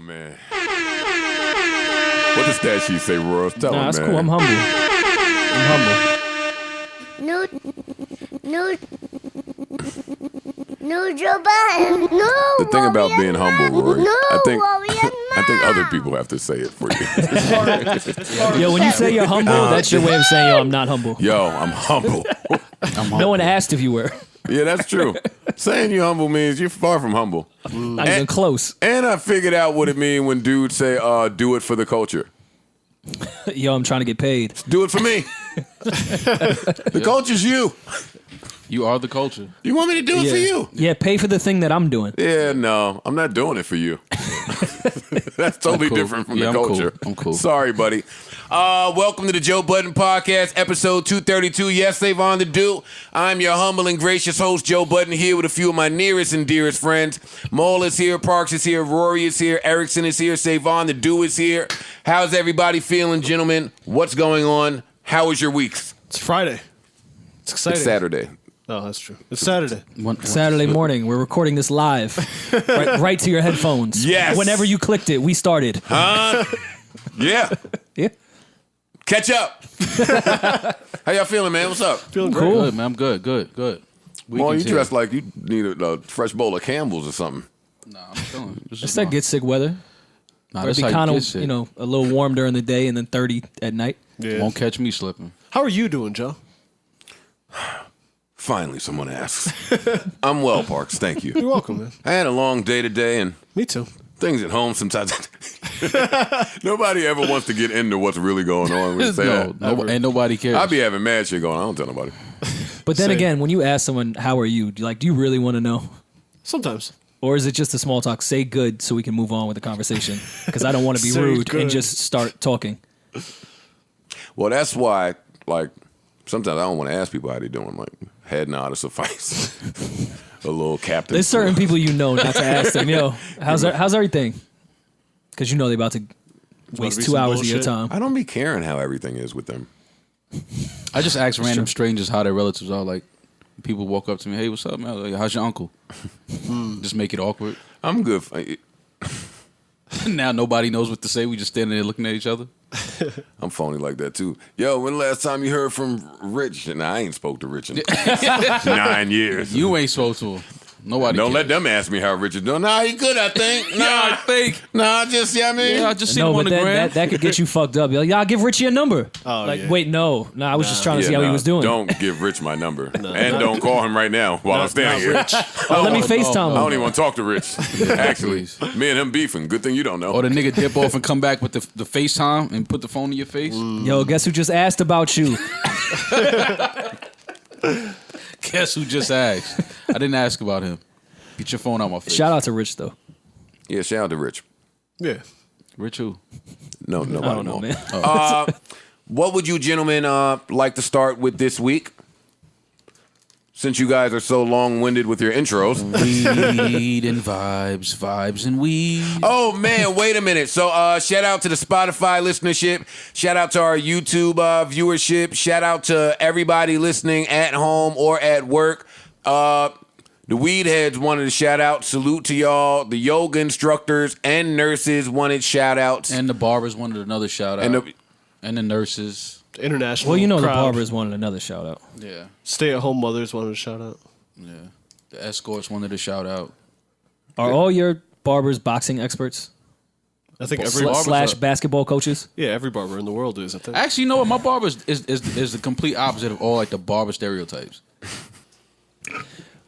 him, man. What does that sheet say, Royals? Tell him, man. That's cool. I'm humble. No, Joe Budden. No. The thing about being humble, Rory, No, I think other people have to say it for you. Yo, when you say you're humble, that's your way of saying, yo, I'm not humble. Yo, I'm humble. No one asked if you were. Yeah, that's true. Saying you humble means you're far from humble. Not even close. And I figured out what it means when dudes say, do it for the culture. Yo, I'm trying to get paid. Do it for me. The culture's you. You are the culture. You want me to do it for you? Yeah, pay for the thing that I'm doing. Yeah, no, I'm not doing it for you. That's totally different from the culture. Cool. I'm cool. Sorry, buddy. Welcome to the Joe Budden Podcast, episode 232. Yes, Savon the Do. I'm your humble and gracious host, Joe Budden, here with a few of my nearest and dearest friends. Mole is here, Parks is here, Rory is here, Erickson is here, Savon the Do is here. How's everybody feeling, gentlemen? What's going on? How was your weeks? It's Friday. It's exciting. It's Saturday. Oh, that's true. It's Saturday. Saturday morning. We're recording this live. right to your headphones. Yes. Whenever you clicked it, we started. Huh? Yeah. Yeah. Catch up. How y'all feeling, man? What's up? Feeling great. Cool. Good, man. I'm good. Well, you dressed like you need a fresh bowl of Campbell's or something. Nah, I'm feeling. It's that get sick weather. Nah, Or that's it'd be how kind you of, get sick. a little warm during the day and then 30 at night. Yeah. Won't catch me slipping. How are you doing, Joe? Finally, someone asks. I'm well, Parks. Thank you. You're welcome, man. I had a long day today, and Me too. things at home sometimes. Nobody ever wants to get into what's really going on when you say that. Ain't nobody cares. I be having mad shit going on. I don't tell nobody. But then Same. again, when you ask someone, how are you? Do you really want to know? Sometimes. Or is it just a small talk? Say good so we can move on with the conversation. Because I don't want to be Say rude good. and just start talking. Well, that's why, like, sometimes I don't want to ask people how they doing. Like, head nod to suffice. A little captain. There's certain people you know not to ask them, yo, how's everything? Because you know they're about to waste be 2 some hours of your bullshit? time. I don't be caring how everything is with them. I just ask random strangers how their relatives are. Like, people walk up to me, hey, what's up, man? Like, how's your uncle? Just make it awkward. I'm good. Now nobody knows what to say. We just standing there looking at each other. I'm phony like that too. Yo, when the last time you heard from Rich? And I ain't spoke to Rich in 9 years. You ain't supposed to. Nobody Don't cares. let them ask me how Rich is doing. Nah, he good, I think. Nah, Yeah, I think. Nah, just, I mean. Yeah, I just seen No, him on but the gram. that could get you fucked up. You're like, y'all give Richie a number. Oh, like, yeah. wait, no. I was just trying to see how he nah, was doing. Don't give Rich my number. And don't call him right now while I'm standing here. Let me FaceTime I him. don't even want to talk to Rich. Actually, please. me and him beefing. Good thing you don't know. Or the nigga dip off and come back with the FaceTime and put the phone in your face. Yo, guess who just asked about you? Guess who just asked? I didn't ask about him. Get your phone out my face. Shout out to Rich, though. Yeah, shout out to Rich. Yeah. Rich who? No, I nobody don't know, more. man. What would you gentlemen like to start with this week? Since you guys are so long-winded with your intros. Weed and vibes and weed. Oh, man, wait a minute. So shout out to the Spotify listenership. Shout out to our YouTube viewership. Shout out to everybody listening at home or at work. The weed heads wanted a shout out. Salute to y'all. The yoga instructors and nurses wanted shout outs. And the barbers wanted another shout out. And the nurses. International. Well, you know crowd. the barbers wanted another shout out. Yeah. Stay-at-home mothers wanted a shout out. Yeah. The escorts wanted a shout out. Are all your barbers boxing experts? I think every barber. Slash basketball coaches? Yeah, every barber in the world is. I think. Actually, you know what? My barber is the complete opposite of all like the barber stereotypes.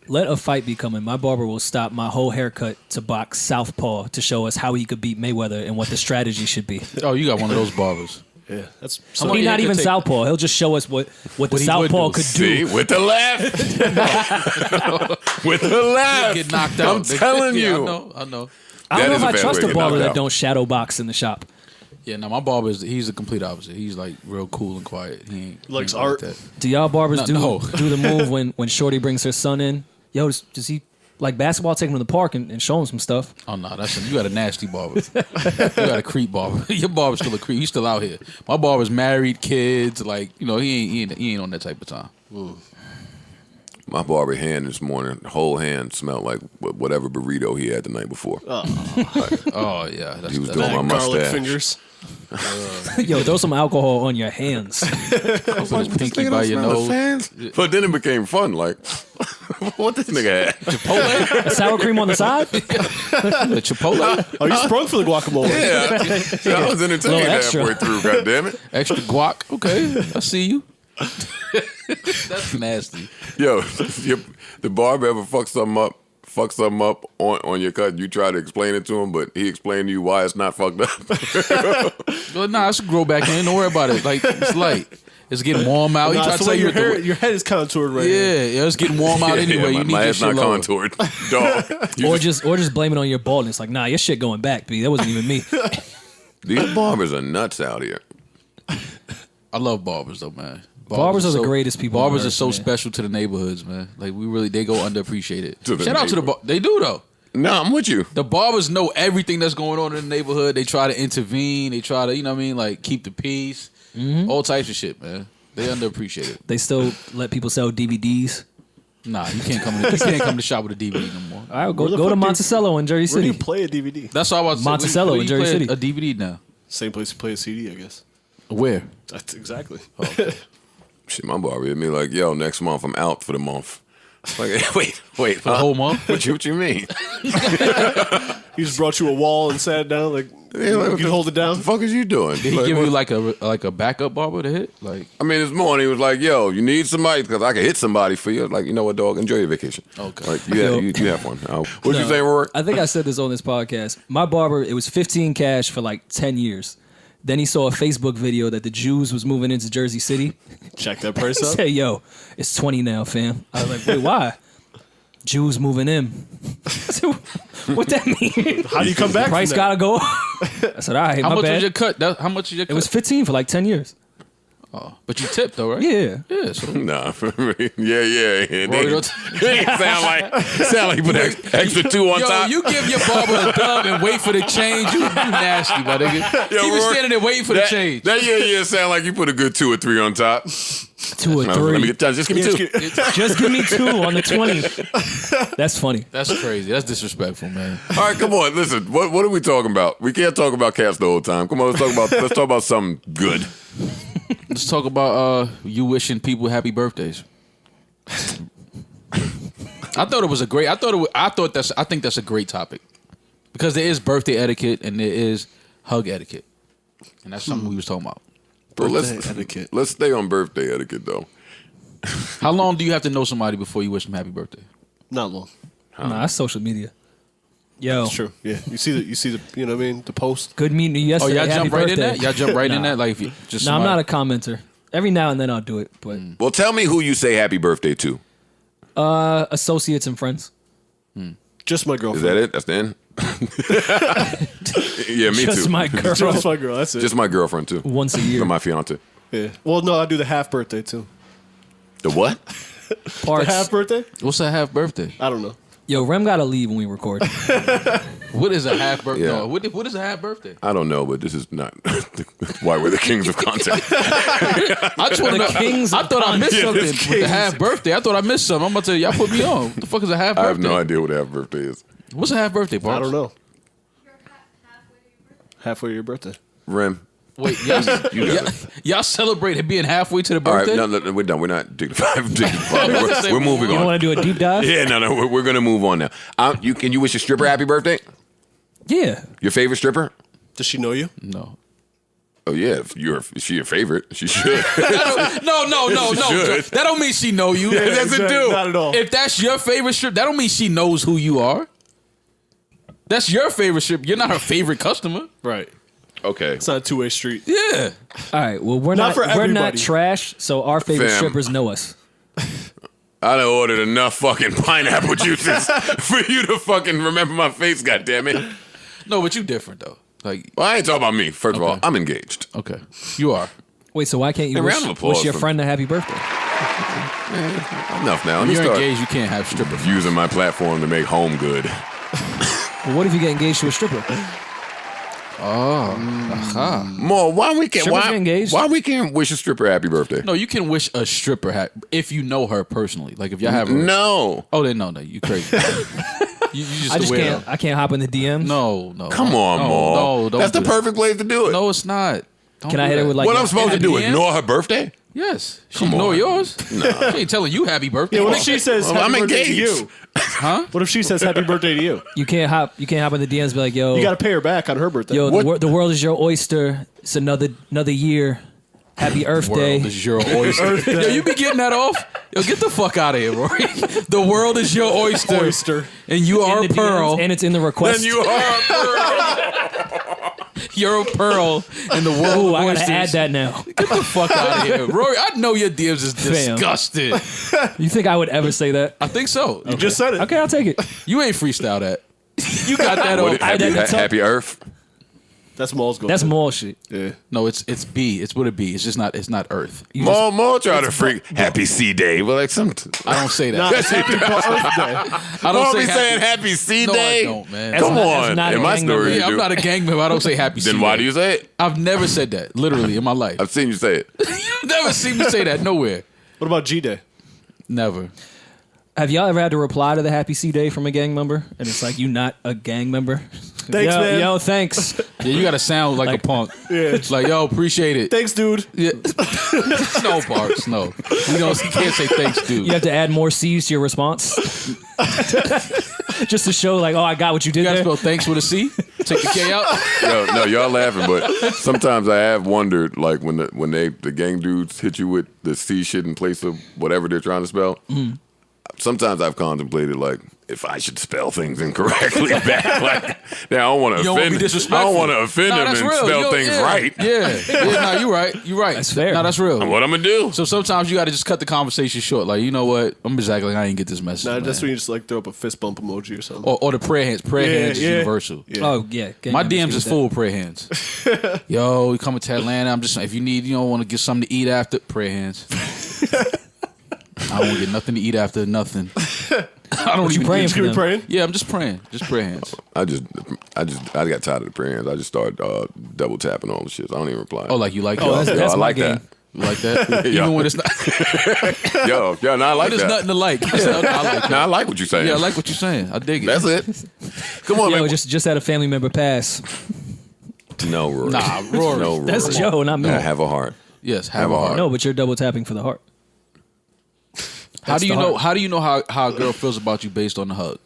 Let a fight be coming. My barber will stop my whole haircut to box southpaw to show us how he could beat Mayweather and what the strategy should be. Oh, you got one of those barbers. Yeah, that's. How long He's you not had to even take- southpaw. He'll just show us what the What he would southpaw do. could See, do. with the left. With the left. Get knocked out. I'm telling Yeah, you. I know. I That don't know is if a I bad trust way a to get barber knocked that out. don't shadow box in the shop. Yeah, no, my barber he's the complete opposite. He's like real cool and quiet. He ain't Likes he ain't art. Like that. Do y'all barbers No. do the move when Shorty brings her son in? Yo, does he like basketball? Take him to the park and show him some stuff. Oh no, you got a nasty barber. You got a creep barber. Your barber's still a creep. He's still out here. My barber's married, kids. Like he ain't on that type of time. My barber hand this morning, the whole hand smelled like whatever burrito he had the night before. Oh yeah, He was doing my Garlic mustache. fingers. Yo, throw some alcohol on your hands. pinky by your nose. But then it became fun. Like, what this nigga had? Chipotle, Sour cream on the side. the Chipotle, Oh, you sprung for the guacamole. Yeah, I was entertained Little extra. halfway through. God damn it, extra guac. Okay, I see you. That's nasty. yo, the barber ever fuck something up on your cut? You try to explain it to him, but he explained to you why it's not fucked up. Well, nah, it's a grow back in. Don't worry about it. Like it's light. It's getting warm out. He Nah, tried to so tell you your head is contoured right now. yeah, it's getting warm out anyway. Yeah, You need my your head's not shit lower. contoured, dog. You Or just blame it on your baldness. Like, nah, your shit going back, B. That wasn't even me. these barbers are nuts out here. I love barbers though, man. Barbers are the greatest people on Barbers are earth, so man. special to the neighborhoods, man. Like they go underappreciated. To the Shout out to the neighborhood. they do though. No, I'm with you. The barbers know everything that's going on in the neighborhood. They try to intervene. They try to, you know what I mean, like keep the peace. All types of shit, man. They underappreciated. They still let people sell DVDs. Nah, you can't come. You can't come to the shop with a DVD no more. All right, Where the go to fuck do you- Monticello in Jersey Where do City. you play a DVD? That's all I was Monticello where in you Jersey play City. A DVD now. Same place you play a CD, I guess. Where? That's exactly. Shit, my barber hit me like, yo, next month I'm out for the month. Like, wait, For the whole month? What you mean? He just brought you a wall and sat down. Like you can hold it down. What the fuck is you doing? Did he Like, give what- you like a backup barber to hit? Like I mean, this morning he was like, "Yo, you need somebody because I can hit somebody for you." Like, you know what, dog? Enjoy your vacation. Okay. Like, Yo. you have fun. What'd you No, say, Rory? I think I said this on this podcast. My barber, it was 15 cash for like 10 years. Then he saw a Facebook video that the Jews was moving into Jersey City. Check that price He out. said, yo, it's 20 now, fam. I was like, wait, why? Jews moving in. I said, what that mean? How do you come back? Price from gotta go. I said, all right, how my much bad. was your cut? How much was your cut? It was 15 for like 10 years. But you tipped though, right? Yeah. Yeah. So Nah, yeah. Rory, They don't- sound like you put extra two on Yo, top. you give your barber a dub and wait for the change. You nasty, my nigga. Yo, He was Rory, standing there waiting for the change. That sound like you put a good 2 or 3 on top. 2 or No, let me 3. just give me Just 2. get- Just give me 2 on the 20. That's funny. That's crazy. That's disrespectful, man. All right, come on. Listen, what are we talking about? We can't talk about cats the whole time. Come on, let's talk about something good. Let's talk about you wishing people happy birthdays. I thought it was a great. I think that's a great topic because there is birthday etiquette and there is hug etiquette, and that's something we was talking about. But Birthday etiquette. Let's stay on birthday etiquette though. How long do you have to know somebody before you wish them happy birthday? Not long. Nah, that's social media. Yo, It's true. Yeah. You see the you know what I mean? The post. good meeting you Oh, yesterday. y'all Happy jump right in birthday. that. Y'all jump right in Nah. that. Like if you just. No, I'm not somebody- a commenter. Every now and then I'll do it, but Well, tell me who you say happy birthday to. associates and friends. Just my Is girlfriend. that it? That's the end? Yeah, me Just too. my girl. Just my girl. That's it. Just my girlfriend too. Once a year. And my fiance. Yeah. Well, no, I do the half birthday too. The what? Parts. Half birthday? What's a half birthday? I don't know. Yo, Rem gotta leave when we record. What is a half birthday? Yeah. No, what is a half birthday? I don't know, but this is not why we're the kings of content. I just want to know. kings I of thought I missed Yeah, something the with the half birthday. I thought I missed something. I'm about to tell you, y'all put me on. What the fuck is a half birthday? I have no idea what half birthday is. What's a half birthday, Parks? I don't know. Halfway to your birthday. Rem, Wait, y'all, you got it. y'all celebrated being halfway to the All right, birthday? no, we're done. We're not dignified. We're moving You don't on. want to do a deep dive? Yeah, no, we're gonna move on now. Can you wish a stripper happy birthday? Yeah. Your favorite stripper? Does she know you? No. Oh yeah, if she your favorite, she should. No. Should. That don't mean she know you. It doesn't do. Not at all. If that's your favorite strip, that don't mean she knows who you are. That's your favorite strip. You're not her favorite customer. Right. Okay. It's not a two-way street. Yeah. All right. Well, we're Not not for we're not everybody. trash, so our favorite Fam. strippers know us. I done ordered enough fucking pineapple juices for you to fucking remember my face, goddammit. No, but you different though. Like, Well, I ain't talking about me. First of all, Okay. I'm engaged. okay, you are. Wait, so why can't you A wish, round of applause wish your for- friend a happy birthday? Enough now. Let When me you're start engaged, you can't have stripper. using my platform to make home good. Well, what if you get engaged to a stripper? More, why we can't? Strippers get engaged. Why we can't wish a stripper happy birthday? No, you can wish a stripper if you know her personally. Like if y'all have. No. Oh, then no, you crazy. you just I just a weirdo. can't. I can't hop in the DMs. No. Come on, Maul. No, don't That's the do that. perfect place to do it. No, it's not. Don't Can I do hit her that. with like? What I'm supposed to do? DM? Ignore her birthday? Yes. She Come ignore on. yours? No. She ain't telling you happy birthday. Yeah, what if she says Well, happy I'm birthday engaged. to you? Huh? What if she says happy birthday to you? You can't hop in the DMs. And be like, yo, You got to pay her back on her birthday. yo, What? the world is your oyster. It's another year. Happy Earth Day. World is your oyster. Yo, you be getting that off? Yo, get the fuck out of here, Rory. The world is your oyster. Oyster. And you In are the a pearl. DMs, and it's in the request. Then you are. You're a pearl in the world Ooh, of I oysters. gotta add that now. Get the fuck out of here. Rory, I know your DMs is Fam. disgusting. You think I would ever say that? I think so. You just said it. Okay, I'll take it. You ain't freestyle that. You got that on. Happy Earth. That's Maul's going. That's mall shit. Yeah. No, it's B. It's with a B. It's just not. It's not Earth. More try to freak. Happy C Day. Well, like some. I don't say that. Nah, it's happy Earth Day. I don't More say be saying Happy C No, Day. I don't, man. Come That's on. not In a my gang story, member. you Yeah, I'm do. not a gang member. I don't say happy. Then why do you say it? I've never said that. Literally in my life. I've seen you say it. You've never seen me say that nowhere. What about G Day? Never. Have y'all ever had to reply to the Happy C Day from a gang member, and it's like you not a gang member? Thanks, yo, man. Yo, thanks. Yeah, you gotta sound like a punk. Yeah. It's like, yo, appreciate it. Thanks, dude. Yeah. No, Parks, no. You can't say thanks, dude. You have to add more C's to your response, just to show like, oh, I got what you did You gotta there. spell thanks with a C. Take the K out. Yo, no, y'all laughing, but sometimes I have wondered, like when the gang dudes hit you with the C shit in place of whatever they're trying to spell. Sometimes I've contemplated like if I should spell things incorrectly back. Like, now I don't want to You don't wanna offend. be disrespectful. I don't want to offend Nah, him that's and real. spell You know, things yeah. right. Yeah. No, you're right. You're right. That's fair. No, that's real. What I'm gonna do? So sometimes you got to just cut the conversation short. Like, you know what? I'm exactly like, I didn't get this message. Nah, man. that's when you just like throw up a fist bump emoji or something. Or the prayer hands. Prayer Yeah, hands is yeah. universal. Yeah. Oh yeah, gang My members DMs do is that. full of prayer hands. Yo, we coming to Atlanta. I'm just if you want to get something to eat after, prayer hands. I don't want to get nothing to eat after nothing. I don't you even praying get- for You them? praying? Yeah, I'm just praying. Just prayer hands. I got tired of the prayers. I just started double tapping all the shit. I don't even reply. Oh, like you like Oh, that? that's I my like game. that. You like that? Yeah. Even when it's not. Yo, no, I like There's that. nothing to like. I like that. No, I like what you're saying. Yeah, I like what you're saying. I dig it. That's it. Come on, Yo, man. just had a family member pass. No, Rory. Nah, Rory. No, Rory. That's Joe, not me. I have a heart. Yes, have a heart. No, but you're double tapping for the heart. How do you the know? heart. How do you know how a girl feels about you based on the hug?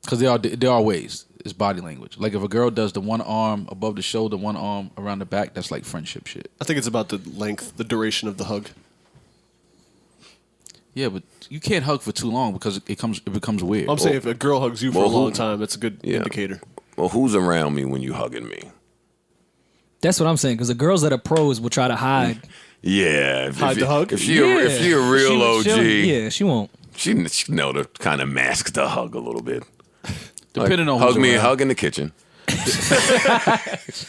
Because there are ways. It's body language. Like if a girl does the one arm above the shoulder, one arm around the back, that's like friendship shit. I think it's about the length, the duration of the hug. Yeah, but you can't hug for too long because it becomes weird. I'm saying if a girl hugs you for well, a long who- time, that's a good Yeah. indicator. Well, who's around me when you hugging me? That's what I'm saying. Because the girls that are pros will try to hide. Yeah. If, Hide if the hug? If she a real OG, yeah, she won't. she know to kind of mask the hug a little bit. Depending on hug who's me, around. hug in the kitchen.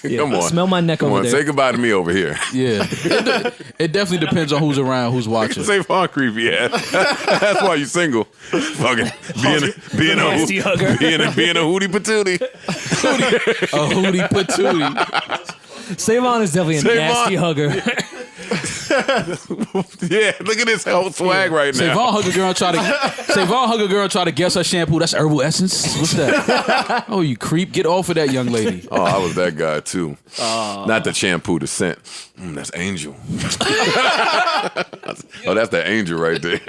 Come on, Smell my neck Come over on, there. say goodbye to me over here. Yeah, it definitely depends on who's around, who's watching. Say fun creepy ass. That's why you single. Fucking being Nasty hugger. being a hootie patootie. A hootie patootie. Savon is definitely a Savon. nasty hugger. Yeah, look at this whole swag right Say now. Vaughn hug a girl try to guess her shampoo. That's herbal essence. What's that? Oh, you creep! Get off of that, young lady. Oh, I was that guy too. Not the shampoo, the scent. That's Angel. Oh, that's the Angel right there.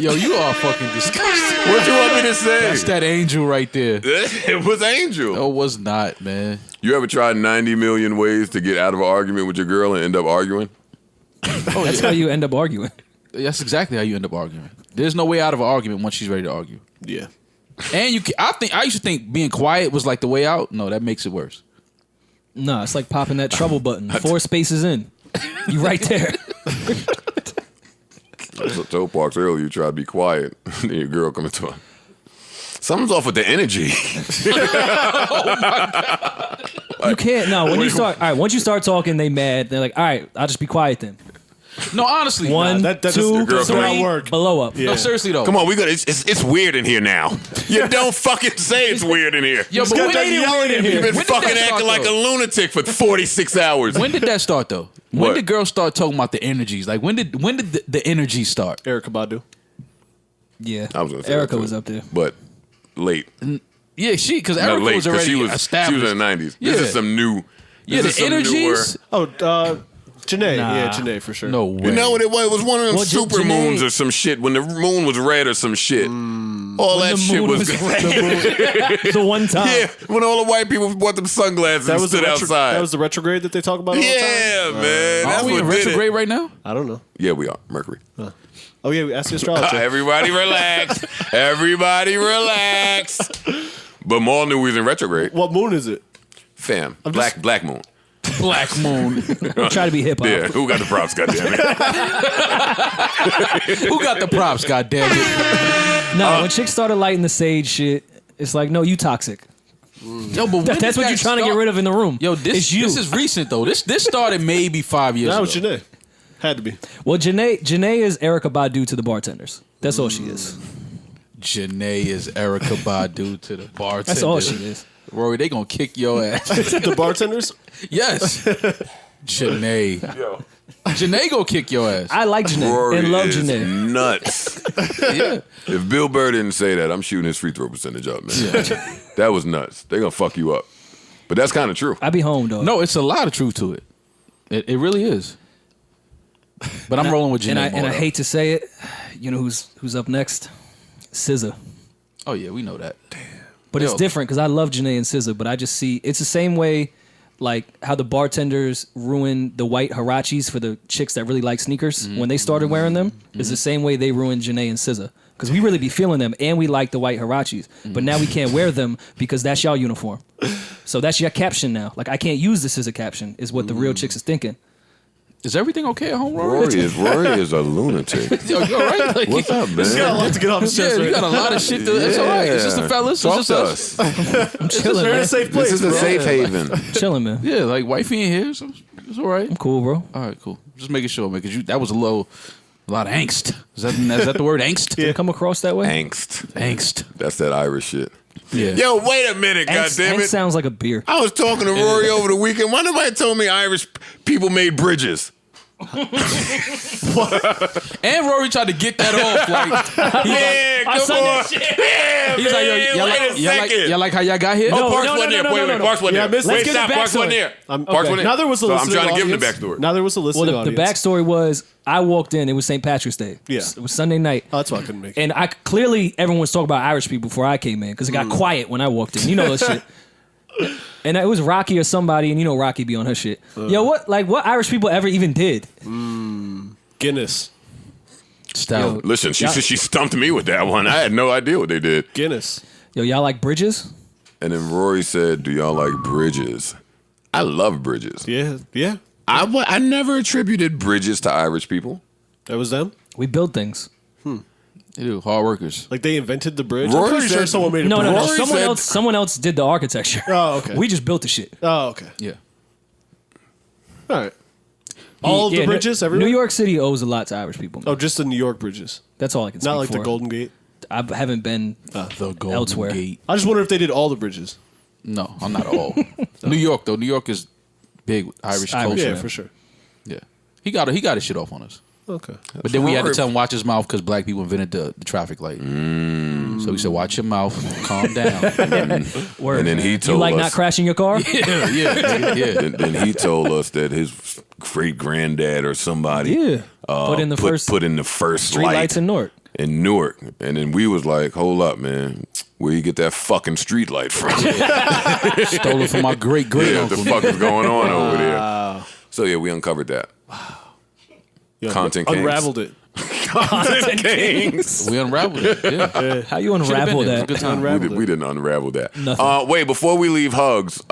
Yo, you are fucking disgusting. What you want me to say? That's that angel right there. It was Angel. No, it was not, man. You ever tried 90 million ways to get out of an argument with your girl and end up arguing? Oh, That's how you end up arguing. That's exactly how you end up arguing. There's no way out of an argument once she's ready to argue. Yeah. And I used to think being quiet was like the way out. No, that makes it worse. No, it's like popping that trouble button. 4 spaces in. You right there. I told Parks earlier, you try to be quiet, then your girl come into her. Something's off with the energy. You can't. No, when you start. All right, once you start talking, they mad. They're like, all right, I'll just be quiet then. No, honestly. One, that two, does not three, work. blow up. Yeah. No, seriously though. Come on, we got it's weird in here now. You don't fucking say it's weird in here. Yo, but got when that did yelling in here. You've been when did fucking that start, acting like a though? lunatic for 46 hours. When did that start though? When What? did girls start talking about the energies? Like when did the energy start? Erica Badu. Yeah. I was gonna say Erica that too, was up there. but late. Yeah, because Not Erica late was 'cause already she was established. in the 90s. Yeah. This is some new. Yeah, this is the some energies. Oh, Janae. Nah. Yeah, Janae for sure. No way. You know what it was? It was one of them Well, super Janae- moons or some shit. When the moon was red or some shit. All that The shit moon was. the one time. Yeah, when all the white people bought them sunglasses that and was the stood outside. That was the retrograde that they talk about all the time. Yeah, man. That's Are we what in did retrograde it. right now? I don't know. Yeah, we are. Mercury. Oh yeah, we asked the astrologer. Everybody relax. Everybody relax. But Maul knew we was in retrograde. What moon is it? Fam. just- Black moon. Black Moon. Try to be hip hop. Yeah, who got the props, goddammit? Who got the props? God damn it! No, when chicks started lighting the sage shit, it's like, no, you toxic. Yo, but when That's did what that you're trying to get start? rid of in the room. Yo, it's this you. is recent though. This started maybe 5 years That ago. was Janae. Had to be. Well, Janae is Erica Badu to the bartenders. That's all she is. Janae is Erica Badu to the bartender. That's all she is. Rory, they gonna kick your ass. The bartenders. Yes. Janae. Janae gonna kick your ass. I like Janae Rory and love is Janae. nuts. Yeah. If Bill Burr didn't say that, I'm shooting his free throw percentage up, man. That was nuts. They're gonna fuck you up. But that's kind of true. I be home though. No, it's a lot of truth to it. It really is. But I'm rolling with Janae. And I though. hate to say it. You know who's up next? SZA. Oh yeah, we know that. But it's Yo. different because I love Janae and SZA, but I just see it's the same way, like how the bartenders ruin the white Hirachis for the chicks that really like sneakers when they started wearing them. It's the same way they ruined Janae and SZA because we really be feeling them and we like the white Hirachis, but now we can't wear them because that's y'all uniform. So that's your caption now. Like I can't use this as a caption. Is what the real chicks is thinking. Is everything okay at home, Rory? Rory is a lunatic. Yo, you all right? Like, What's up, He's got a man? lot to get off his yeah, chest. you right got a lot of shit to. It's all right. It's just the fellas. Talk It's to just us. I'm chilling, They're in a man. safe place. This is a bro. safe haven. Chilling, man. Yeah, like wifey in here, so it's all right. I'm cool, bro. All right, cool. Just making sure, man, because that was a lot of angst. Is that the word angst? Did it come across that way? Angst. Angst. That's that Irish shit. Yeah. Yo, wait a minute, Angst goddammit. sounds like a beer. I was talking to Rory over the weekend. Why nobody told me Irish people made bridges? And Rory tried to get that off. Like, Yeah, come saw on. that shit. Yeah, he's like, yo, man, y'all wait a second. y'all like how y'all got here? Oh, No, Parks no, wasn't no, there. no, Wait, no, wait, no. Parks wasn't Yeah, I there. missed Wait, it. Let's get stop. the Parks wasn't backstory. there. I'm- Parks okay. wasn't there. Now there was a So I'm listening trying to give him the audience. backstory. Now there was a Well, listening the audience. backstory was I walked in. It was St. Patrick's Day. Yeah. It was Sunday night. Oh, that's why I couldn't make it. And I clearly everyone was talking about Irish people before I came in because it got quiet when I walked in. You know that shit. And it was Rocky or somebody, and you know Rocky be on her shit. Yo, what Irish people ever even did? Guinness. Stout. Listen, she stumped me with that one. I had no idea what they did. Guinness. Yo, y'all like bridges? And then Rory said, "Do y'all like bridges?" I love bridges. Yeah, yeah. I never attributed bridges to Irish people. That was them. We build things. They do hard workers. Like they invented the bridge. Rory I'm pretty sure said- someone made a No, bridge. no, no. Rory Someone else did the architecture. Oh, okay. We just built the shit. Oh, okay. Yeah. All right. All of the Yeah, bridges, everywhere? New York City owes a lot to Irish people. Oh, just the New York bridges. That's all I can speak Not like for. the Golden Gate. I haven't been The Golden Elsewhere. Gate. I just wonder if they did all the bridges. No, I'm not all. New York though. New York is big with Irish Irish, culture. Yeah, for sure. Yeah. He got his shit off on us. Okay. But then we had to Rory. tell him watch his mouth because black people invented the traffic light. So we said watch your mouth, calm down. Word, And then he you told like us- not crashing your car? yeah, yeah. Then he told us that his great granddad or somebody Yeah. Put in the first put in the first street light lights in Newark. in Newark. And then we was like, hold up, man. Where you get that fucking street light from? Stole it from my great great Yeah, what the uncle. fuck is going on over there? So yeah, we uncovered that. Yeah, Content kings. unraveled it. Content kings. We unraveled it. Yeah. How you Should've been unravel there. It was a that? good time. Unraveled We didn't unravel that. Nothing. Wait, before we leave hugs,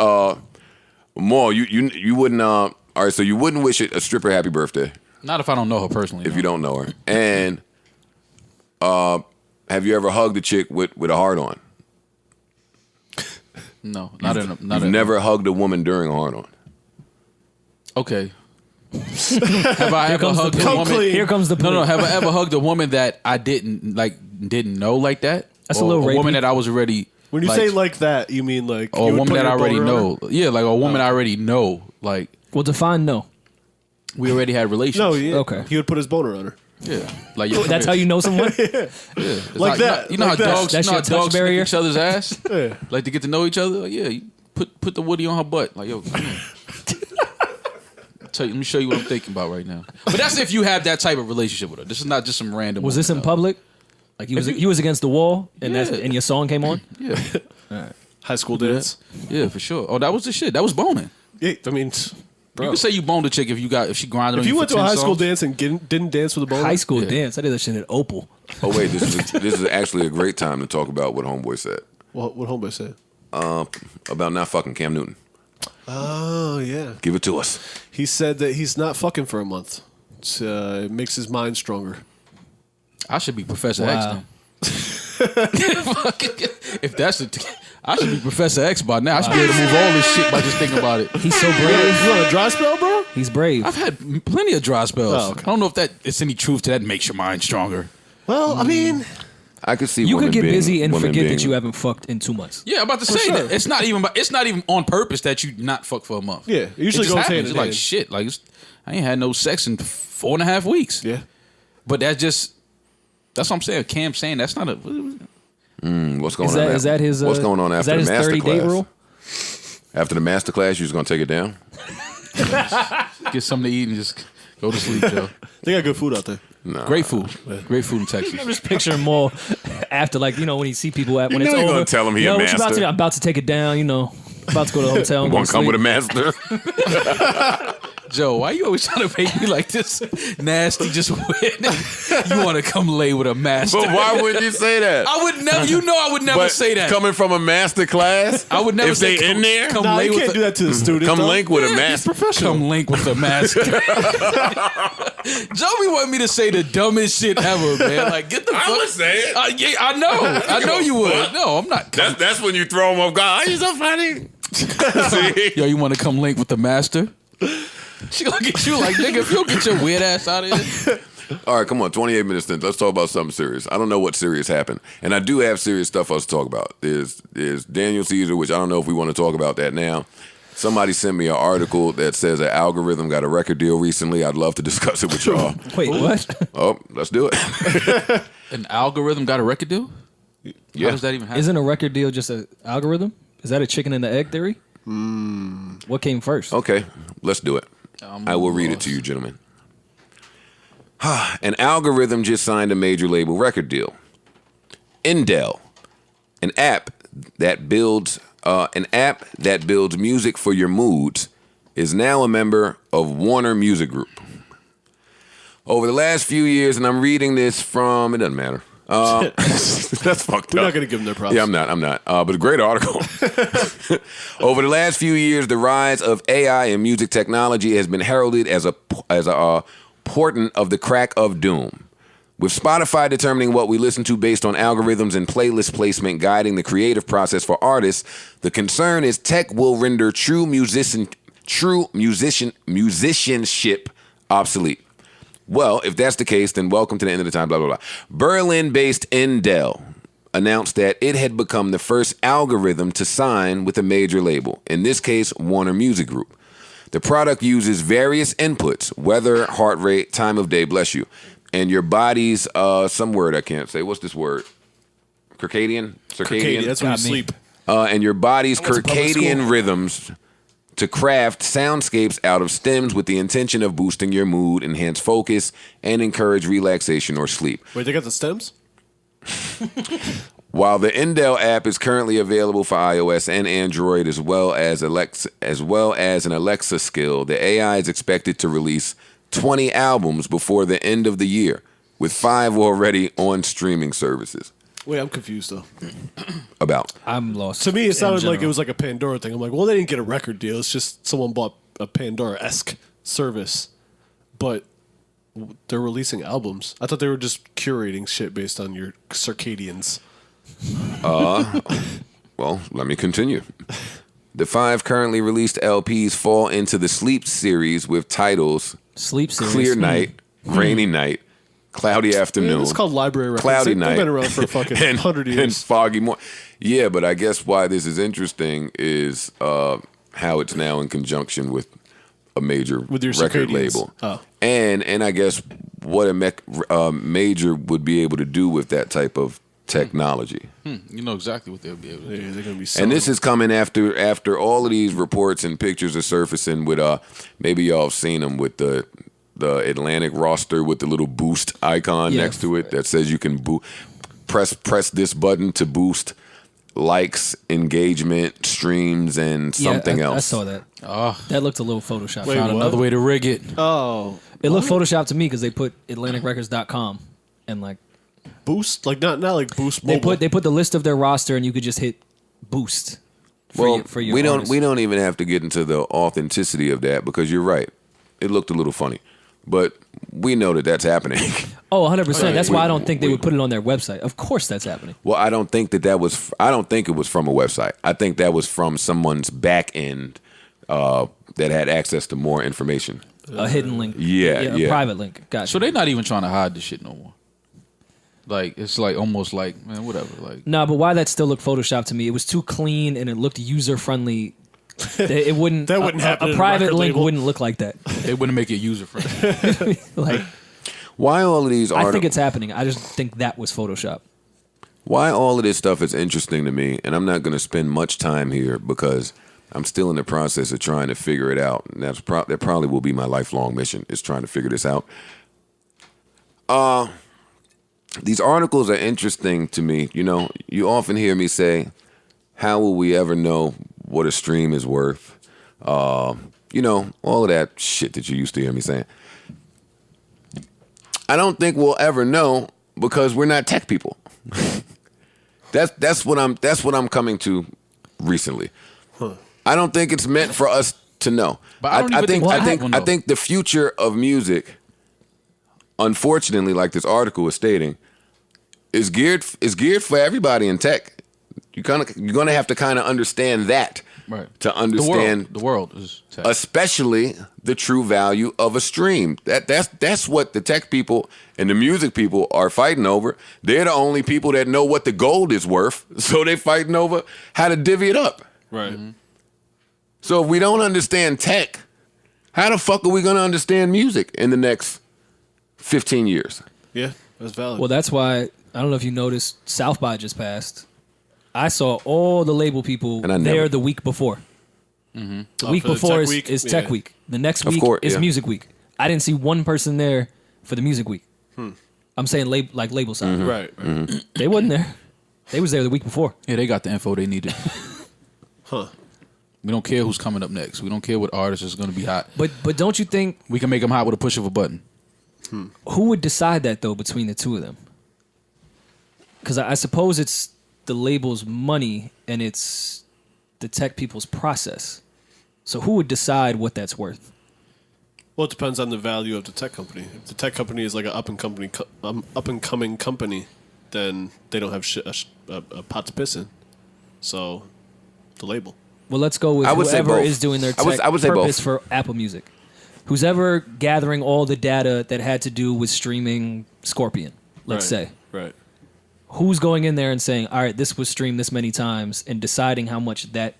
Maul, you wouldn't. All right, so you wouldn't wish a stripper happy birthday Not if I don't know her personally. if you don't know her. And have you ever hugged a chick with a heart on? No, not in. You've never hugged a woman during a hard on. Okay. Have I ever hugged a Come woman? clean. Here comes the No, plea. have I ever hugged a woman that I didn't know like that? That's a Or little a woman rapey. that I was already. When you like, say like that, you mean like or you a would woman put that I your already boner on know. Yeah, like a woman I already know. Like Well, define no. we already had relations. her? No, yeah. Okay. He would put his boner on her. Yeah, like yo, That's how you know someone? It's Like that. You know Like how that. dogs, That's you know your how touch dogs sniff barrier? each other's ass. Yeah. Like to get to know each other. Like, yeah, you put the woody on her butt. Like yo, come here. Let me show you what I'm thinking about right now. But that's if you have that type of relationship with her. This is not just some random. Was this in woman, public? Like you was against the wall and and your song came on? though. Yeah, High school dance. yeah, for sure. Oh, that was the shit. That was boning. Yeah, I mean, bro. You can say you boned a chick if she grinded on If you you went for to a 10 high school songs. dance and didn't dance with a boner, High school Yeah. dance. I did that shit at Opal. Oh wait, this is actually a great time to talk about what Homeboy said what homeboy said? about not fucking Cam Newton. Oh yeah, Give it to us. he said that he's not fucking for a month. It makes his mind stronger. I should be Professor Wow. X then. If that's the, I should be Professor X by now. I should be able to move all this shit by just thinking about it. He's so You brave. on a dry spell, bro? He's brave. I've had plenty of dry spells. Oh, okay. I don't know if that it's any truth to that. Makes your mind stronger. Well, I mean, I could see You women could get being- busy and women forget being- that you haven't fucked in 2 months. Yeah, I'm about to say sure. that it's not even on purpose that you not fuck for a month. Yeah, it usually just goes hand happens. in It's like hand. shit. Like I ain't had no sex in 4.5 weeks. yeah. But that's what I'm saying. Cam saying that's not a. What's going Is on? that his? What's going on is after that the his master 30-day class? rule? After the master class, you just gonna take it down? Get something to eat and just go to sleep, Joe. They got good food out there. No. Great food. Great food in Texas. I'm just picturing more after, like, when you see people when You it's know you're over. gonna tell him he a Yo, what you about to master. do? I'm about to take it down. About to go to the hotel. And go Want to to come with a sleep. master? Joe, why you always trying to make me like this nasty? Just win. You want to come lay with a master? But why would you say that? I would never. You know, I would never But say that. coming from a master class, I would never if say they in there, Come Nah, lay you with can't do that to the students. come dog. link with a Yeah, master. He's professional. Come link with the master. Joey want me to say the dumbest shit ever, man. Like, get the fuck. I would say it. Yeah, I know you would. No, I'm not. That's when you throw him off guard. Oh, you so funny. See? Yo, you want to come link with the master? She gonna get you like, nigga, if you don't get your weird ass out of here. All right, come on, 28 minutes in. Let's talk about something serious. I don't know what serious happened. And I do have serious stuff for us to talk about. There's Daniel Caesar, which I don't know if we want to talk about that now. Somebody sent me an article that says an algorithm got a record deal recently. I'd love to discuss it with y'all. Wait, what? Oh, let's do it. An algorithm got a record deal? How Yeah. does that even happen? Isn't a record deal just an algorithm? Is that a chicken and the egg theory? What came first? Okay, let's do it. I will read it to you, gentlemen. An algorithm just signed a major label record deal. Indel, an app that builds music for your moods, is now a member of Warner Music Group. Over the last few years, and I'm reading this from, it doesn't matter. That's fucked We're up. not going to give them their props. Yeah, I'm not. But a great article. Over the last few years, the rise of AI and music technology has been heralded as a portent of the crack of doom. With Spotify determining what we listen to based on algorithms and playlist placement guiding the creative process for artists, the concern is tech will render true musicianship obsolete. Well, if that's the case, then welcome to the end of the time, blah, blah, blah. Berlin-based Indel announced that it had become the first algorithm to sign with a major label, in this case, Warner Music Group. The product uses various inputs, weather, heart rate, time of day, bless you, and your body's, some word I can't say. What's this word? Circadian? Circadian, that's when you Got me. sleep. And your body's went to public circadian school. rhythms to craft soundscapes out of stems with the intention of boosting your mood, enhance focus, and encourage relaxation or sleep. Wait, they got the stems? While the Indel app is currently available for iOS and Android as well as an Alexa skill, the AI is expected to release 20 albums before the end of the year, with 5 already on streaming services. Wait, I'm confused, though. About. I'm lost. To me, it sounded like it general. was like a Pandora thing. I'm like, well, they didn't get a record deal. It's just someone bought a Pandora-esque service. But they're releasing albums. I thought they were just curating shit based on your circadians. Well, let me continue. The 5 currently released LPs fall into the Sleep series with titles Sleep serious. clear night, rainy night, cloudy afternoon. It's called library records. Cloudy They've night. been around for fucking 100 years. And foggy morning. Yeah, but I guess why this is interesting is how it's now in conjunction with a major With your record circadians. label. Oh. And I guess what a major would be able to do with that type of technology. You know exactly what they'll be able to do. They're gonna be And this is coming after all of these reports and pictures are surfacing with maybe y'all have seen them with the Atlantic roster with the little boost icon Yeah. next to it that says you can press this button to boost likes, engagement, streams, and something I else. saw that. Oh, That looked a little Photoshop. Wait, found what? another way to rig it. Oh, It looked Photoshop to me because they put AtlanticRecords.com and like Boost, like not like Boost Mobile. they put the list of their roster and you could just hit boost. For your we artist. don't even have to get into the authenticity of that because you're right. It looked a little funny, but we know that that's happening. Oh, 100%. That's why I don't think they we- would put it on their website. Of course, that's happening. Well, I don't think I don't think it was from a website. I think that was from someone's back end that had access to more information. A hidden link. Yeah, A yeah. private link. Gotcha. So they're not even trying to hide this shit no more. Like it's like almost like man, whatever. Like No, but why that still looked Photoshop to me? It was too clean and it looked user friendly. It wouldn't. That wouldn't happen A in a private record link label. wouldn't look like that. they wouldn't make it user friendly. Like Why all of these I think articles? it's happening. I just think that was Photoshop. Why all of this stuff is interesting to me, and I'm not going to spend much time here because I'm still in the process of trying to figure it out. And that probably will be my lifelong mission is trying to figure this out. These articles are interesting to me. You know, you often hear me say, "How will we ever know what a stream is worth?" You know, all of that shit that you used to hear me saying. I don't think we'll ever know because we're not tech people. That's what I'm coming to recently. I don't think it's meant for us to know. But I don't even think I people know. think the future of music, unfortunately, like this article is stating, is geared for everybody in tech. You're gonna have to kind of understand that Right. to understand the world is tech. especially the true value of a stream. That's what the tech people and the music people are fighting over. They're the only people that know what the gold is worth, so they're fighting over how to divvy it up. Right. Mm-hmm. So if we don't understand tech, how the fuck are we going to understand music in the next 15 years? Yeah, that's valid. Well, that's why I don't know if you noticed South by just passed. I saw all the label people And I there never- the week before. The week for the before Tech is, Week? is Tech Yeah. Week. The next Of week course, is yeah. Music Week. I didn't see one person there for the Music Week. I'm saying label side. Mm-hmm. right. They wasn't there. They was there the week before. Yeah, they got the info they needed. Huh. We don't care who's coming up next. We don't care what artist is going to be hot. But don't you think We can make them hot with a push of a button. who would decide that though between the two of them? Because I suppose it's the label's money and it's the tech people's process. So who would decide what that's worth? Well, it depends on the value of the tech company. If the tech company is like an up and coming company, then they don't have a pot to piss in. So, the label. Well, let's go with I would say whoever both. is doing their I would- tech I would say purpose both. for Apple Music. Who's ever gathering all the data that had to do with streaming Scorpion, let's Right. say. Right. Who's going in there and saying, all right, this was streamed this many times and deciding how much that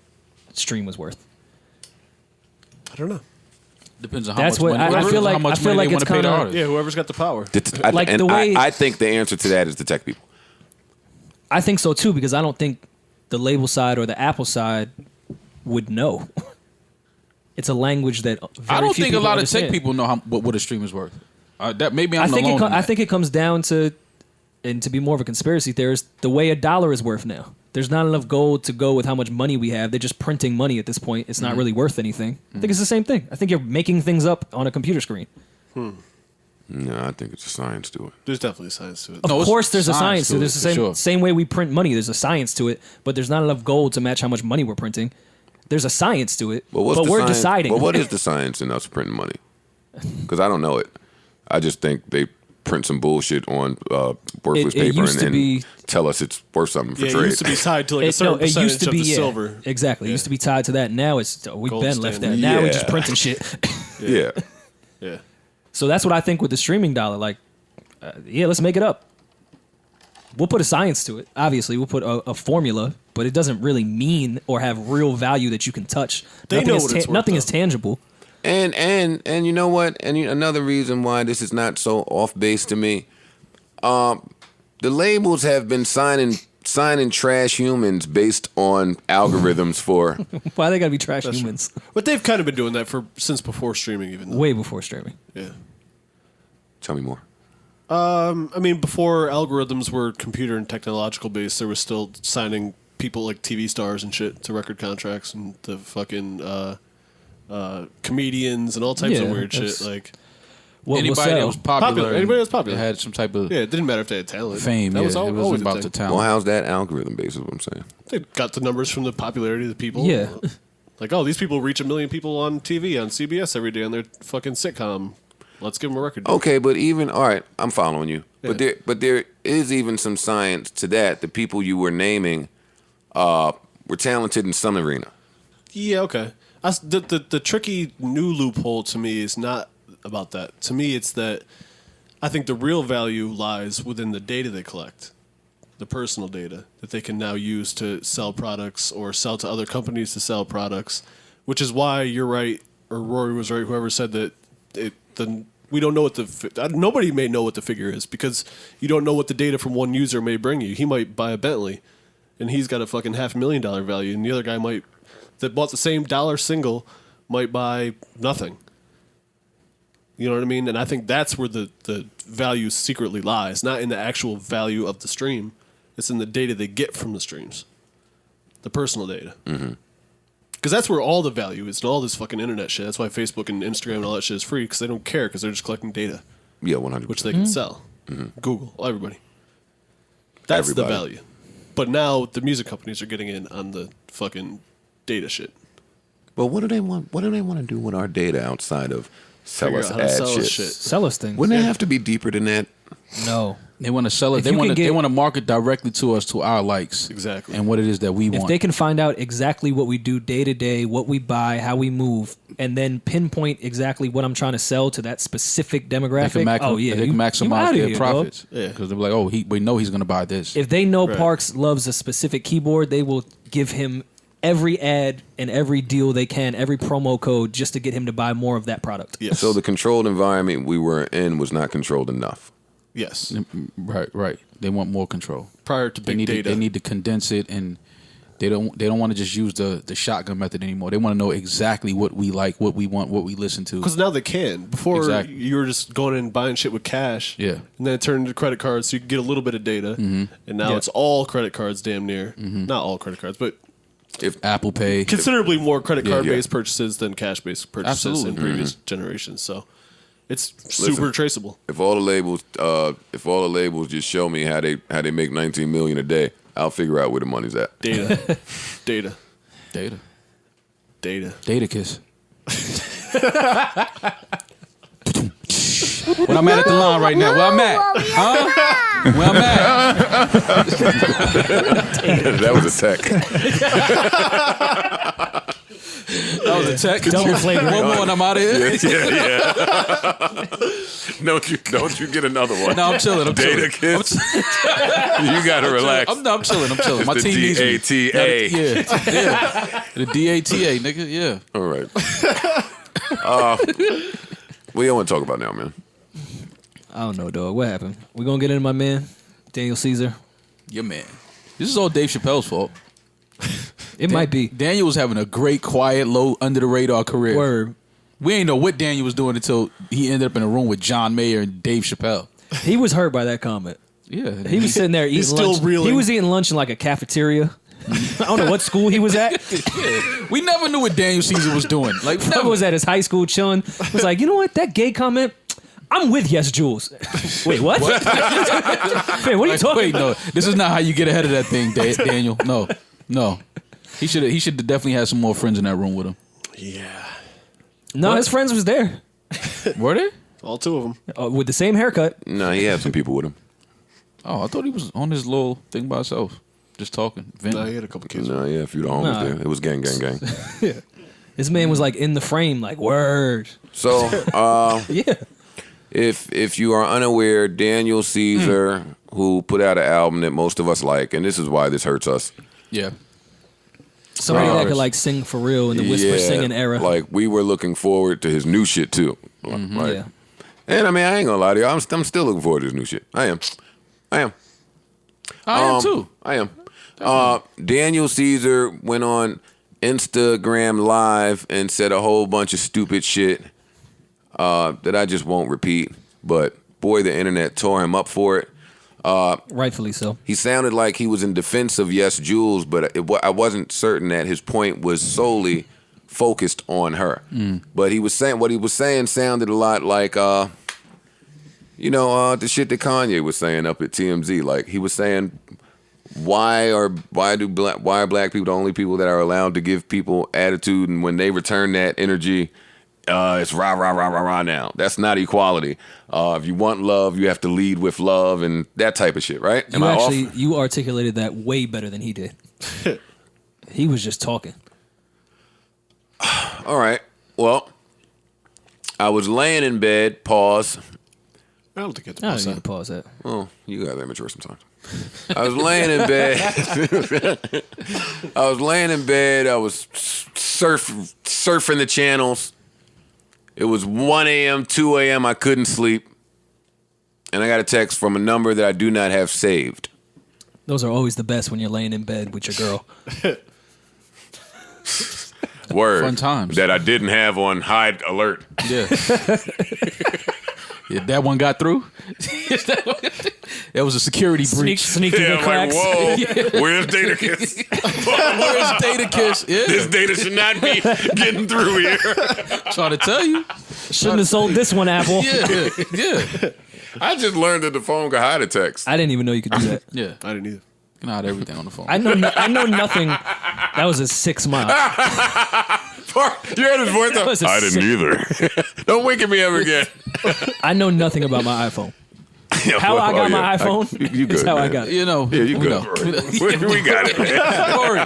stream was worth? I don't know. Depends on how That's much what money. I feel like. how much I feel money like they it's wanna pay the kind of artist. Yeah, whoever's got the power. Like the way- I think the answer to that is the tech people. I think so too, because I don't think the label side or the Apple side would know. It's a language that very I don't few think a people lot of understand. tech people know what a stream is worth. That maybe I I'm think alone. I think it comes down to, and to be more of a conspiracy theorist, the way a dollar is worth now. There's not enough gold to go with how much money we have. They're just printing money at this point. It's not really worth anything. I think it's the same thing. I think you're making things up on a computer screen. No, I think it's a science to it. There's definitely science to it. Of No, it's course, there's a science to it. There's the for same sure. same way we print money. There's a science to it, but there's not enough gold to match how much money we're printing. There's a science to it, But, what's but the we're science? deciding. Well, what is the science in us printing money? Because I don't know it. I just think they print some bullshit on worthless It paper used to and be- tell us it's worth something for Yeah, trade. it used to be tied to like a certain percentage of the silver. Exactly. It Yeah. used to be tied to that. Now it's we've Gold been left that. standard. Now we're Yeah. just printing shit. yeah. Yeah. So that's what I think with the streaming dollar. Like, yeah, let's make it up. We'll put a science to it. Obviously, we'll put a formula, but it doesn't really mean or have real value that you can touch. They know what it's worth, nothing is though. tangible. And you know what? And another reason why this is not so off base to me, the labels have been signing trash humans based on algorithms for Why they gotta be trash humans? But they've kind of been doing that since before streaming, even though. Way before streaming. Yeah. Tell me more. I mean, before algorithms were computer and technological based, there was still signing people like TV stars and shit to record contracts, and the fucking comedians and all types of Yeah, weird shit. that's- Like, Anybody that was popular. Anybody that was popular. That had some type of yeah, it didn't matter if they had talent. fame. That was it always wasn't a about thing. the talent. Well, how's that algorithm based? Is what I'm saying. They got the numbers from the popularity of the people. Yeah. Like, oh, these people reach 1 million people on TV on CBS every day on their fucking sitcom. Let's give them a record deal. Okay, but even all right, I'm following you. Yeah. But there is even some science to that. The people you were naming were talented in some arena. Yeah, okay. The tricky new loophole to me is not about that. To me, it's that I think the real value lies within the data they collect, the personal data that they can now use to sell products or sell to other companies to sell products, which is why you're right, or Rory was right, whoever said that we don't know what nobody may know what the figure is because you don't know what the data from one user may bring you. He might buy a Bentley and he's got a fucking $500,000 value, and the other guy that bought the same dollar single might buy nothing. You know what I mean? And I think that's where the value secretly lies, not in the actual value of the stream. It's in the data they get from the streams, the personal data. Because that's where all the value is in all this fucking internet shit. That's why Facebook and Instagram and all that shit is free, because they don't care, because they're just collecting data, Yeah, 100. which they can sell. Google, everybody. That's the Everybody. value. But now the music companies are getting in on the fucking data shit. But what do they want? What do they want to do with our data outside of sell Figure us out how to ad sell us shit? shit. Sell us things. Wouldn't it have to be deeper than that? No. They want to sell it. If They you want can to. They get- want to market directly to us, to our likes, Exactly. and what it is that we If want. they can find out exactly what we do day to day, what we buy, how we move, and then pinpoint exactly what I'm trying to sell to that specific they demographic, can, oh yeah, they can you maximize outta their here, dog. profits. Yeah. Because they're like, oh, we know he's going to buy this. If they know Right. Parks loves a specific keyboard, they will give him every ad and every deal they can, every promo code, just to get him to buy more of that product. Yes. So the controlled environment we were in was not controlled enough. Yes. Right. They want more control. Prior to They big need data. they need to condense it, and they don't want to just use the shotgun method anymore. They want to know exactly what we like, what we want, what we listen to. Because now they can. Before, Exactly. you were just going in and buying shit with cash. Yeah. And then it turned into credit cards so you could get a little bit of data. And now Yeah. it's all credit cards damn near. Not all credit cards, but If Apple Pay. considerably more credit Yeah. card-based purchases than cash-based purchases Absolutely. in previous generations. So it's super traceable. if all the labels just show me how they make 19 million a day, I'll figure out where the money's at. Data. Data. Data. Data. Datakiss. When I'm at the line right now, where I'm at? Huh? Where I'm at? That was a tech. That was a tech. Double flavor. One more and I'm out of here. Yeah. Don't you get another one? No, I'm chilling. I'm chilling. Datakiss. You gotta relax. I'm chilling. I'm chilling. My It's the team needs me. DATA. Yeah. The DATA, nigga. Yeah. All right. What do you want to talk about now, man? I don't know, dog. What happened? We gonna get into my man, Daniel Caesar. Yeah, man. This is all Dave Chappelle's fault. It might be. Daniel was having a great, quiet, low, under the radar career. Word. We ain't know what Daniel was doing until he ended up in a room with John Mayer and Dave Chappelle. He was hurt by that comment. Yeah. He was sitting there eating still lunch. reeling. He was eating lunch in like a cafeteria. I don't know what school he was at. We never knew what Daniel Caesar was doing. Like, Never never. was at his high school chilling. Was like, you know what? That gay comment. I'm with Yes Jules. Wait, what? Wait, what are you talking Wait, about? no. This is not how you get ahead of that thing, Daniel. No. He should definitely have some more friends in that room with him. Yeah. No, his friends was there Were they? All two of them. with the same haircut. No, he had some people with him. Oh, I thought he was on his little thing by himself, just talking. No, venting. he had a couple kids. No, yeah, a few of the homies Nah. there. It was gang. This man was like in the frame, like word. So, Yeah. if you are unaware, Daniel Caesar, who put out an album that most of us like, and this is why this hurts us. Yeah. Somebody that could like sing for real in the whisper singing era. Like we were looking forward to his new shit too. Like, Yeah. and I mean, I ain't gonna lie to you, I'm still looking forward to his new shit. I am. I am too. I am. Daniel Caesar went on Instagram Live and said a whole bunch of stupid shit that I just won't repeat. But boy, the internet tore him up for it. Rightfully so. He sounded like he was in defense of Yes Jules, but I wasn't certain that his point was solely focused on her. But he was saying what he was saying sounded a lot like the shit that Kanye was saying up at TMZ. Like he was saying, why are black people the only people that are allowed to give people attitude, and when they return that energy, it's rah rah rah rah rah now. That's not equality. If you want love, you have to lead with love and that type of shit, right? You articulated that way better than he did. He was just talking. All right. Well, I was laying in bed. Pause. I don't think it's I don't need to pause that. Oh, you got that mature sometimes. I was laying in bed. I was surfing the channels. It was 1 a.m., 2 a.m. I couldn't sleep. And I got a text from a number that I do not have saved. Those are always the best when you're laying in bed with your girl. Word. Fun times. That I didn't have on high alert. Yeah. Yeah, that one got through. That was a security breach. Sneak through the cracks. Whoa, where's Datakiss? Where's Datakiss? Yeah. This data should not be getting through here. Trying to tell you. Shouldn't have sold this one, Apple. Yeah. I just learned that the phone could hide a text. I didn't even know you could do that. Yeah. I didn't either. You can hide everything on the phone. I know nothing. That was a 6 mile. You heard his voice? That was a I didn't either. Don't wink at me ever again. I know nothing about my iPhone. How I got my iPhone you good, is how man. I got it. You know. Yeah, you we good. know. We got it, man. Rory,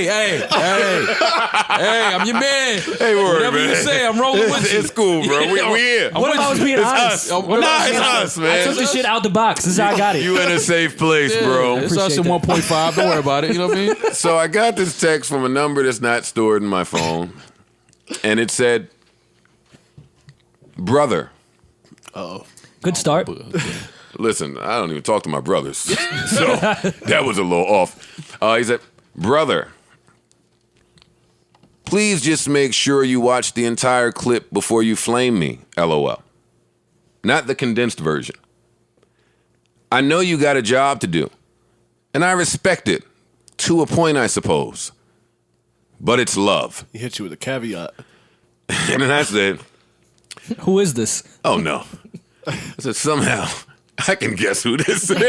hey, I'm your man. Hey, Rory, Whatever man. you say, I'm rolling with you. It's cool, bro. We here. What if I was being honest? It's us, man. I took the shit out the box. This is how I got it. You in a safe place, bro. It's us in Appreciate 1.5. Don't worry about it. You know what I mean? So I got this text from a number that's not stored in my phone, and it said, "Brother." Good start. Listen, I don't even talk to my brothers, so that was a little off. He said, "Brother, please just make sure you watch the entire clip before you flame me, LOL. Not the condensed version. I know you got a job to do, and I respect it, to a point, I suppose. But it's love." He hit you with a caveat. And then I said, Who is this? "Oh no." I said, "Somehow I can guess who this is." It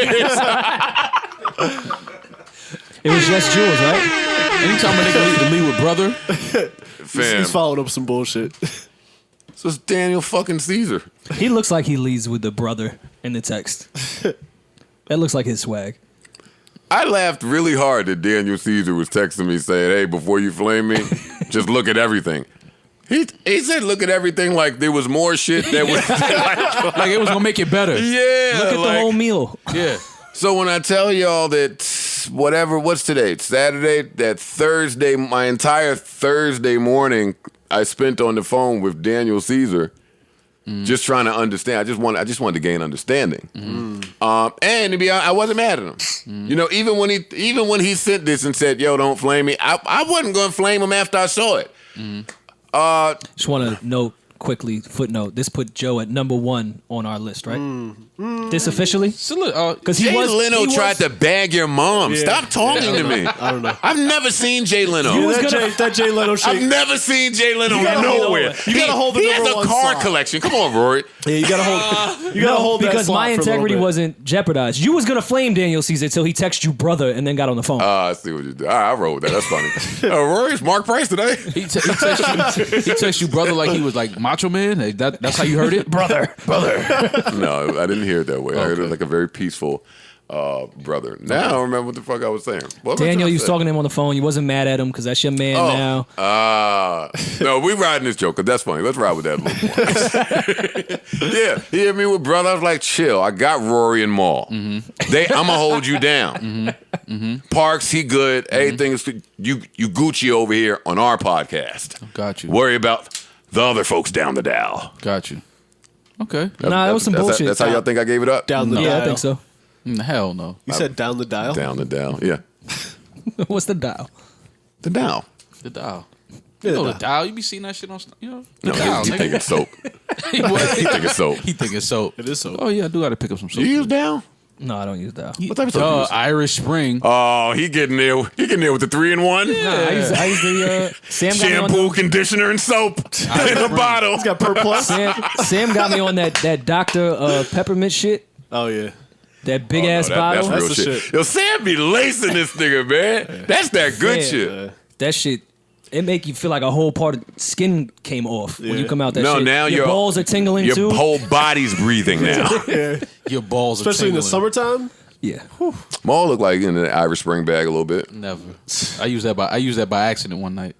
was just Jules, right? Anytime a nigga lead with brother, Fam. He's following up some bullshit. So it's Daniel fucking Caesar. He looks like he leads with the brother in the text. That looks like his swag. I laughed really hard that Daniel Caesar was texting me saying, "Hey, before you flame me, just look at everything." He said look at everything like there was more shit that was like it was gonna make it better. yeah. Look at the whole meal. Yeah. So when I tell y'all that what's today? It's Saturday, that Thursday, my entire Thursday morning I spent on the phone with Daniel Caesar just trying to understand. I just wanted to gain understanding. And to be honest, I wasn't mad at him. You know, even when he sent this and said, "Yo, don't flame me," I wasn't gonna flame him after I saw it. Just want to note quickly, footnote, this put Joe at number 1 on our list, right? This officially? Because Jay Leno tried to bag your mom. Yeah. Stop talking to me. I don't know. I've never seen Jay Leno. That Jay Leno shit. I've never seen Jay Leno gotta hold nowhere. it. You gotta hold the He has number a one card slot. collection. Come on, Rory. Yeah, you gotta hold. You gotta hold that because slot my for a little integrity bit. wasn't jeopardized. You was going to flame Daniel Caesar till he texted you brother and then got on the phone. I see what you did. I rolled with that. That's funny. Rory's Mark Price today. He texted you brother like he was like Macho Man. Like, that's how you heard it, brother. No, I didn't hear it that way. I heard it like a very peaceful brother. Now I don't remember what the fuck I was saying. What was I Daniel, trying you to was say? talking to him on the phone. You wasn't mad at him because that's your man now. No, we riding this joke because that's funny. Let's ride with that a little more. Yeah, he hit me with brother. I was like, chill. I got Rory and Maul. I'm gonna hold you down. Parks, he good. Everything is you Gucci over here on our podcast. Got you. Worry about the other folks down the dial. Got you. Okay. Nah, that was some bullshit. That's how y'all think I gave it up? Down the dial. Yeah, I think so. Hell no. You said down the dial? Down the dial. Yeah. What's the dial? The dial. The dial. Yeah, You know the the dial. You be seeing that shit on, you know? The No, dial, he nigga. thinking soap. He what? He thinking soap. He thinking soap. It is soap. Oh yeah, I do got to pick up some soap. You use dial? No, I don't use dial. What type of soap you use? Irish Spring. Oh, he getting there. He getting there with the 3-in-1. Nah, I use the Sam got me on Shampoo, conditioner, and soap in a bottle. It's got Per Plus. Sam got me on that Dr. Peppermint shit. Oh, yeah. That big ass bottle. That's real That's the shit. shit. Yo, Sam be lacing this nigga, man. That's that good Sam. shit. That shit, it make you feel like a whole part of skin came off when you come out that No, shit. now your balls are tingling your too. whole body's breathing now. Your balls are Especially in the tingling. summertime. Yeah. Maul look like in an Irish Spring bag a little bit. Never. I used that by accident one night.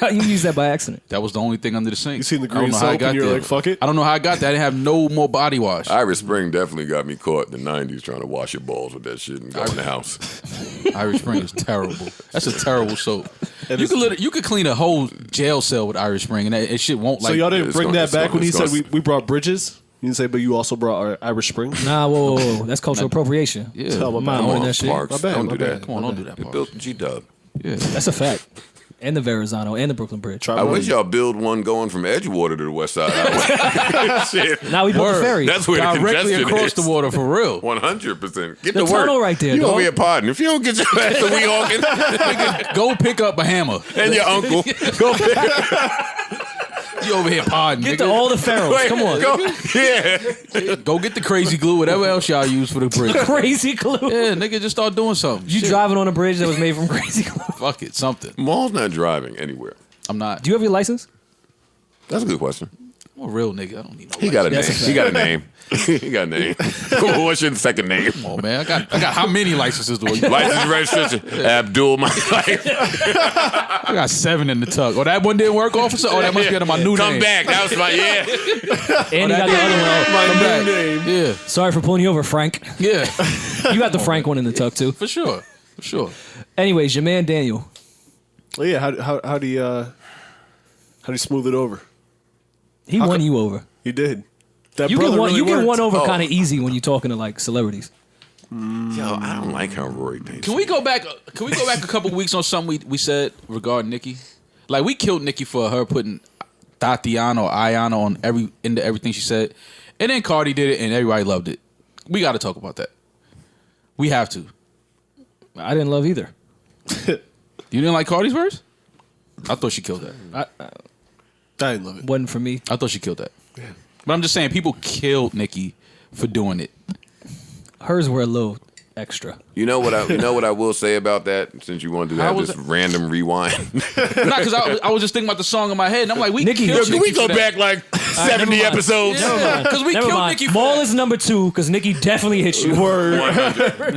How you use that by accident? That was the only thing under the sink. You seen the I don't green know how I soap got and you're there. like, fuck it? I don't know how I got that. I didn't have no more body wash. Irish Spring definitely got me caught in the 90s trying to wash your balls with that shit and go in the house. Irish Spring is terrible. That's a terrible soap. You could clean a whole jail cell with Irish Spring, and that shit won't So like. y'all didn't it's bring gonna- that it's back gonna- when he it's said gonna- we brought bridges? You didn't say, but you also brought our Irish Spring? Nah, whoa. That's cultural appropriation. Yeah, Tell I'm my not bad. owning that shit. Parks, My bad, don't my do bad. that. come on, don't do that. You Parks. built G-Dub. Yeah. That's a fact. And the Verrazano and the Brooklyn Bridge. I wish y'all build one going from Edgewater to the West Side. Shit. Now we built the Word. ferry. That's where the Directly congestion across is. the water for real. 100%. Get The to work. tunnel right there, You dog. over here podding. If you don't get your ass to Weehawken Go pick up a hammer. and your uncle, go pick You over here podding. Get to nigga. all the pharaohs. Wait, Come on. Go, yeah. Go get the crazy glue, whatever else y'all use for the bridge. Crazy glue. Yeah, nigga, just start doing something. You Shit. driving on a bridge that was made from crazy glue. Fuck it, something. Maul's not driving anywhere. I'm not. Do you have your license? That's a good question. I'm a real nigga. I don't need no. He got a name. That's a fact. He got a name. He got a name. What's your second name? Oh man, I got how many licenses do I use? License registration. Abdul, my life. I got 7 in the tuck. Oh, that one didn't work, officer. Oh, that must be under my new Come name. back. That was my, yeah. And you got the other one. Come back. name. Yeah, Sorry for pulling you over, Frank. yeah, You got the Frank one in the tuck too. for sure, for sure. Anyways, your man Daniel. Well, yeah, how do you smooth it over? He won you over. He did. That You brother get one. really You get worked. one over Oh. kind of easy when you're talking to like celebrities. Yo, I don't like how Rory thinks. Can we go back? Can we go back a couple weeks on something we said regarding Nikki? Like we killed Nikki for her putting Tatiana or Ayana on into everything she said, and then Cardi did it and everybody loved it. We got to talk about that. We have to. I didn't love either. You didn't like Cardi's verse? I thought she killed that. I didn't love it. Wasn't for me. I thought she killed that. But I'm just saying, people killed Nikki for doing it. Hers were a little extra. You know what I will say about that? Since you wanted to How have was this it? random rewind. Not because I was just thinking about the song in my head, and I'm like, we Nikki, killed Yo, can we Nikki go for that. back like 70 mind. episodes? Because we Never killed mind. Nikki for Maul that. is number 2 because Nikki definitely hit you.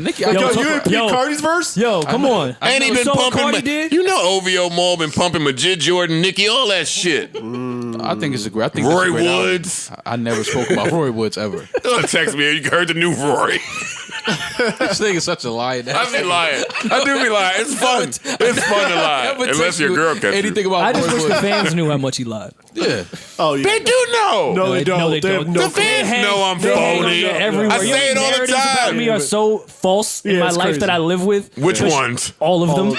Nikki, Yo, Yo, talk you about- didn't peep yo. Cardi's verse? Yo, come on. Ain't he been So what pumping? Cardi did? You know, OVO Maul been pumping Majid Jordan, Nicki, all that shit. I think it's a great. I think Roy that's a great album. Woods. I never spoke about Roy Woods ever. Don't text me. You heard the new Rory. This thing is such a liar. I be lying. I do be lying. It's fun. It's fun to lie. Never Unless text your you girl catches anything you. about I just Roy wish the Woods. fans knew how much he lied. Yeah. Oh, yeah. They do know. No, they they- don't. no, they They have don't. no The fans know I'm They hang on phony. you everywhere. I say it all the Narratives about time. me are so false in Yeah, my it's life crazy. that I live with. Which ones? All of them.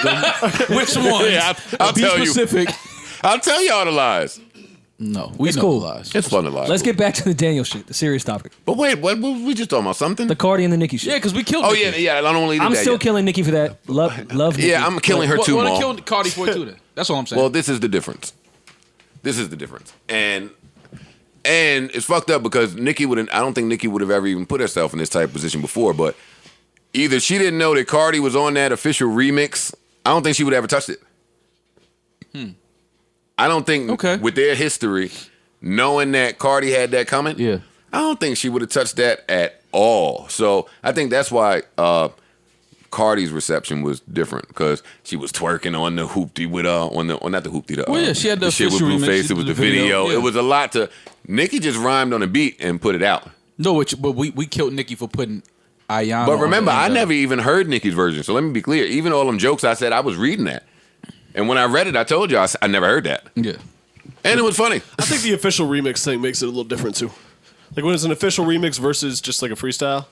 Which one? Yeah, I'll Be tell you. specific. I'll tell y'all the lies. No, we It's know cool. the lies. It's fun to lie. Let's get back to the Daniel shit, the serious topic. But wait, what we just talking about? Something? The Cardi and the Nicki shit. Yeah, because we killed. Oh Nikki. yeah. I don't want to leave I'm that still yet. killing Nicki for that. Love Nicki. Yeah, I'm killing her too, Well, Maul. killed Cardi for it too. Then that's all I'm saying. Well, this is the difference. This is the difference. And it's fucked up because Nicki wouldn't. I don't think Nicki would have ever even put herself in this type of position before. But either she didn't know that Cardi was on that official remix. I don't think she would have ever touched it. I don't think with their history, knowing that Cardi had that coming. Yeah. I don't think she would have touched that at all. So I think that's why Cardi's reception was different because she was twerking on the hoopty with not the hoopty. She had the shit with official remix. Blueface. She It was did the the video. video. Yeah. It was a lot to. Nicki just rhymed on a beat and put it out. No, but we killed Nicki for putting Ayana. But remember, on I the never even heard Nicki's version. So let me be clear. Even all them jokes I said, I was reading that. And when I read it, I told you I never heard that. Yeah. And it was funny. I think the official remix thing makes it a little different too. Like when it's an official remix versus just like a freestyle.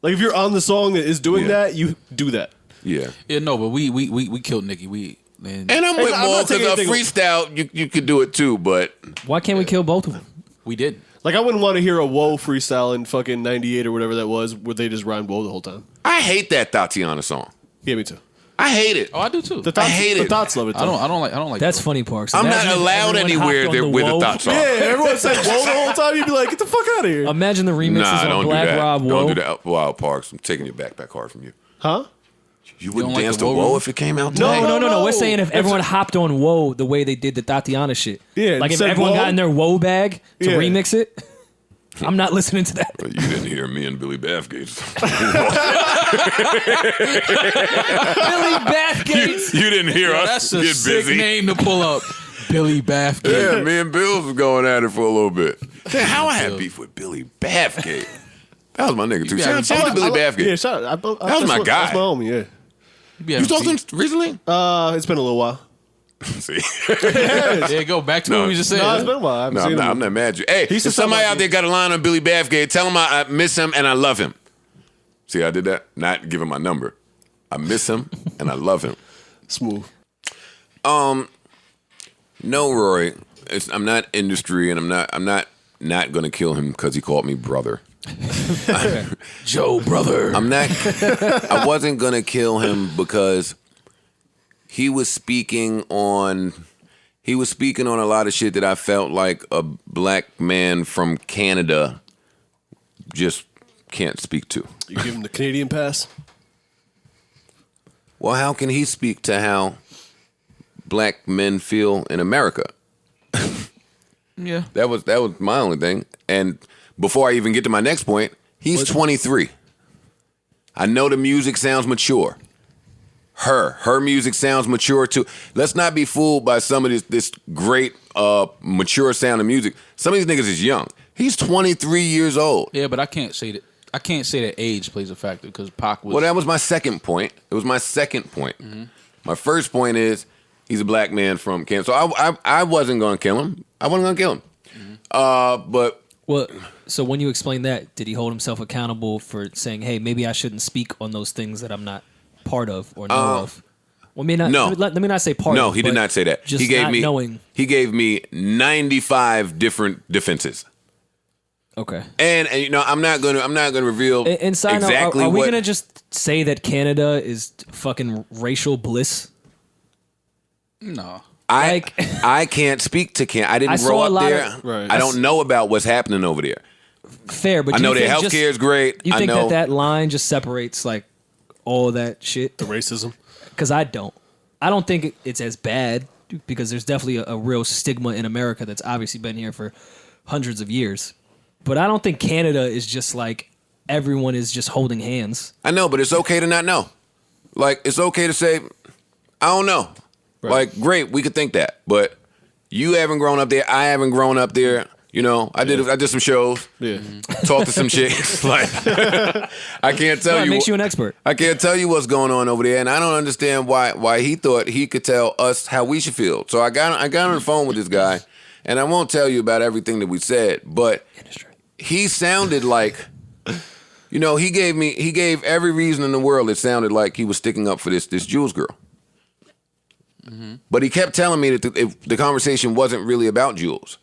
Like if you're on the song that is doing that, you do that. Yeah. Yeah, no, but we killed Nicki. And And I'm with I'm more not taking because a anything- freestyle, you could do it too, but Why can't we kill both of them? we did. Like I wouldn't want to hear a Whoa freestyle in fucking 98 or whatever that was where they just rhymed Whoa the whole time. I hate that Tatiana song. Yeah, me too. I hate it. Oh, I do too. The thoughts, hate the it. thoughts love it. Though. I don't like. That's that. funny, Parks. I'm not Imagine if allowed everyone anywhere hopped on where the Whoa. thoughts are. Yeah, everyone said Whoa the whole time. You'd be like, get the fuck out of here. Imagine the remixes Nah, on don't do Black that. Rob Whoa. Don't do that. Wild Parks. I'm taking your backpack hard from you. Huh? You wouldn't don't like dance the to Whoa Whoa room? if it came out No, today? no. We're No. saying if everyone hopped on Whoa the way they did the Tatiana shit. Yeah, Like if said everyone Whoa. got in their Whoa bag to Yeah. remix it. I'm not listening to that. You didn't hear me and Billy Bathgate. Billy Bathgates. You didn't hear us That's a get sick busy. name to pull up. Billy Bathgate. Yeah, me and Bills was going at it for a little bit. Damn, how I had Bill. beef with Billy Bathgate. That was my nigga too. Yeah, Shout out to Billy Bathgate. Yeah, shout out. That was my guy. That's my homie, yeah. You talked to him recently? It's been a little while. See, There you go. Back to what we just said. No, it's been a while. I haven't no, seen him. I'm not mad at you. Hey, He's if just somebody somebody- out there got a line on Billy Bathgate, tell him I miss him and I love him. See, I did that. Not give him my number. I miss him and I love him. Smooth. No, Rory. I'm not industry, and I'm not gonna kill him because he called me brother. Joe, brother. I'm not. I wasn't gonna kill him because he was speaking on a lot of shit that I felt like a black man from Canada just can't speak to. You give him the Canadian pass? Well, how can he speak to how black men feel in America? Yeah. That was my only thing. And before I even get to my next point, he's 23. I know the music sounds mature. Her music sounds mature too. Let's not be fooled by some of this great mature sound of music. Some of these niggas is young. He's 23 years old. Yeah, but I can't say that. I can't say that age plays a factor because Pac was. Well, that was my second point. It was my second point. Mm-hmm. My first point is he's a black man from Canada. So I wasn't going to kill him. I wasn't going to kill him. But Well, so when you explain that, did he hold himself accountable for saying, "Hey, maybe I shouldn't speak on those things that I'm not part of or know of"? Well, no. Let me not say part. no, of, he did but not say that. Just He gave not me knowing. He gave me 95 different defenses. Okay. And you know, I'm not gonna reveal And side note, exactly are we what. gonna just say that Canada is fucking racial bliss? No. I can't speak to Canada. I didn't I grow saw a up lot there. of- Right. I don't know about what's happening over there. Fair, but I do know you their think healthcare is great. You I think know that line just separates like all that shit? The racism. Because I don't. I don't think it's as bad because there's definitely a real stigma in America that's obviously been here for hundreds of years. But I don't think Canada is just like everyone is just holding hands. I know, but it's okay to not know. Like, it's okay to say, I don't know. Right. Like, great, we could think that, but you haven't grown up there. I haven't grown up there. You know, I did some shows, Yeah. talked to some chicks. Like, I can't tell That you. makes you an expert. I can't tell you what's going on over there, and I don't understand why he thought he could tell us how we should feel. So I got on the phone with this guy, and I won't tell you about everything that we said, but he sounded like, you know, he gave every reason in the world. It sounded like he was sticking up for this Jules girl. Mm-hmm. But he kept telling me that the conversation wasn't really about Jules.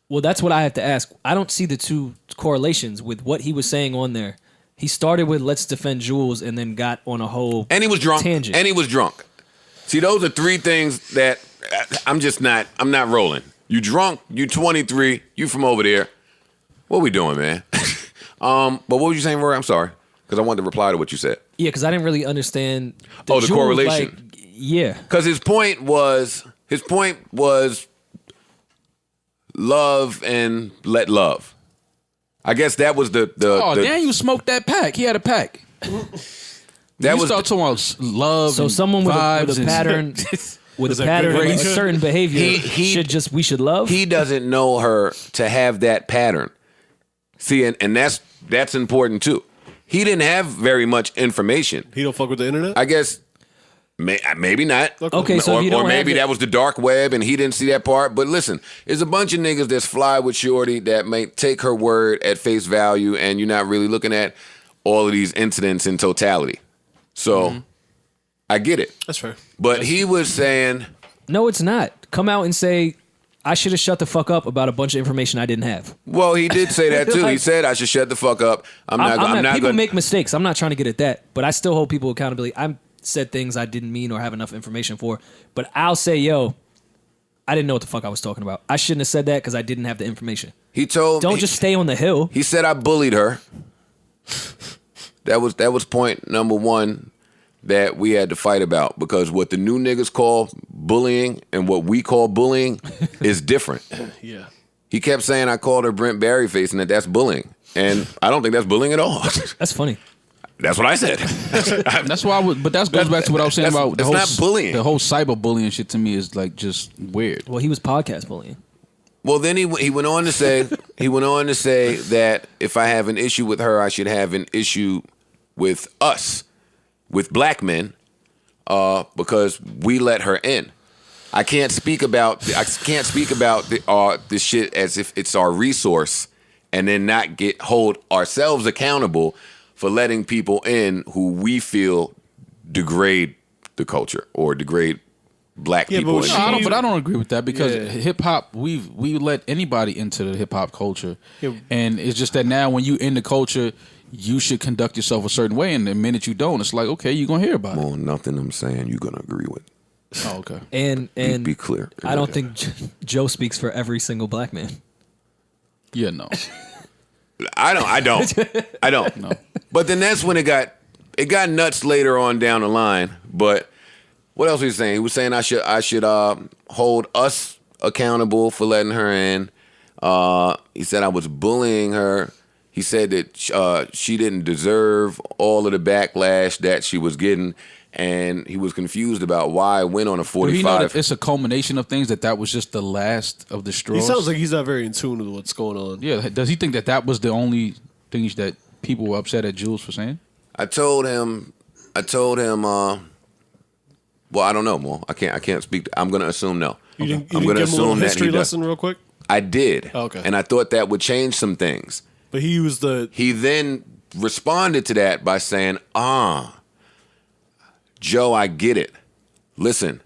Well, that's what I have to ask. I don't see the two correlations with what he was saying on there. He started with "Let's defend Jules" and then got on a whole And he was drunk. tangent. And he was drunk. See, those are three things that I'm not rolling. You drunk, you 23, you from over there. What we doing, man? But what were you saying, Rory? I'm sorry. Because I wanted to reply to what you said. Yeah, because I didn't really understand. The Jules, correlation. like, yeah. Because his point was love and let love. I guess that was the damn, you smoked that pack. He had a pack. That you was start talking about love. So and someone with vibes a and- pattern, with Is a that pattern good? of a He- certain behavior, we should love. he doesn't know her to have that pattern. See, and that's important too. He didn't have very much information. He don't fuck with the internet. I guess maybe not. Okay, so if you don't or maybe have it- that was the dark web and he didn't see that part. But listen, there's a bunch of niggas that's fly with Shorty that may take her word at face value, and you're not really looking at all of these incidents in totality. So I get it. That's fair. But he was saying, No, it's not. Come out and say, I should have shut the fuck up about a bunch of information I didn't have. well, he did say that too. He said I should shut the fuck up. I'm not People gonna make mistakes. I'm not trying to get at that, but I still hold people accountability. I said things I didn't mean or have enough information for, but I'll say, yo, I didn't know what the fuck I was talking about. I shouldn't have said that because I didn't have the information. He told Don't just stay on the hill. He said I bullied her. That was point number one that we had to fight about, because what the new niggas call bullying and what we call bullying is different. Yeah. He kept saying I called her Brent Berryface and that's bullying. And I don't think that's bullying at all. That's funny. That's what I said. That's why. But that goes back to what I was saying about the that's whole not bullying. The whole cyberbullying shit to me is like just weird. Well, he was podcast bullying. Well, then he went on to say that if I have an issue with her, I should have an issue with us, with black men, because we let her in. I can't speak about this shit as if it's our resource, and then not hold ourselves accountable for letting people in who we feel degrade the culture or degrade black people. but I don't agree with that, because hip hop, we let anybody into the hip hop culture, and it's just that now when you in the culture, you should conduct yourself a certain way, and the minute you don't, it's like, okay, you're gonna hear about it. Well, nothing I'm saying you're gonna agree with. Oh, okay. And Be clear. I don't think Joe speaks for every single black man. Yeah, no. I don't. No. But then that's when it got nuts later on down the line. But what else was he saying? He was saying I should hold us accountable for letting her in. He said I was bullying her. He said that she didn't deserve all of the backlash that she was getting, and he was confused about why I went on a 45. Do you know that it's a culmination of things, that was just the last of the straws? He sounds like he's not very in tune with what's going on. Yeah, does he think that was the only things that people were upset at Jules for saying? I told him. Well, I don't know, Mo. I can't speak. I'm gonna assume no. You didn't I'm give gonna him a little assume that history he does. lesson real quick? I did. Oh, okay. And I thought that would change some things. But he used the... He then responded to that by saying, Joe, I get it. Listen,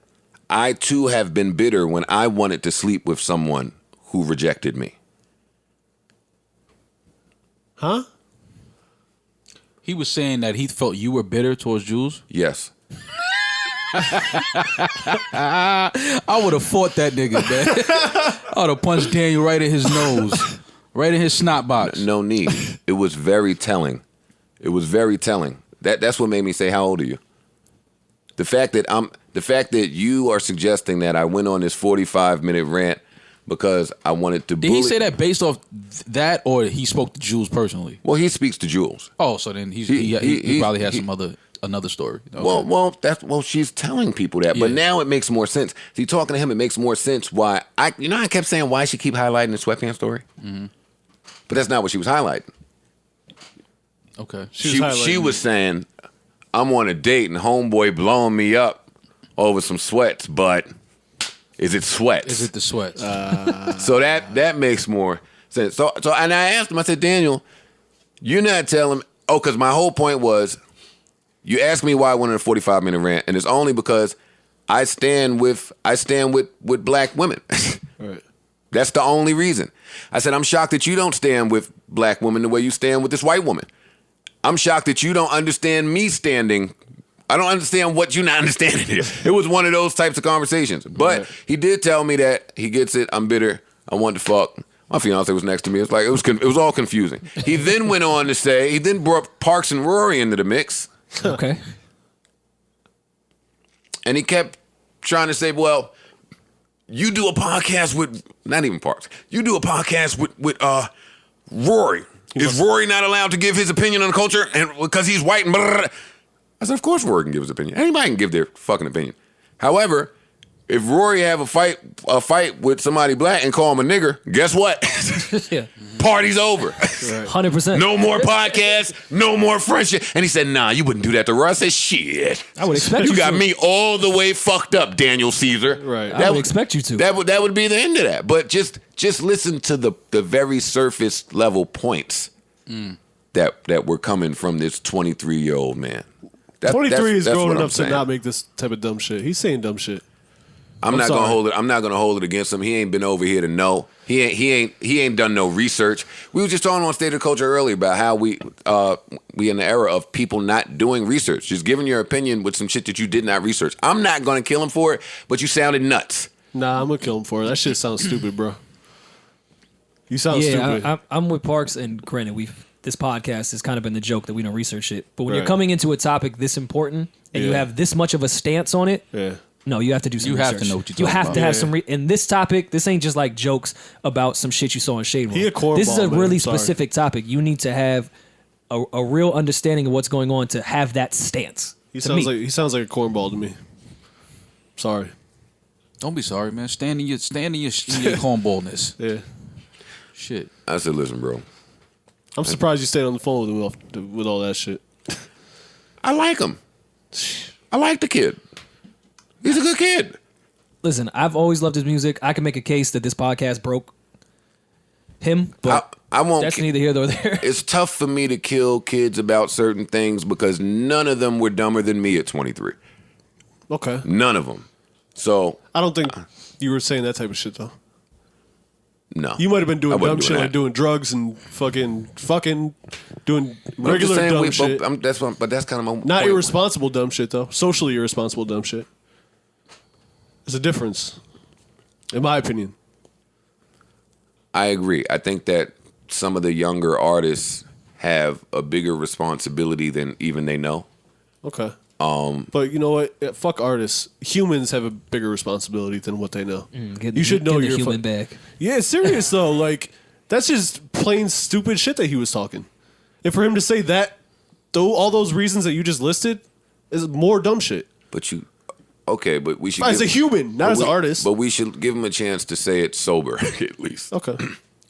I too have been bitter when I wanted to sleep with someone who rejected me. Huh? He was saying that he felt you were bitter towards Jules. Yes. I would have fought that nigga, man. I would have punched Daniel right in his nose, right in his snot box. No need. It was very telling. It was very telling. That's what made me say, how old are you? The fact that you are suggesting that I went on this 45-minute rant because I wanted to Did bully. he say that based off that, or he spoke to Jules personally? Well, he speaks to Jules. Oh, so then he probably has another story. Okay. Well, she's telling people that, but Yeah. now it makes more sense. See, talking to him, it makes more sense why I kept saying why she keep highlighting the sweatpants story, but that's not what she was highlighting. Okay. She was saying, I'm on a date and homeboy blowing me up over some sweats, but is it sweats? Is it the sweats? So that makes more sense. So and I asked him, I said, Daniel, you're not telling me, because my whole point was, you asked me why I went on a 45-minute rant, and it's only because I stand with black women. Right. That's the only reason. I said, I'm shocked that you don't stand with black women the way you stand with this white woman. I'm shocked that you don't understand me standing. I don't understand what you're not understanding here. It was one of those types of conversations. But he did tell me that he gets it. I'm bitter. I want to fuck. My fiance was next to me. It's like it was all confusing. He then went on to say, he then brought Parks and Rory into the mix. Okay. And he kept trying to say, well, you do a podcast with, not even Parks, you do a podcast with Rory. Is Rory not allowed to give his opinion on culture and because he's white and blah, blah, blah. I said, of course Rory can give his opinion. Anybody can give their fucking opinion. However, if Rory have a fight with somebody black and call him a nigger, guess what? Yeah. Party's over. 100%. No more podcasts, no more friendship. And he said, nah, you wouldn't do that to Rory. I said, shit. I would expect you got to. me all the way fucked up, Daniel Caesar. Right. I would expect you to. That would be the end of that. But just listen to the very surface level points that were coming from this 23-year-old man. 23 is that's grown what I'm enough to saying. not make this type of dumb shit. He's saying dumb shit. I'm not sorry. gonna hold it. I'm not gonna hold it against him. He ain't been over here to know. He ain't done no research. We were just talking on State of Culture earlier about how we in the era of people not doing research, just giving your opinion with some shit that you did not research. I'm not gonna kill him for it, but you sounded nuts. Nah, I'm gonna kill him for it. That shit sounds stupid, bro. You sound Yeah, stupid. I'm with Parks, and granted, this podcast has kind of been the joke that we don't research shit. But when you're Right. coming into a topic this important and you Yeah. have this much of a stance on it, Yeah. no, you have to do some You research. have to know what you're You talking have about. to have Yeah. some. In this topic, this ain't just like jokes about some shit you saw in Shade Room. He a cornball, This is a man. really Sorry. specific topic. You need to have a real understanding of what's going on to have that stance. He to sounds me. like a cornball to me. Sorry. Don't be sorry, man. Stand in your cornballness. Yeah. Shit. I said, listen, bro. I'm surprised you stayed on the phone with him with all that shit. I like him. I like the kid. He's a good kid. Listen, I've always loved his music. I can make a case that this podcast broke him, but I won't. that's neither here nor there. It's tough for me to kill kids about certain things because none of them were dumber than me at 23. Okay. None of them. So I don't think you were saying that type of shit though. no, You might have been I doing wasn't dumb shit, like that. doing drugs and fucking doing But I'm just regular saying dumb we- shit. but that's kind of my Not point. irresponsible dumb shit though. Socially irresponsible dumb shit. There's a difference, in my opinion. I agree. I think that some of the younger artists have a bigger responsibility than even they know. Okay. But you know what? Yeah, fuck artists. Humans have a bigger responsibility than what they know. You should know the your human back. Yeah, serious though. Like that's just plain stupid shit that he was talking. And for him to say that, though, all those reasons that you just listed is more dumb shit. But but we should As a give- human, not but as an we- artist. But we should give him a chance to say it sober at least. Okay.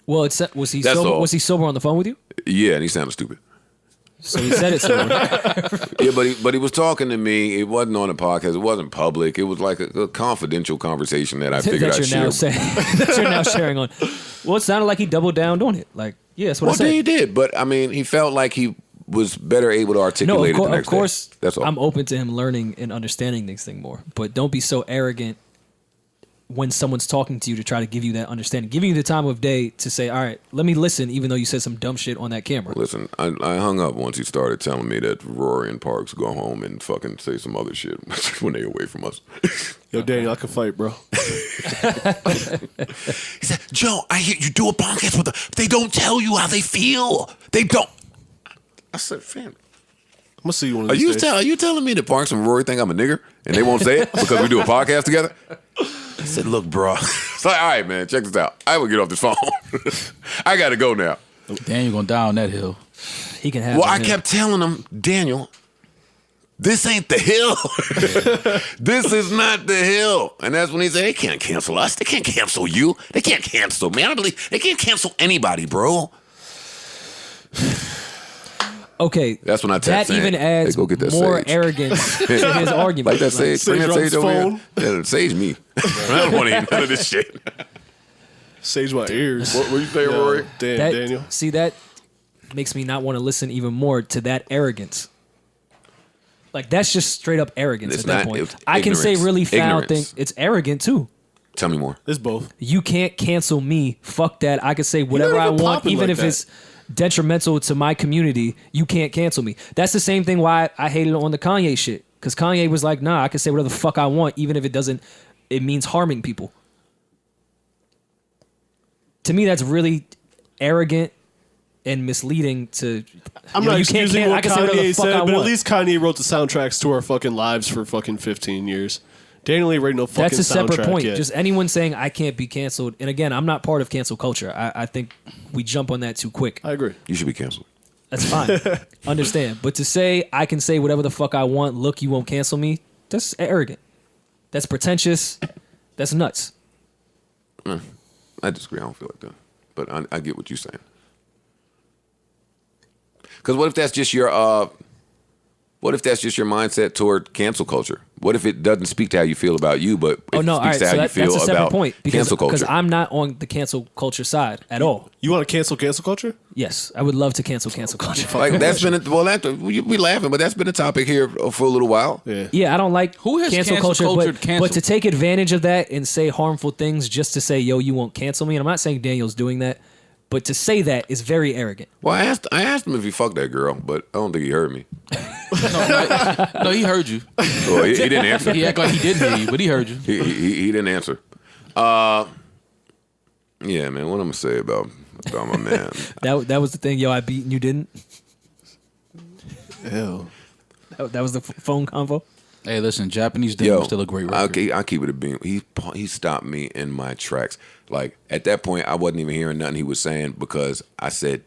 Well, was he That's sober? all. Was he sober on the phone with you? Yeah, and he sounded stupid. So he said it sober. Yeah, but he was talking to me. It wasn't on a podcast. It wasn't public. It was like a confidential conversation that I figured that I'd you're now share. saying that you're now sharing on. Well, it sounded like he doubled down on it. Like, yeah, that's what Well, I said. he did, but I mean, he felt like he was better able to No, articulate it the of next course, day. That's all. I'm open to him learning and understanding these things more. But don't be so arrogant when someone's talking to you to try to give you that understanding. Giving you the time of day to say, all right, let me listen, even though you said some dumb shit on that camera. Listen, I hung up once he started telling me that Rory and Parks go home and fucking say some other shit when they away from us. Yo, Daniel, I can fight, bro. He said, Joe, I hear you do a podcast with them. They don't tell you how they feel. They don't. I said, fam, I'm gonna see you one of are these days. are you telling me that Parks and Rory think I'm a nigger and they won't say it because we do a podcast together? I said, look, bro. It's like, all right, man, check this out. I will get off this phone. I got to go now. Daniel gonna die on that hill. He can have Well, it, I man. kept telling him, Daniel, this ain't the hill. This is not the hill. And that's when he said, they can't cancel us. They can't cancel you. They can't cancel me. I don't believe they can't cancel anybody, bro. Okay, That's when I that text saying, even adds hey, go get that more sage. arrogance to his argument. Like that sage. Bring that Sage sage on over his here. Yeah, sage me. I don't want to hear none of this shit. Sage my ears. What were you saying, Yo, Rory? Damn, That- Daniel. See, that makes me not want to listen even more to that arrogance. Like, that's just straight up arrogance It's at that not- point. it's I can say ignorance. really foul Ignorance. things. It's arrogant, too. Tell me more. It's both. You can't cancel me. Fuck that. I can say whatever I even want, popping even like if that. it's detrimental to my community. You can't cancel me. That's the same thing why I hated on the Kanye shit. Because Kanye was like, nah, I can say whatever the fuck I want, even if it means harming people. To me, that's really arrogant and misleading to... I'm you know, not you can't excusing I what can say whatever the Kanye fuck I said, but at want. least Kanye wrote the soundtracks to our fucking lives for fucking 15 years. Daniel ain't writing no fucking That's a separate soundtrack point. yet. Just anyone saying I can't be canceled. And again, I'm not part of cancel culture. I think we jump on that too quick. I agree. You should be canceled. That's fine. Understand. But to say I can say whatever the fuck I want, look, you won't cancel me, that's arrogant. That's pretentious. That's nuts. I disagree. I don't feel like that. But I get what you're saying. Because what if that's just your mindset toward cancel culture? What if it doesn't speak to how you feel about you, but it speaks All right. to how So you feel that's a separate about point cancel culture? because I'm not on the cancel culture side at all. You want to cancel culture? Yes, I would love to cancel culture. Like that's been we laughing, but that's been a topic here for a little while. Yeah. Yeah, I don't like Who has cancel culture, cultured but canceled? to take advantage of that and say harmful things just to say, yo, you won't cancel me. And I'm not saying Daniel's doing that, but to say that is very arrogant. Well, I asked him if he fucked that girl, but I don't think he heard me. No, he heard you. Well, he didn't answer. He act like he didn't hear you, but he heard you. He didn't answer. Yeah, man. What I'm gonna say about my man? That was the thing, yo, I beat and you didn't. Ew. That was the phone convo. Hey, listen, Japanese Demon is still a great record. Okay, I'll keep it a beam. He stopped me in my tracks. Like at that point, I wasn't even hearing nothing he was saying because I said,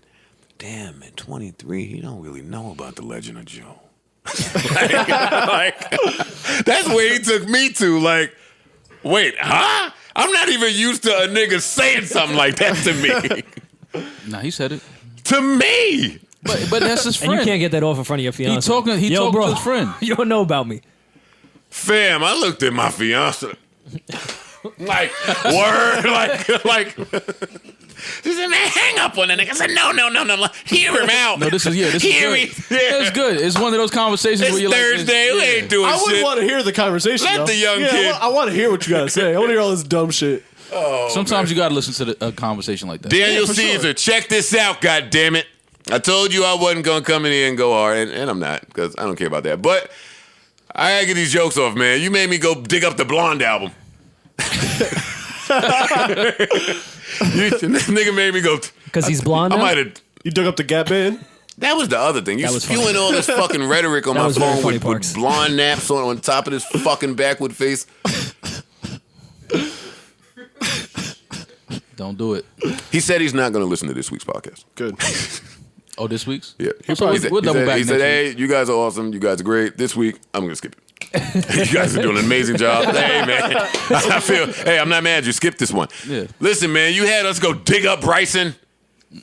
"Damn, at 23, he don't really know about the Legend of Joe." like, that's where he took me to. Like, wait, huh? I'm not even used to a nigga saying something like that to me. Nah, he said it. To me. But that's his friend. And you can't get that off in front of your fiance. He talking bro, to his friend. You don't know about me. Fam, I looked at my fiance. Like, word, like. She said, man, hang up on that nigga. I said, no. Hear him out. No, this is good. Hear me. It's good. It's one of those conversations It's where you're Thursday. We like, ain't doing I wouldn't shit. want to hear the conversation. Let though. the young kid- I want to hear what you got to say. I want to hear all this dumb shit. Sometimes you got to listen to a conversation like that. Daniel for Caesar, sure. check this out, goddammit. I told you I wasn't going to come in here and go hard, and I'm not, because I don't care about that. But I got to get these jokes off, man. You made me go dig up the Blonde album. Nigga made me go. Because he's blonde I now? might have. You dug up the Gap Band? That was the other thing. You That was funny. spewing all this fucking rhetoric on That my was very phone funny, with Parks. blonde naps on top of this fucking backwood face. Don't do it. He said he's not going to listen to this week's podcast. Good. Oh, this week's? Yeah. We'll double back He next said, week. hey, you guys are awesome. You guys are great. This week, I'm going to skip it. You guys are doing an amazing job. Hey, man. I'm not mad you skipped this one. Yeah. Listen, man, you had us go dig up Bryson.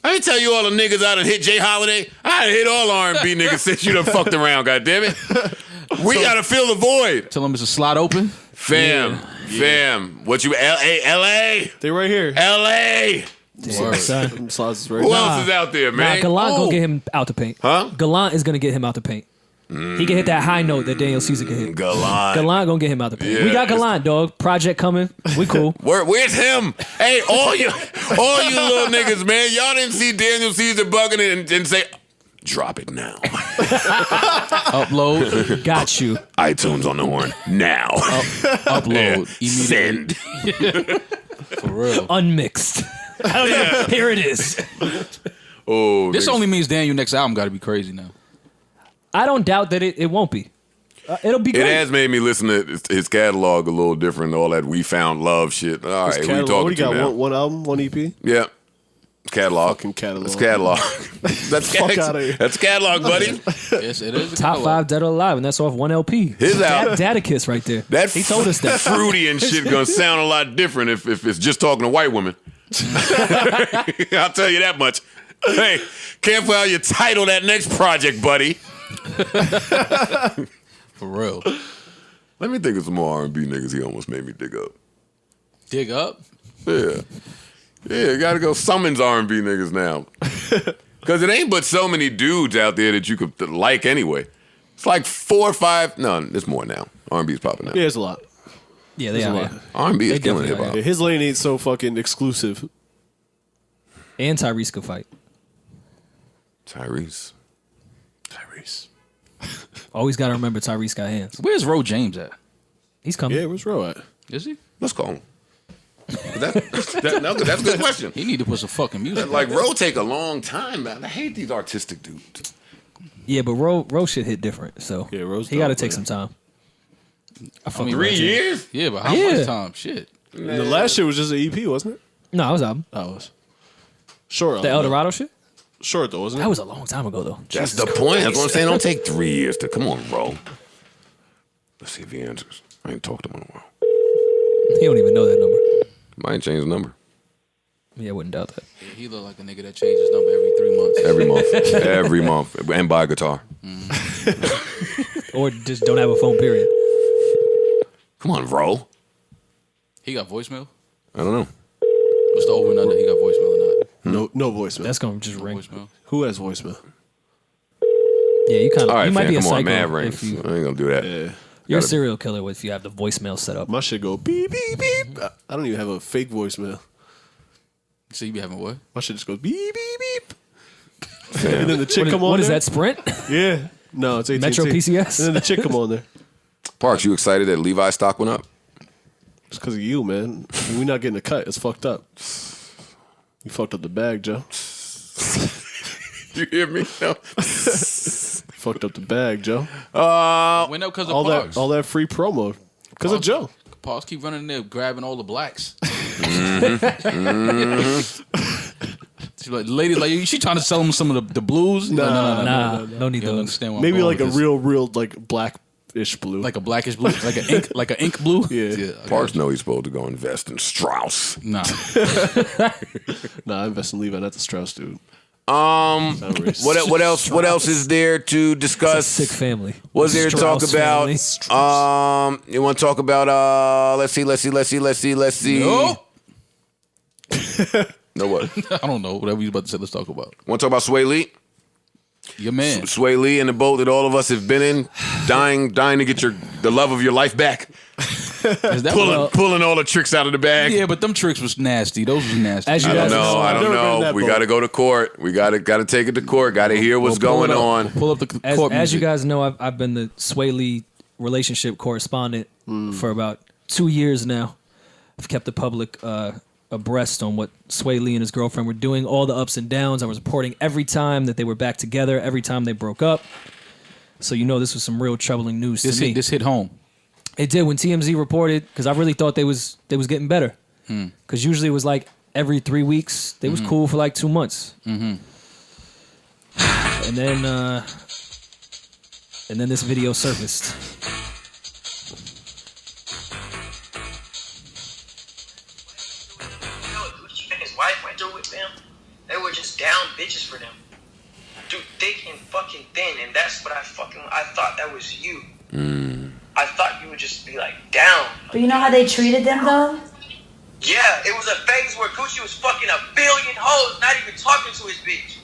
I didn't tell you all the niggas I done hit Jay Holiday. I done hit all R&B niggas since you done fucked around, goddammit. We got to fill the void. Tell him it's a slot open. Fam. What you, L.A.? They right here. L.A.? Word. Son. Them slots is right Who here. else is out there, Nah, man? Gallant gonna get him out the paint. Huh? Gallant is gonna get him out the paint. He can hit that high note that Daniel Caesar can hit. Gallant. Gallant gonna get him out the paint. Yeah, We got Gallant, dog. Project coming. We cool. Where's him? Hey, all you little niggas, man. Y'all didn't see Daniel Caesar bugging and say, drop it now. Upload. Got you. iTunes on the horn now. Upload. Immediately. Send. For real. Unmixed. Here it is. Oh, This niggas. only means Daniel next album got to be crazy now. I don't doubt that it won't be. It'll be It great. has made me listen to his catalog a little different. All that We Found Love shit. All right, His who you catalog. talking What do to you got? now? One album, one EP? Yeah. Catalog. Fucking catalog. It's catalog. That's Fuck outta here. That's catalog, buddy. Yes, it is. a Top catalog. 5 Dead or Alive, and that's off one LP. His album. Datakiss right there. That He told us that. fruity and shit gonna sound a lot different if it's just talking to white women. I'll tell you that much. Hey, careful how you title that next project, buddy. For real. Let me think of some more R&B niggas he almost made me dig up. Dig up. Yeah, gotta go summons R&B niggas now. Because it ain't but so many dudes out there that you could like anyway. It's like 4 or 5. No, there's more now. R&B's popping now. Yeah, it's a lot. Yeah, they There's are. a lot. Yeah. R&B is They killing definitely hip-hop. Yeah, his lane ain't so fucking exclusive. And Tyrese could fight. Tyrese. Always got to remember Tyrese got hands. Where's Ro James at? He's coming. Yeah, where's Ro at? Is he? Let's call him. That's a good question. He need to put some fucking music. Like, Ro take a long time, man. I hate these artistic dudes. Yeah, but Ro shit hit different, so Yeah, Ro's he got to dope, take man. some time. I fuck 3 with that shit. years? Yeah, but how Yeah. much time? Shit. And the last shit was just an EP, wasn't it? No, it was album. That was short. The El Dorado shit. Short though, wasn't it? That was a long time ago though. That's the point. That's what I'm saying. Don't take 3 years to come on, bro. Let's see if he answers. I ain't talked to him in a while. He don't even know that number. Might change the number Yeah, I wouldn't doubt that. Yeah, he look like a nigga that changes number every 3 months. every month, every month, and buy a guitar. Or just don't have a phone. Period. Come on, bro. He got voicemail? I don't know. What's the over and under? He got voicemail or not? No voicemail. That's gonna just ring. Voicemail. Who has voicemail? Yeah, you kind All of. right, You might fam, be a come on, psycho mad if rings. you. I ain't gonna do that. Yeah. You're a serial killer if you have the voicemail set up. My shit go beep beep beep. I don't even have a fake voicemail. So you be having what? My shit just goes beep beep beep. And then the chick come on. What is there. that? Sprint? Yeah. No, it's AT&T. Metro PCS? And then the chick come on there. Parks, you excited that Levi's stock went up? It's because of you, man. We not getting a cut. It's fucked up. You fucked up the bag, Joe. You hear me? No. Fucked up the bag, Joe. Went up because of All Parks. that free promo because of Joe. Parks keep running in there grabbing all the blacks. She's like, the lady, like, she trying to sell them some of the blues? No. Nah, no need You don't those. understand what I'm Maybe going like a with this. real like blackish blue. Like a blackish blue, like an ink blue. Yeah. I Parks got know he's supposed to go invest in Strauss. you. Nah, Nah, I invest in Levi, not the Strauss dude. What else is there to discuss? Sick family. Was there to talk Strauss about? family. You want to talk about? Let's see. no, No what? I don't know. Whatever you about to say, let's talk about. Want to talk about Swae Lee? Your man. Swae Lee in the boat that all of us have been in, dying to get the love of your life back. Is that Pulling all the tricks out of the bag. Yeah, but them tricks was nasty. Those was nasty. As you I don't guys know. I I've don't never been in know. that We boat. got to go to court. We got to take it to court. Got to hear what's Pull it going up. on. Pull up the court As you music. guys know, I've been the Swae Lee relationship correspondent for about 2 years now. I've kept the public abreast on what Swae Lee and his girlfriend were doing, all the ups and downs. I was reporting every time that they were back together, every time they broke up. So you know this was some real troubling news to me. This hit home. It did when TMZ reported, because I really thought they was getting better. Because usually it was like every 3 weeks. They was cool for like 2 months. And then this video surfaced. You know what Gucci and his wife went through with them? They were just down bitches for them. Through thick and fucking thin, and that's what I thought that was you. I thought you would just be like down. But you know how they treated them though? Yeah, it was a phase where Gucci was fucking 1 billion hoes, not even talking to his bitch.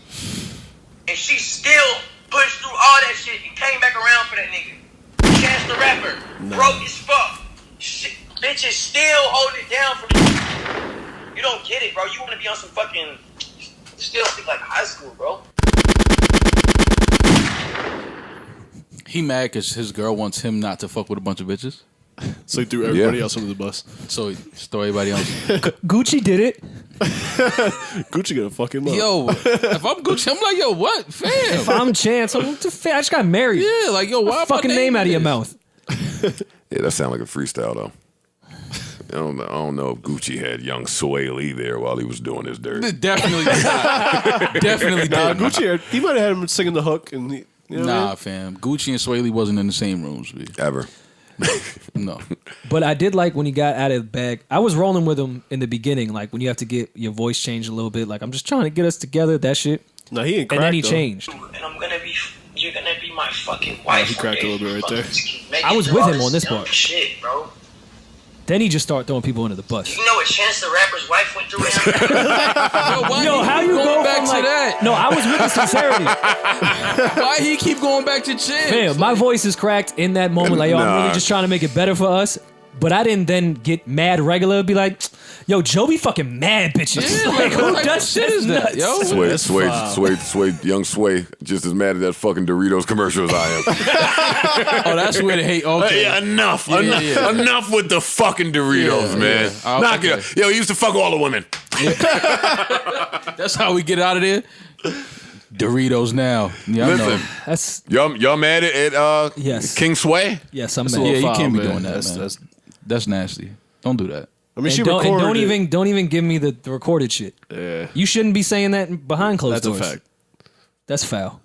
And she still pushed through all that shit and came back around for that nigga. Chance the Rapper, broke as fuck. Shit, bitches still holding it down for you. You don't get it, bro. You want to be on some fucking, still think like high school, bro. He mad because his girl wants him not to fuck with a bunch of bitches. So he threw everybody Yeah. else under the bus. So he throw everybody else. Gucci did it. Gucci gonna fuck him up. Yo, if I'm Gucci, I'm like, yo, what? Fam. If I'm Chance, I just got married. Yeah, like, yo, why Fucking name out of your this? mouth. Yeah, that sounds like a freestyle though. I don't know if Gucci had young Swae Lee there while he was doing his dirt. Definitely did not. Definitely Nah, did not. Gucci, he might have had him singing the hook, and you know what I Nah, mean? fam. Gucci and Swae Lee wasn't in the same rooms. B. Ever. No. But I did like when he got out of the bag. I was rolling with him in the beginning, like when you have to get your voice changed a little bit. Like, I'm just trying to get us together, that shit. Nah, he ain't And cracked, then he though. changed. And you're gonna be my fucking wife. he cracked a little bit right there. I was with him on this part. Shit, bro. Then he just started throwing people under the bus. You know what Chance the Rapper's wife went through? Yo, how you going go back from to like, that? No, I was with the sincerity. Why he keep going back to Chance? Fam, my voice is cracked in that moment. Like, yo, I'm Nah. really just trying to make it better for us. But I didn't then get mad regular. Be like, yo, Joe be fucking mad bitches. Yeah, like, what who type does of shit this is that, nuts? yo? Young Sway, just as mad at that fucking Doritos commercial as I am. Oh, that's where the hate. Okay. Yeah, enough Yeah. enough with the fucking Doritos, Yeah, man. yeah. Knock it Okay. up. Yo, he used to fuck all the women. That's how we get out of there. Doritos now. Yeah, I know. Listen, That's y'all mad at Yes. King Swae? yes, I'm That's a mad. Yeah, you foul, can't be man. doing that, man. That's nasty. Don't do that. I mean, And she don't, recorded and it. don't even give me the recorded shit. Yeah, You shouldn't be saying that behind closed that's a doors. fact. That's foul.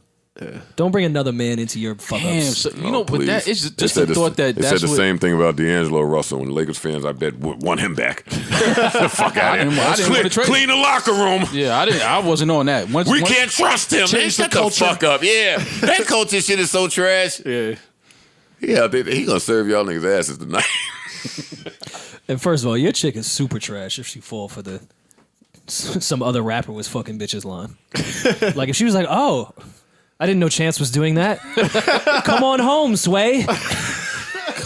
Don't bring another man into your fuck Damn, ups. so, you know, but Please. that is They just said the thought that they that's said the what. same thing about D'Angelo Russell, and Lakers fans, I bet, want him back. The fuck out of here. I didn't want to trade Clean the locker room. Yeah, I wasn't on that. Once, We can't trust him. Man, Change the shut the culture. fuck up. Yeah, that culture shit is so trash. Yeah, Yeah, he gonna serve y'all niggas asses tonight. And first of all, your chick is super trash if she fall for the some other rapper was fucking bitches line. Like if she was like, oh, I didn't know Chance was doing that. Come on home, Sway.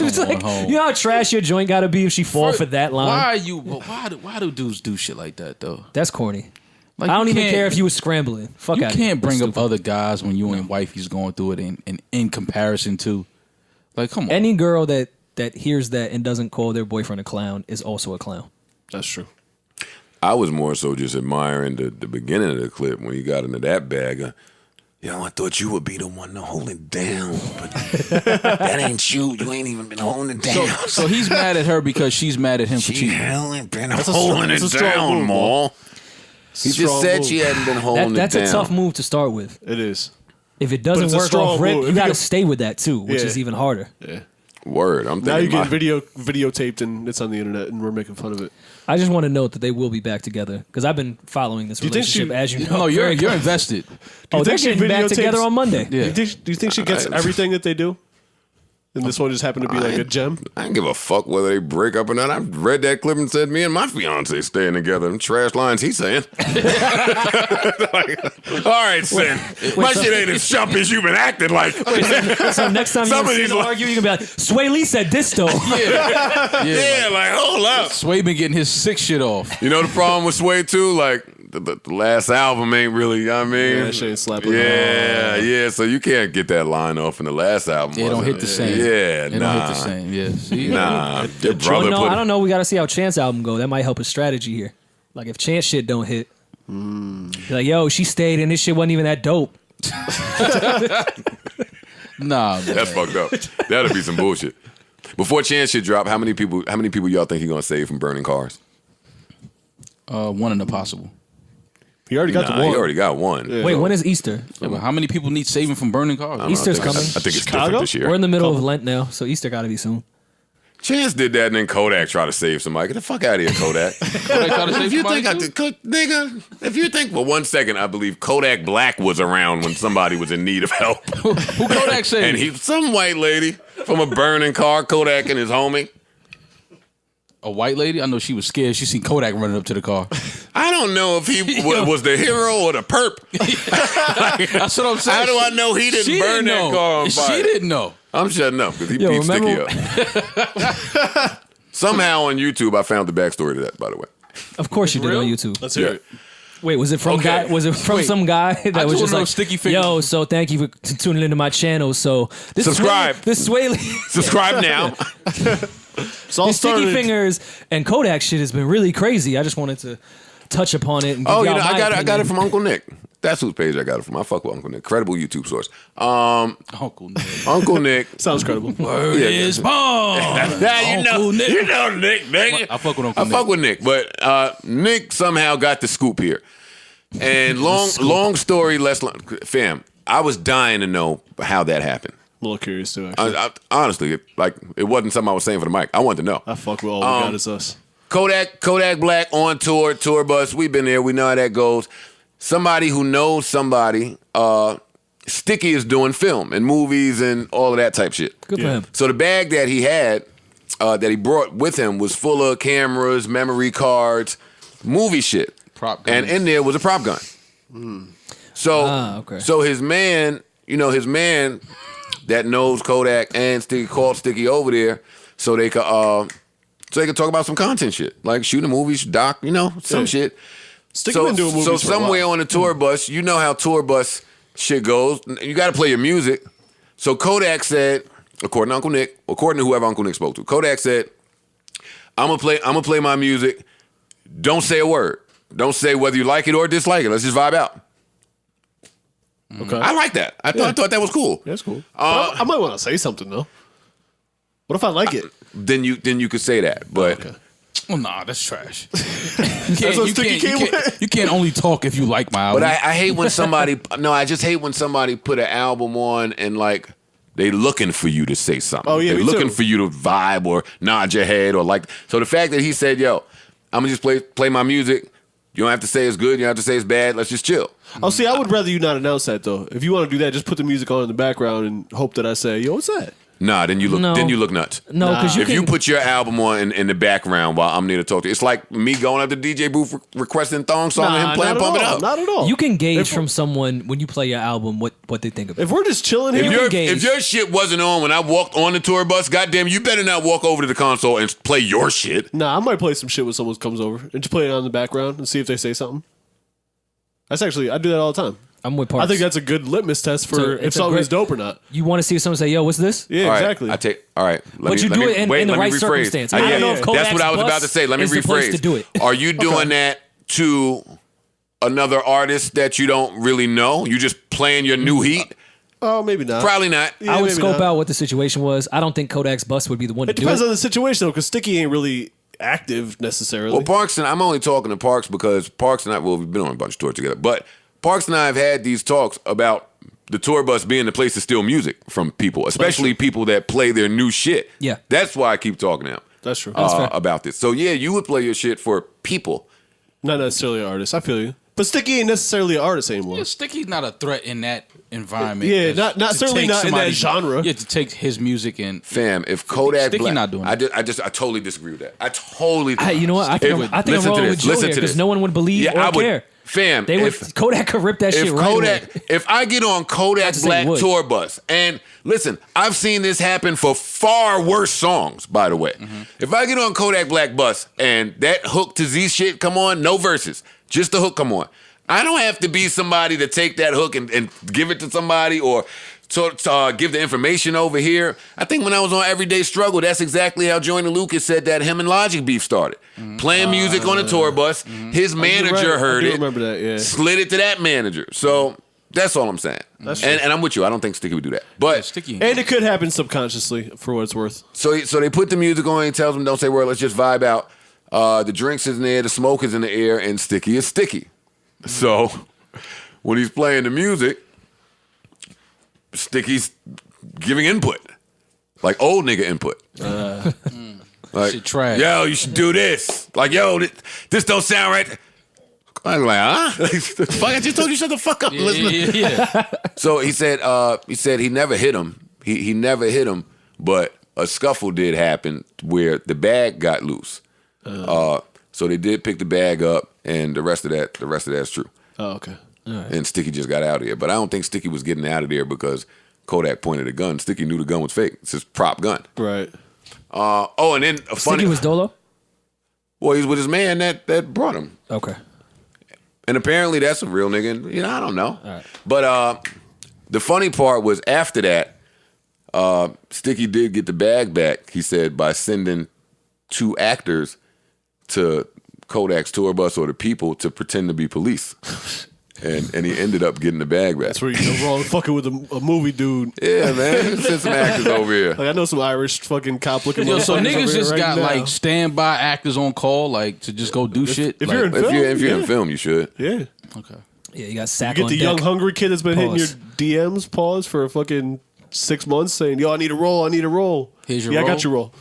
It's like, home. you know how trash your joint got to be if she fall for that line. Why are you? Why do dudes do shit like that though? That's corny. Like, I don't you even can't- care if you was scrambling. Fuck You out. can't bring up stupid. other guys when you and wifey's going through it, and in comparison to, like, come on. Any girl that hears that and doesn't call their boyfriend a clown is also a clown. that's true. I was more so just admiring the beginning of the clip when he got into that bag of, yo, I thought you would be the one to hold it down, but that ain't you. You ain't even been holding it down. So he's mad at her because she's mad at him for She cheating. hadn't been a holding that's a it strong down, move, Maul. He just Strong said move. she hadn't been holding That's it down. a tough move to start with. It is. If it it's doesn't a work strong off rip, move. you If got to you- stay with that too, which Yeah. is even harder. Yeah. Word. I'm Now you thinking get videotaped and it's on the internet and we're making fun of it. I just want to note that they will be back together because I've been following this you think she- relationship, as you know. No, you're very invested. Oh, you they're think she getting back videotapes- together on Monday. Yeah. Do you think she gets everything that they do? And this one just happened to be like a gem? I didn't give a fuck whether they break up or not. I read that clip and said me and my fiance staying together. Them trash lines he's saying. Like, all right, Sin. My shit ain't as jumpy as you've been acting like. So next time Some of you these see argue, you can be like, Swae Lee said this though. Yeah, like, hold up. Sway been getting his sick shit off. You know the problem with Sway too? Like, the last album ain't really, you know what I mean? Yeah, that shit ain't slapping. Yeah, so you can't get that line off in the last album. It don't wasn't hit the same. Yeah, It nah. don't hit the same. Yeah. See? Nah, your Well, brother no, put I don't know. We got to see how Chance album go. That might help his strategy here. Like if Chance shit don't hit, be like, yo, she stayed and this shit wasn't even that dope. Nah, man. That's fucked up. That'll be some bullshit. Before Chance shit drop, how many people y'all think he gonna save from burning cars? One in the possible. He already got the Nah, one. he already got one. Yeah. Wait, when is Easter? Yeah, but how many people need saving from burning cars? Easter's coming. I think it's Chicago? different this year. We're in the middle of Lent now, so Easter got to be soon. Chance did that, and then Kodak tried to save somebody. Get the fuck out of here, Kodak. Kodak tried to save If you somebody think, too? nigga, if you think for 1 second, I believe Kodak Black was around when somebody was in need of help, Who Kodak saved? and he, some white lady from a burning car, Kodak and his homie. A white lady? I know she was scared. She seen Kodak running up to the car. I don't know if he was the hero or the perp. That's what I'm saying. How do I know he didn't She burn didn't that know. car on fire? She didn't know. I'm shutting up because he Yo, beat Sticky remember- up. Somehow on YouTube, I found the backstory to that. By the way, Of course you did Real? on YouTube. Let's hear it. Wait, was it from Okay. guy? Was it from Wait. some guy that I was just just wanna know like, Sticky Fingers. "Yo, so thank you for tuning into my channel. So this Subscribe. This Swae Lee, subscribe now. It's all this Sticky started. Fingers and Kodak shit has been really crazy. I just wanted to touch upon it. And give Oh, you y'all know, my I got it opinion. from Uncle Nick. That's whose page I got it from. I fuck with Uncle Nick. Credible YouTube source. Uncle Nick. Uncle Nick. Sounds credible. Is bomb. Yeah, Uncle Nick. You know Nick, nigga. I fuck with Uncle I Nick. fuck with Nick, but Nick somehow got the scoop here. And long story less long, fam. I was dying to know how that happened. I'm a little curious too, actually. Honestly, it wasn't something I was saying for the mic. I wanted to know. I fuck with all we got is us. Kodak Black on tour bus. We've been there. We know how that goes. Somebody who knows somebody. Sticky is doing film and movies and all of that type shit. Good for him. So the bag that he had, that he brought with him, was full of cameras, memory cards, movie shit. Prop guns. And in there was a prop gun. So, okay. so his man that knows Kodak and Sticky called Sticky over there so they could talk about some content shit, like shooting movies, doc, some Yeah. shit. Sticky been doing movies so for a somewhere while. on the tour bus, you know how tour bus shit goes. You got to play your music. So Kodak said, according to Uncle Nick, according to whoever Uncle Nick spoke to, Kodak said, "I'm gonna play my music. Don't say a word. Don't say whether you like it or dislike it. Let's just vibe out." Okay. I like that. I thought that was cool. That's cool. But I might want to say something though. What if I like it? Then you could say that, but. Okay. Well, nah, that's trash. what you can't only talk if you like my album. But I hate when somebody. No, I just hate when somebody put an album on and like they looking for you to say something. Oh yeah, they're me looking too. for you to vibe or nod your head or like. So the fact that he said, "Yo, I'm gonna just play my music. You don't have to say it's good. You don't have to say it's bad. Let's just chill." Oh, see, I would rather you not announce that though. If you want to do that, just put the music on in the background and hope that I say, "Yo, what's that?" Nah, then you look. No. Then you look nuts. No, because If you put your album on in the background while I'm there to talk to you, it's like me going up to DJ booth requesting thong song and him playing not Pump at It all. Up. Not at all. You can gauge If- from someone when you play your album what they think of it. If we're just chilling If, here, your- engaged. if your shit wasn't on when I walked on the tour bus, goddamn, you better not walk over to the console and play your shit. nah, I might play some shit when someone comes over and just play it on the background and see if they say something. That's actually, I do that all the time. I'm with Parks. I think that's a good litmus test for So if it's a something great- is dope or not. You want to see someone say, "Yo, what's this?" Yeah, All right, exactly. all right. But you do it in the right circumstance. I don't know if That's Kodak's what I was bus about to say. Let me is the place rephrase. to do it. Are you doing that to another artist that you don't really know? You just playing your new heat? Oh, maybe not. Probably not. Yeah, I would maybe scope not. out what the situation was. I don't think Kodak's bus would be the one It to do depends it. on the situation though, because Sticky ain't really active necessarily. Well, Parks and I'm only talking to Parks because Parks and I, well, we've been on a bunch of tours together, but Parks and I have had these talks about the tour bus being the place to steal music from people, especially people that play their new shit. Yeah. That's why I keep talking to him. That's true. fair. About this. So yeah, you would play your shit for people. Not necessarily an artist. I feel you. But Sticky ain't necessarily an artist anymore. Yeah, Sticky's not a threat in that environment. Yeah, Just not to certainly take not in that somebody's- genre. Yeah, to take his music and Fam, if Kodak Sticky Black, not doing I that. totally disagree with that. I totally. You know what? I think I'm Listen to rolling this. with Joe Listen here to because this. no one would believe Yeah, or I would. care. Fam, They would. if- Kodak could rip that shit if right Kodak, away. if I get on Kodak just say Black would. tour bus, and listen, I've seen this happen for far worse songs, by the way. If I get on Kodak Black bus and that hook to Z shit come on, no verses, just the hook come on. I don't have to be somebody to take that hook and give it to somebody or to give the information over here. I think when I was on Everyday Struggle, that's exactly how Joyner Lucas said that him and Logic beef started. Playing music on a tour bus. His manager right. heard I do it. remember that, yeah. Slid it to that manager. So that's all I'm saying. That's true. And I'm with you. I don't think Sticky would do that. But Sticky. And it could happen subconsciously, for what it's worth. so they put the music on and tells them don't say word. Let's just vibe out. The drinks is in the air, the smoke is in the air, and Sticky is Sticky. So when he's playing the music, Sticky's giving input, like old nigga input. Like, Shit trash. yo, you should do this. Like, yo, this don't sound right. I was like, huh? The fuck, I just told you shut the fuck up. Listen. Yeah. So he said he never hit him. He never hit him, but a scuffle did happen where the bag got loose. So they did pick the bag up, and the rest of that's true. Oh, okay. And Sticky just got out of there. But I don't think Sticky was getting out of there because Kodak pointed a gun. Sticky knew the gun was fake. It's his prop gun. Right. And then a funny. Sticky was Dolo. Well, he's with his man that brought him. Okay. And apparently that's a real nigga. And, I don't know. But the funny part was after that, Sticky did get the bag back, he said, by sending 2 actors to Kodak's tour bus or the people to pretend to be police. And he ended up getting the bag back. That's where you go wrong fucking with a movie dude. Yeah, man. Send some actors over here. Like, I know some Irish fucking cop looking Yo, so motherfuckers over niggas here just right got now. like standby actors on call, like to just go do shit. if Like, you're in If film, you're in yeah. film, you should. Yeah. okay. Yeah, you got sack Get on the deck. young hungry kid that's been hitting Pause. your DMs, pause, for a fucking 6 months saying, yo, I need a roll, I need a roll. Here's your I roll. got your roll.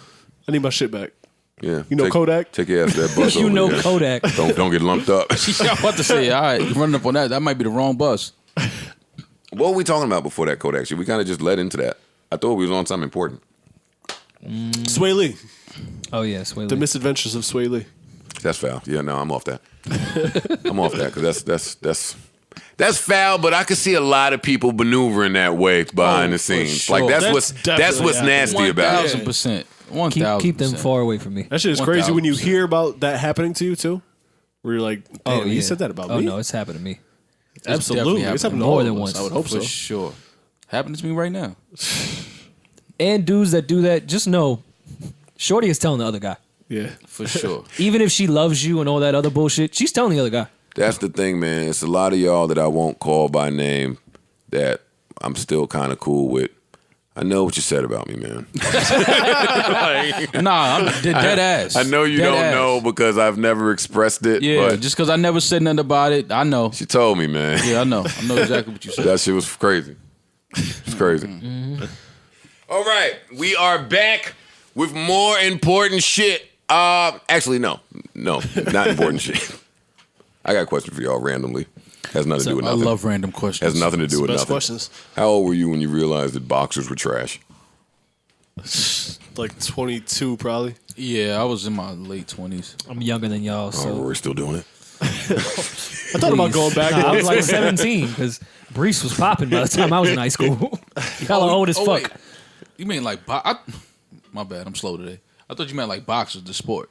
I need my shit back. Yeah. You know Kodak? Take your ass to that bus You over know there. Kodak. Don't get lumped up. Yeah, I'm about to say, all right, you're running up on that. That might be the wrong bus. What were we talking about before that Kodak shit? We kind of just led into that. I thought we was on something important. Swae Lee. Oh yeah, Swae The Lee. misadventures of Swae Lee. That's foul. Yeah, no, I'm off that. I'm off that because that's foul. But I could see a lot of people maneuvering that way behind the scenes. sure. Like that's That's what's definitely nasty about it. 1,000%. 1,000%. Keep them far away from me. That shit is crazy when you 1000%. hear about that happening to you too. Where you're like, damn, you said that about Oh me? no, it's happened to me. Absolutely. definitely It's happened to more all than of us. once. I would hope For so. sure. Happening to me right now. And dudes that do that, just know, Shorty is telling the other guy. Yeah. For sure. Even if she loves you and all that other bullshit, she's telling the other guy. That's the thing, man. It's a lot of y'all that I won't call by name that I'm still kind of cool with. I know what you said about me, man. Nah, I'm dead ass. I know you Dead don't ass. know because I've never expressed it. Yeah, but just because I never said nothing about it, I know. she told me, man. Yeah, I know. I know exactly what you said. That shit was crazy. It's crazy. All right, we are back with more important shit. Actually, no, not important shit. I got a question for y'all randomly. Has nothing to do with I nothing. love random questions. Has nothing to do with Best nothing. questions. How old were you when you realized that boxers were trash? Like 22, probably. Yeah, I was in my late 20s. I'm younger than y'all, Oh, so we're still doing it. I thought about going back. Nah, I was like 17 because briefs was popping by the time I was in high school. Y'all are old as fuck. Wait. You mean like my bad, I'm slow today. I thought you meant like boxers, the sport.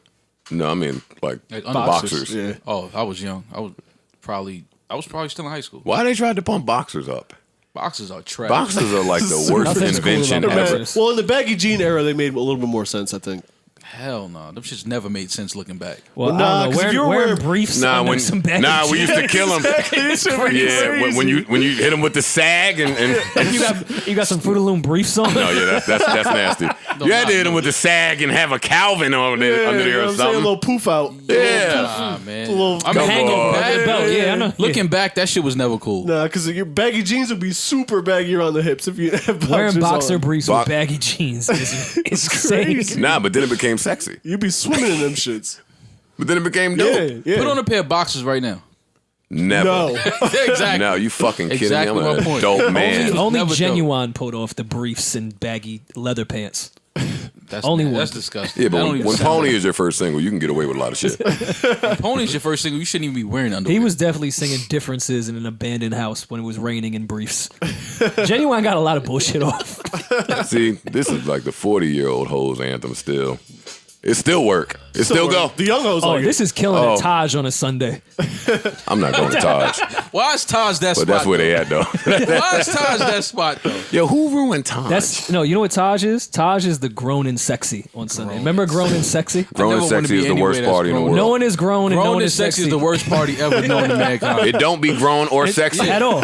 No, I mean like Like boxers. Yeah. Oh, I was young. I was probably still in high school. Why they tried to pump boxers up? Boxers are trash. Boxers are like the worst Nothing's cool invention about ever. boxers. Well, in the baggy jean era, they made a little bit more sense, I think. Hell no. Them shits never made sense looking back. Well, Nah, I don't know. 'cause if you were Wearing wearing- briefs Nah, under when some baggy we used to kill them. Yeah, when you hit them with the sag and you got some Fruit of Loom briefs on. no, yeah, that's nasty. You had to hit them with the sag and have a Calvin under there you know or what I'm saying? A something. little poof out. Yeah. Nah, man. little I mean, Hangover on. under the belt. Yeah, I know. looking back, that shit was never cool. Nah, because your baggy jeans would be super baggy around the hips if you have boxers Wearing boxer on. briefs with baggy jeans is insane. crazy. Nah, but then it became sexy. You'd be swimming in them shits. But then it became dope. Yeah, yeah. Put on a pair of boxers right now. Never. No. Exactly. No, you fucking kidding Exactly me? I'm my an point. adult man. Only Never Genuine pulled off the briefs and baggy leather pants. That's Only one. That's disgusting. Yeah, That but don't when even sound Pony right. is your first single, you can get away with a lot of shit. When Pony's your first single, you shouldn't even be wearing underwear. He was definitely singing Differences in an abandoned house when it was raining in briefs. Genuine got a lot of bullshit off. See, this is like the 40-year-old hoes anthem still. It still work. It still go. The young hoes Oh, like this it. is killing a Taj on a Sunday. I'm not going to Taj. Why is Taj that But spot? that's where they though? at, though. Why is Taj that spot though? Yo, who ruined Taj? That's no, you know what Taj is? Taj is the grown and sexy on Sunday. Remember grown and sexy? Grown and never wanna sexy be is the anywhere worst that's party in the grown. world. No one is grown and no Grown one and is sexy is the worst party ever known in mankind. It don't be grown or sexy. at all.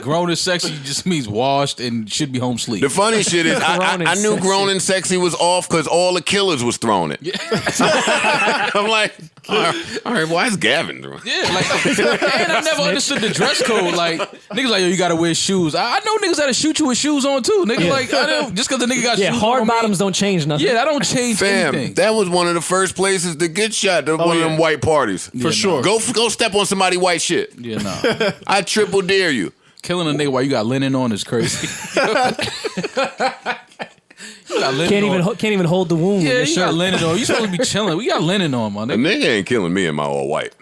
Grown and sexy just means washed and should be home sleep. The funny shit is, Grown and I knew sexy. grown and sexy was off because all the killers was throwing it. I'm like, all right, why is Gavin doing it? Yeah, like, and I never understood the dress code. Like, niggas like, yo, you gotta wear shoes. I know niggas that'll shoot you with shoes on too. Niggas like, I don't, just because the nigga got Yeah, shoes hard on bottoms don't change nothing. Yeah, that don't change Fam, anything. that was one of the first places to get shot to one of them yeah. white parties. For sure. Go step on somebody white shit. Yeah, nah. I triple dare you. Killing a nigga while you got linen on is crazy. You got linen on. Can't even hold the wound. Yeah, with your you got shirt. linen on. You supposed to be chilling. We got linen on, my A nigga. nigga ain't killing me in my all white.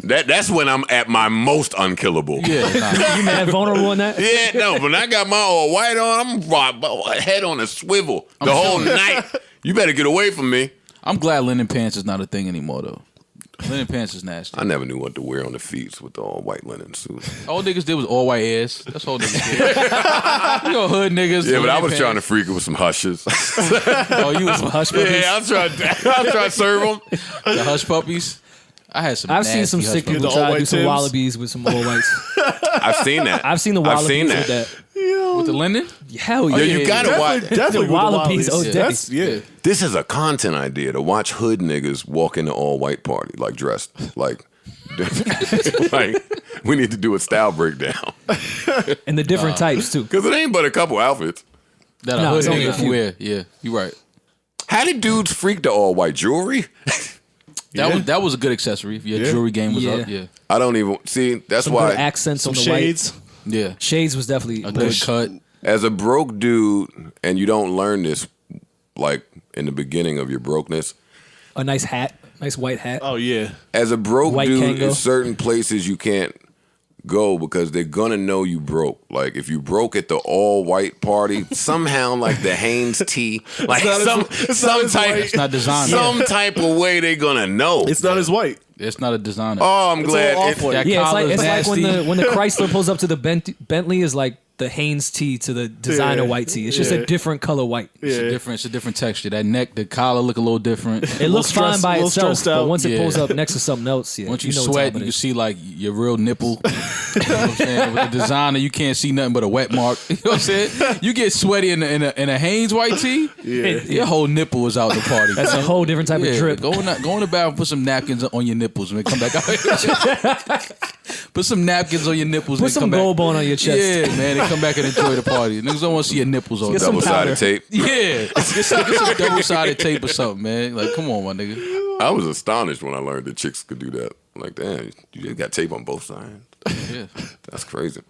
That's when I'm at my most unkillable. Yeah, nah. You mad vulnerable on that? Yeah, no, when I got my all white on, I'm head on a swivel the whole night. You better get away from me. I'm glad linen pants is not a thing anymore, though. Linen pants is nasty. I never knew what to wear on the feet with the all white linen suit. All niggas did was all white ass. That's all niggas did. You know, hood niggas. Yeah, but I linen was trying to pants. freak it with some hushes. Oh, you was some hush puppies. Yeah, I was trying to serve them. The hush puppies. I had some. I've seen some nasty sick hush people The try to do all-white some Timbs? wallabies with some all whites. I've seen that. I've seen the I've wallabies seen with that. that. with the linen. Hell yeah. Yeah, you gotta watch. Definitely The with the wallabies, wallabies. oh, dang. That's, yeah. This is a content idea to watch hood niggas walk into all white party like dressed like. Like we need to do a style breakdown And the different types too. because it ain't but a couple outfits. That a No, hood it's only a nigga few. wear. Yeah, you right. How did dudes freak the all white jewelry? That was a good accessory. If your jewelry game was Yeah. up, yeah, I don't even see. That's Some why good accents Some on the shades. yeah. white. Shades was definitely A good cut. as a broke dude, and you don't learn this like in the beginning of your brokenness. a nice hat, nice white hat. Oh, yeah. As a broke White dude, Kango. in certain places you can't go because they're gonna know you broke. Like if you broke at the all white party, somehow like the Hanes tee, like some type, It's not designer. some type of way they gonna know. It's not as white. It's not a designer. Oh, I'm It's glad. all off-white. That Yeah, it's collar's like when nasty. the Chrysler pulls up to the Bentley is like the Hanes tee to the designer white tee. It's just a different color white. It's a different texture. That neck, the collar look a little different. It looks fine by itself, but once it Yeah. pulls up next to something else, Once you know what sweat, time you it can is. see like your real nipple. You know what I'm saying? With the designer, you can't see nothing but a wet mark. You know what I'm saying? You get sweaty in a Hanes white tee, your whole nipple is out the party. That's a whole different type of drip. Go in the bathroom, put some napkins on your nipples, and come back out. Put some napkins on your nipples. Put and some come back. gold bond on your chest. Yeah, man, and come back and enjoy the party. Niggas don't want to see your nipples on. Get some Double-sided tape. Yeah, get some double-sided tape or something, man. Like, come on, my nigga. I was astonished when I learned that chicks could do that. Like, damn, you just got tape on both sides. Yeah, That's crazy.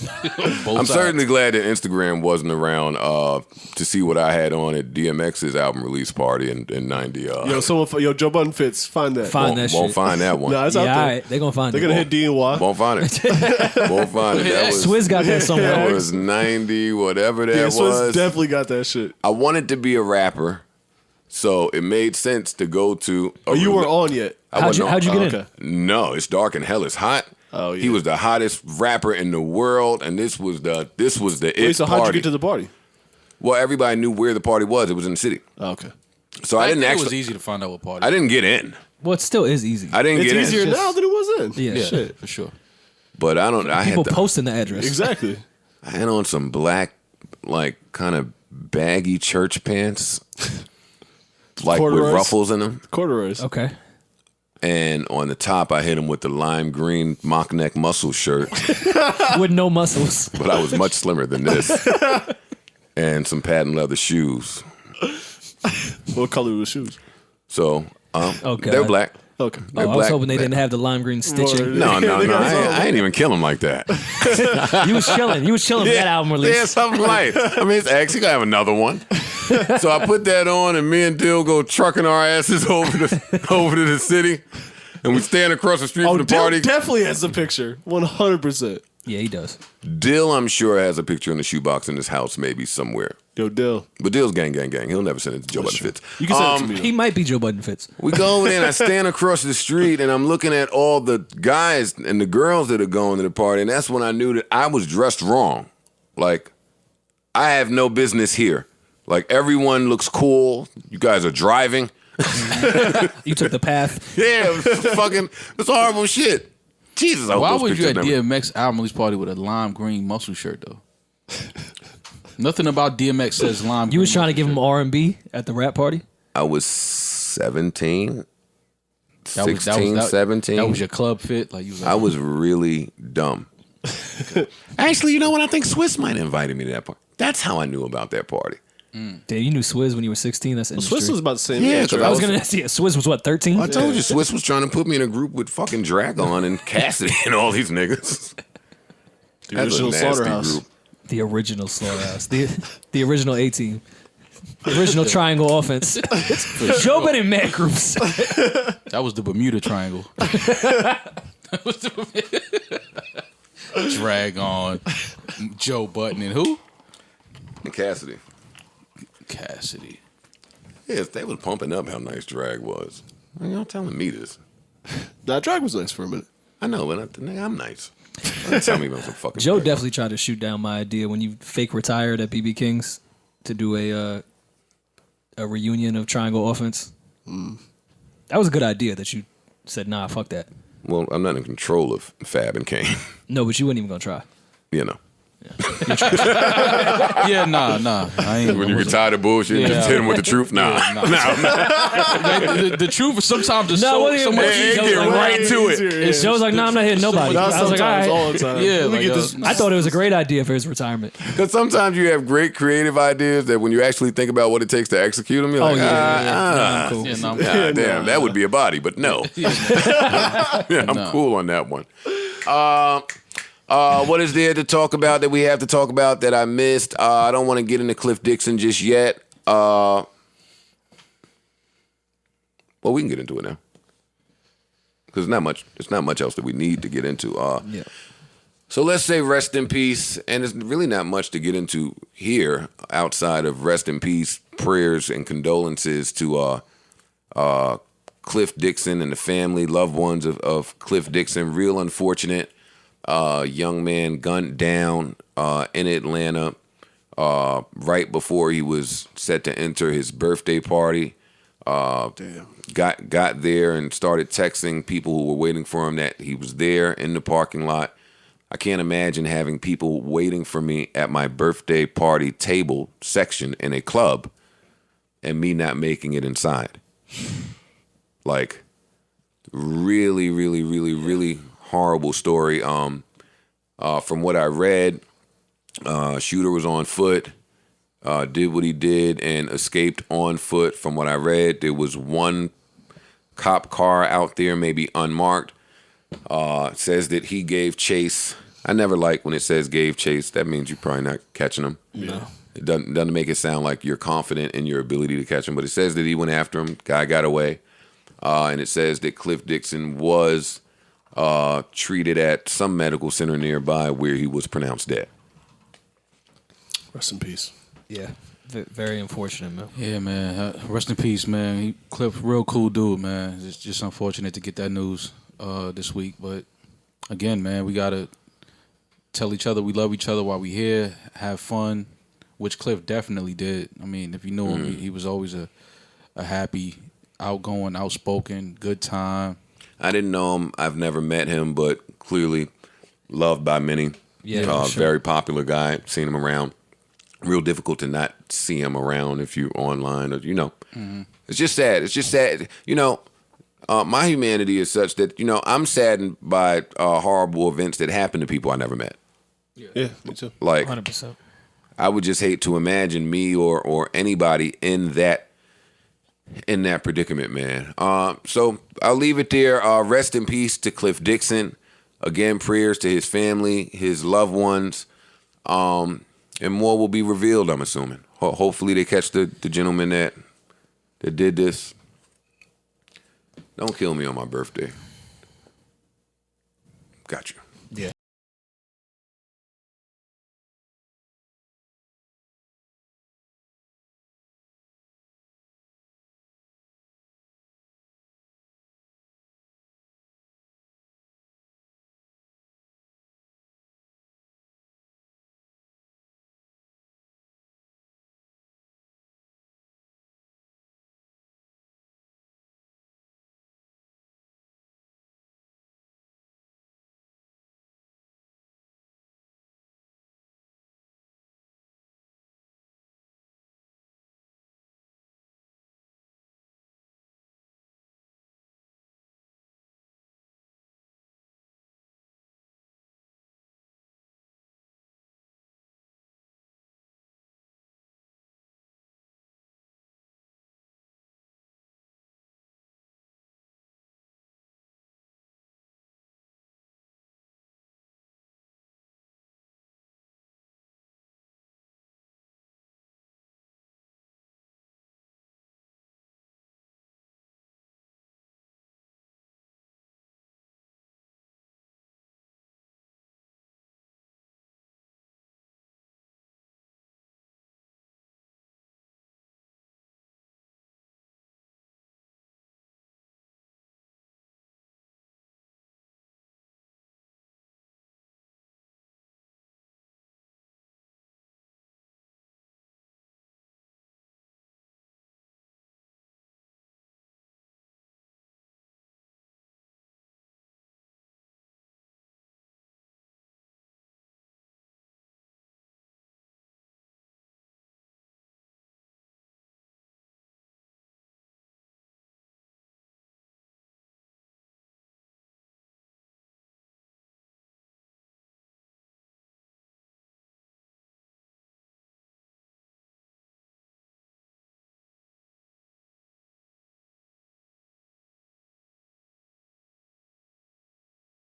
both I'm sides. certainly glad that Instagram wasn't around to see what I had on at DMX's album release party in 90. Yo, Joe Budden fits. Find that. Find that Won't shit. find that one. Nah, it's Yeah, out all there. right. They're going to find They're it. gonna hit D and Y. Won't find it. Won't find it. That was, Swizz got that that somewhere. was 90, whatever that Yeah, was. Swizz definitely got that shit. I wanted to be a rapper, so it made sense to go to. Oh, you weren't on yet. How'd you get in? Okay. No, it's dark and hell is hot. Oh, yeah. He was the hottest rapper in the world, and this was the Wait, it so how'd you party. get to the party? Well, everybody knew where the party was. It was in the city, Oh, okay. so I didn't It was actually. easy to find out what party. I didn't get in. Well, it still is easy. I didn't It's get easier in. now than it was then. Yeah. yeah, Shit. for sure. But I don't. I People had posting the address. Exactly. I had on some black, like kind of baggy church pants, like with Corduroys? ruffles in them. Corduroys. Okay. And on the top, I hit him with the lime green mock neck muscle shirt, With no muscles. but I was much slimmer than this. And some patent leather shoes. What color were the shoes? So Okay. they're black. Okay. They're Oh, I was black. hoping they didn't have the lime green stitching. No. They got some. I ain't even kill them like that. You was chilling. You was chilling for that album release. Yeah, something light. I mean, it's actually gonna have another one. So I put that on, and me and Dill go trucking our asses over to the city, and we stand across the street Oh, from the Dill party. definitely has a picture. 100%. Yeah, he does. Dill, I'm sure, has a picture in the shoebox in his house, maybe somewhere. Yo, Dill. But Dill's gang. He'll never send it to Joe Budden Fitz. You can send it to me. He might be Joe Budden Fitz. We go over there, and I stand across the street, and I'm looking at all the guys and the girls that are going to the party, and that's when I knew that I was dressed wrong. Like, I have no business here. Like, everyone looks cool. You guys are driving. You took the path. Yeah, it's horrible shit. Jesus, I hope Why those was you pictures at never- DMX album release party with a lime green muscle shirt though? Nothing about DMX says lime. You was green trying to give him muscle R&B at the rap party? I was 17, shirt. 16, 17. That was your club fit. Like you was like, I was really dumb. Actually, you know what? I think Swiss might have invited me to that party. That's how I knew about that party. Damn, you knew Swizz when you were 16? That's industry. Swiss was about the same Yeah, age. 'cause right? I was going to see Swizz was what, 13? I told you, Swiss was trying to put me in a group with fucking Dragon and Cassidy and all these niggas. The That's a original nasty Slaughterhouse. group. The original Slaughterhouse. The original A-Team. The original Triangle Offense. Joe Budden mad groups. that was the Bermuda Triangle. That was the Drag on Joe Budden and who? And Cassidy. Cassidy. Yes, they was pumping up how nice Drag was. Why y'all telling me this? That drag was nice for a minute. I know, but nigga, I'm nice. Don't tell me about some fucking Joe Drag. definitely tried to shoot down my idea when you fake retired at BB King's to do a reunion of Triangle Offense. That was a good idea that you said, nah, fuck that. Well, I'm not in control of Fab and Kane. No, but you wasn't even going to try. You know. Yeah, nah. I ain't. When you get tired of bullshit, Yeah. just hit him with the truth. Nah. the truth is sometimes is No, so much Hey, easier. get right to it. Easier, Joe was like, nah, I'm not hitting nobody. Not I was like, all sometimes, right. all the time. Yeah, Let me like, get this. I thought it was a great idea for his retirement. Because sometimes you have great creative ideas that when you actually think about what it takes to execute them, you're like, I'm cool. Yeah, nah, damn, that would be a body, but no. Yeah, I'm cool on that one. What is there to talk about that we have to talk about that I missed? I don't want to get into Cliff Dixon just yet. Well, we can get into it now. Because it's not much else that we need to get into. Yeah. So let's say rest in peace, and there's really not much to get into here outside of rest in peace prayers and condolences to Cliff Dixon and the family, loved ones of Cliff Dixon. Real unfortunate. young man gunned down in Atlanta right before he was set to enter his birthday party. Damn. Got there and started texting people who were waiting for him that he was there in the parking lot. I can't imagine having people waiting for me at my birthday party table section in a club and me not making it inside. Like, really, really, really, really horrible story. From what I read, shooter was on foot, did what he did, and escaped on foot. From what I read, there was one cop car out there, maybe unmarked. Says that he gave chase. I never like when it says gave chase. That means you're probably not catching him. Yeah. It doesn't make it sound like you're confident in your ability to catch him. But it says that he went after him. Guy got away. And it says that Cliff Dixon was treated at some medical center nearby where he was pronounced dead. Rest in peace. Yeah, very unfortunate, man. Yeah, man. Rest in peace, man. Cliff, real cool dude, man. It's just unfortunate to get that news this week. But again, man, we gotta tell each other we love each other while we here, have fun, which Cliff definitely did. I mean, if you knew him, he was always a happy, outgoing, outspoken, good time. I didn't know him. I've never met him, but clearly loved by many. Yeah, sure. Very popular guy. Seen him around. Real difficult to not see him around if you're online. Or, It's just sad. It's just sad. My humanity is such that, I'm saddened by horrible events that happen to people I never met. Yeah, me too. Like, 100%. I would just hate to imagine me or anybody in that predicament, man. So I'll leave it there. Rest in peace to Cliff Dixon. Again, prayers to his family, his loved ones, and more will be revealed, I'm assuming. Hopefully they catch the gentleman that did this. Don't kill me on my birthday. Got you. Yeah.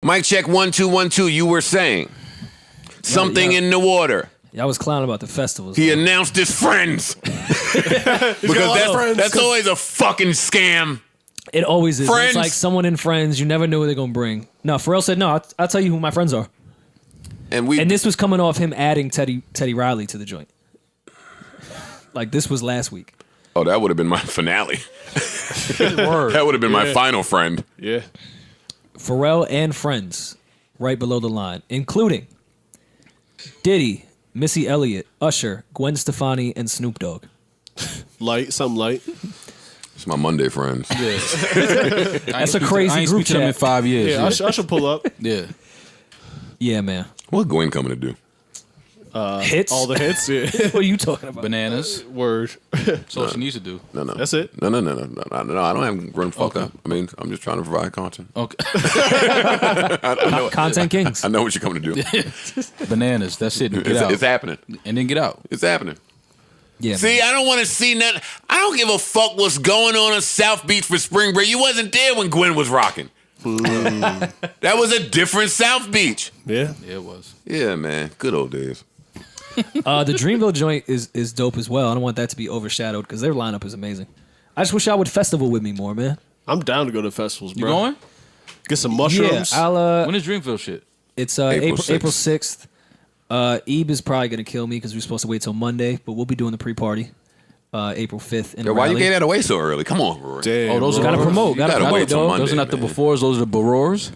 Mic check 1 2 1 2. You were saying something in the water. Y'all was clowning about the festivals. He announced his friends because that's always a fucking scam. It always is. Friends. It's like someone in Friends. You never know what they're gonna bring. No, Pharrell said no. I'll tell you who my friends are. And this was coming off him adding Teddy Riley to the joint. Like this was last week. Oh, that would have been my finale. That would have been my final friend. Yeah. Pharrell and Friends right below the line, including Diddy, Missy Elliott, Usher, Gwen Stefani, and Snoop Dogg. Some light. It's my Monday friends. Yeah. That's a crazy I ain't group speak to them in chat. 5 years. Yeah, I should pull up. Yeah. Yeah, man. What Gwen coming to do? Hits? All the hits. Yeah. What are you talking about? Bananas. Word. That's all she needs to do. No. That's it? No. I don't have run fuck up. I mean, I'm just trying to provide content. Okay. I know. Content kings. I know what you're coming to do. Bananas. That's it. Get out. It's happening. And then get out. It's happening. Yeah, See, I don't want to see nothing. I don't give a fuck what's going on South Beach for spring break. You wasn't there when Gwen was rocking. That was a different South Beach. Yeah. Yeah, it was. Yeah, man. Good old days. the Dreamville joint is dope as well. I don't want that to be overshadowed because their lineup is amazing. I just wish y'all would festival with me more, man. I'm down to go to festivals, bro. You going? Get some mushrooms. Yeah, I'll. When is Dreamville shit? It's April April 6th. Ebe is probably gonna kill me because we're supposed to wait till Monday, but we'll be doing the pre-party April 5th. In Yo, why you Raleigh. gave that away so early? Come on, Rory. Damn, Oh, those bro. are Gotta promote. You Gotta gotta promote, wait till dog. Monday. Those are not the man. befores. Those are the barors.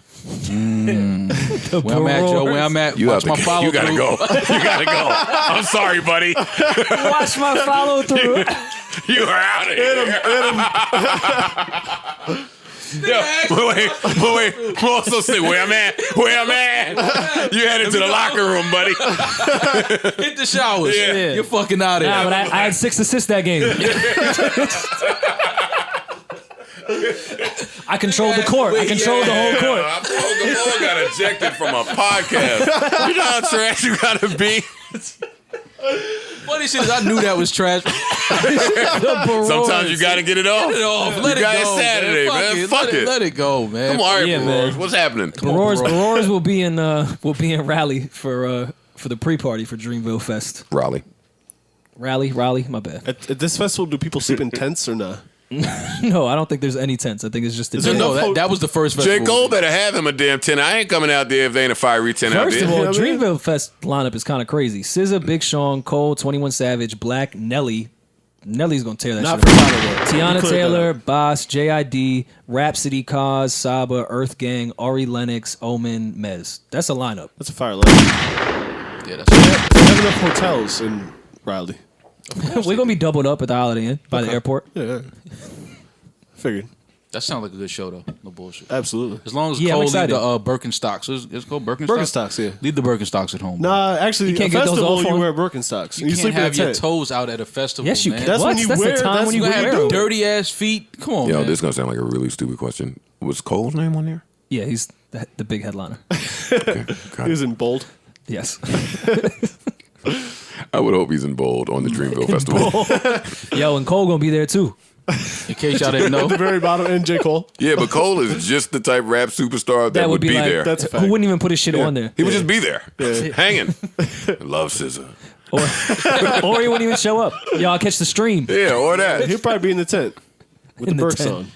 Where I'm at, Joe. Where I'm at. You Watch have my to, follow You gotta through. go. You gotta go. I'm sorry, buddy. Watch my follow through. You are out of here. Yo, wait. I'm also saying where I'm at. You headed to the locker room, buddy. Hit the showers. Yeah. You're fucking out of Nah, here. but I had 6 assists that game. I controlled the court. I controlled the whole court. The ball got ejected from a podcast. You know how trash you gotta be. Funny shit is I knew that was trash. Sometimes you gotta get it off. Let it off. Let You it got it go. Saturday, man. Fuck Let it. Let it go, man. Come on, all right, Yeah, Barors. man. What's happening? Barors will be in Raleigh for the pre-party for Dreamville Fest. Raleigh. Raleigh, my bad. At this festival, do people sleep in tents or not? No, I don't think there's any tents. I think it's just a Is day. there No, that was the first J. festival. Cole better have him a damn 10. I ain't coming out there if they ain't a fiery 10 out First there. of all, Yeah, man. Dreamville Fest lineup is kind of crazy. SZA, Big Sean, Cole, 21 Savage, Black, Nelly. Nelly's gonna tear that Not shit for up. Tyler. Tiana Clear Taylor, that Boss, J.I.D., Rhapsody, Kaz, Saba, Earth Gang, Ari Lennox, Omen, Mez. That's a lineup. That's a fire line. Yeah, that's They have enough hotels in Raleigh. We're gonna be doubled up at the Holiday Inn by the airport. Yeah. Figured. That sounds like a good show, though. No bullshit. Absolutely. As long as Yeah, I'm Cole leave excited. the Birkenstocks. It's called Birkenstocks? Birkenstocks, yeah. Leave the Birkenstocks at home. Nah, actually, can't a get those festival, off you on- wear Birkenstocks. You and you can't sleep in a have your tent. toes out at a festival, Yes, you man. can. That's What? when you That's wear. the time That's when You you have wear your them. dirty ass feet. Come on, Yo, man. this is gonna sound like a really stupid question. Was Cole's name on there? Yeah, he's the big headliner. He was in bold. Yes. I would hope he's in bold on the Dreamville Festival. Yo, and Cole gonna be there too. In case y'all didn't know. The very bottom, and J. Cole. Yeah, but Cole is just the type rap superstar that would be like there. That's a fact. who wouldn't even put his shit on there, He would just be there, hanging. Love SZA. or he wouldn't even show up. Y'all catch the stream. Yeah, or that. He'll probably be in the tent with In the the Birks tent. on.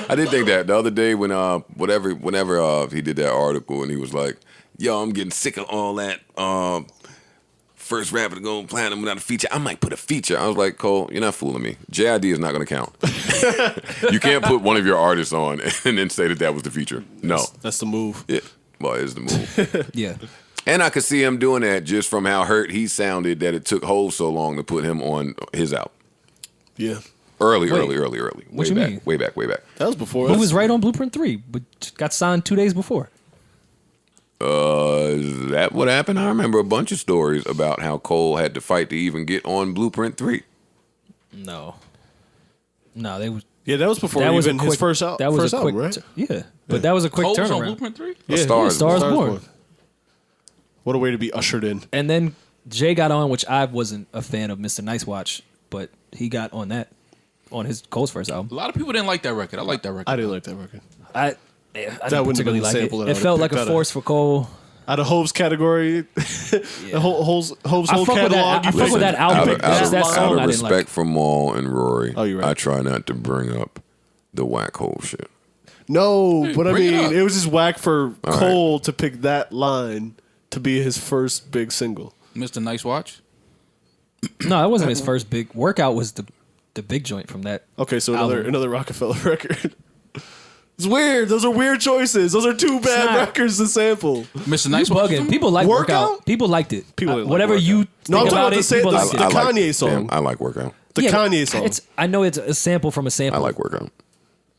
I did think that the other day when whenever he did that article and he was like, "Yo, I'm getting sick of all that first rapper to go platinum without a feature. I might put a feature." I was like, "Cole, you're not fooling me. JID is not going to count. You can't put one of your artists on and then say that was the feature. No, That's the move. yeah, well, it's the move." Yeah. And I could see him doing that just from how hurt he sounded that it took Hov so long to put him on his album. Yeah. Early. What Way you back, mean? way back. That was before. Who was right on Blueprint 3, but got signed 2 days before. Is that what happened? I remember a bunch of stories about how Cole had to fight to even get on Blueprint 3. No, they was. Yeah, that was before That was even a quick. his first, that was first a quick. album, right? Yeah, but that was a quick Cole was on turnaround. Blueprint 3? A Star is Star is Born. Born. What a way to be ushered in. And then Jay got on, which I wasn't a fan of, Mr. Nice Watch, but he got on that on his Cole's first A album. lot of people didn't like that record. I like that record. I didn't like that record. I wouldn't didn't have been particularly the like it. sample that I It would've felt like picked a out of. force for Cole. Out of Hov's category, the Hov's I whole fuck with catalog. that. I you fuck with that picked. album. Out It's of, just that out song of I didn't respect like. for Maul and Rory, Oh, you're right. I try not to bring up the whack hole shit. No, but I bring it mean, up. it was just whack for All Cole to pick that line to be his first big single. Mr. Nice Watch? No, that wasn't his first big workout. Was the big joint from that. Okay, so Album. another Rockefeller record. It's weird. Those are weird choices. Those are two bad not. records to sample. Mr. Nice Bugging. People like workout. People liked it. People didn't like whatever Workout. you No, think I'm about talking it, people about liked the it. Kanye song. Damn, I like Workout. The Yeah, Kanye song. I know it's a sample from a sample. I like Workout.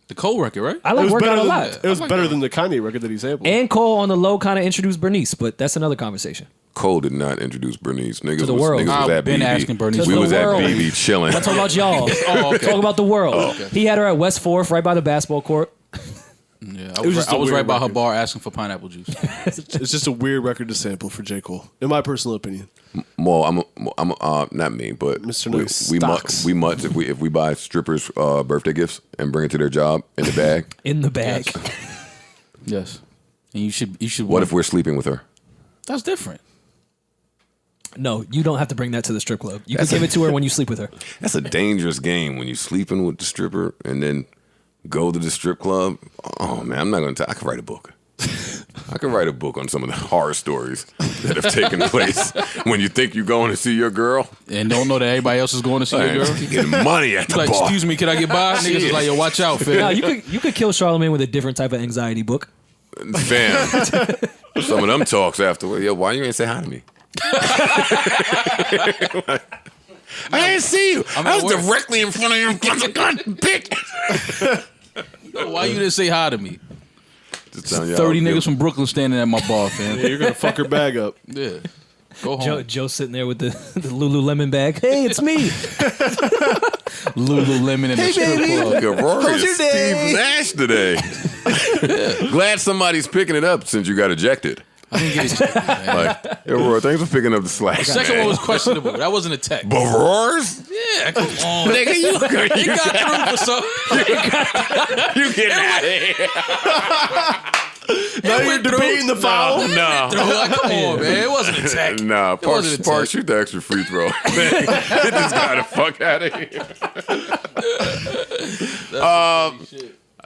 The Cole record, right? I It like was Workout better a than, lot. it was better than the Kanye record that he sampled. And Cole on the low kind of introduced Bernice, but that's another conversation. Cole did not introduce Bernice. Niggas the was, world. Niggas was I've at been BB. asking Bernice. We To was the at world. BB chilling. I'm talking about y'all. Oh, okay. Talk about the world. He had her at West 4th, right by the basketball court. Yeah, was just a I was weird right by her record. bar asking for pineapple juice. It's just a weird record to sample for J. Cole, in my personal opinion. Well, I'm not me, but Mr. we Nice we stocks. must if we buy strippers birthday gifts and bring it to their job in the bag. In the bag. Yes, and you should. What if we're sleeping with her? That's different. No, you don't have to bring that to the strip club. You can give it to her when you sleep with her. That's a dangerous game when you're sleeping with the stripper and then go to the strip club. Oh man, I'm not gonna. I could write a book. I could write a book on some of the horror stories that have taken place when you think you're going to see your girl. And don't know that everybody else is going to see your girl. You getting money at the Like, bar. excuse me, can I get by? Niggas is like, yo, watch out, fam. No, you could kill Charlamagne with a different type of anxiety book. Fam. Some of them talks afterward. Yo, why you ain't say hi to me? I didn't see you. I at was work. directly in front of your fucking gun. Pick. Why you didn't say hi to me? Just telling y'all, 30 niggas from Brooklyn standing at my bar, fam. Yeah, you're gonna fuck her bag up. Yeah. Go home. Joe sitting there with the Lululemon bag. Hey, it's me. Lululemon in the strip club. Look at Rory and Steve Nash today. Glad somebody's picking it up since you got ejected. I didn't get it. Man. Like, hey, Rory, thanks for picking up the slack. The second one was questionable. That wasn't a text. But Roars? Yeah, come on. Nigga, you It got through for some. you getting out of here. Now you're went through. debating the foul. No. Like, come on, man. It wasn't a text. Nah, wasn't a Parks, text. shoot the extra free throw. Get this guy the fuck out of here.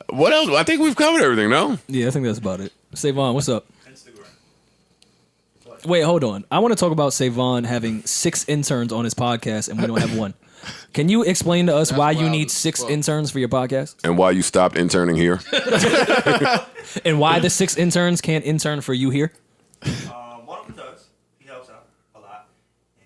What else? I think we've covered everything, no? Yeah, I think that's about it. Savon, what's up? Wait, hold on. I want to talk about Savon having 6 interns on his podcast and we don't have one. Can you explain to us why you wild need as 6 fuck. interns for your podcast? And why you stopped interning here? And why the 6 interns can't intern for you here? One of them does. He helps out a lot.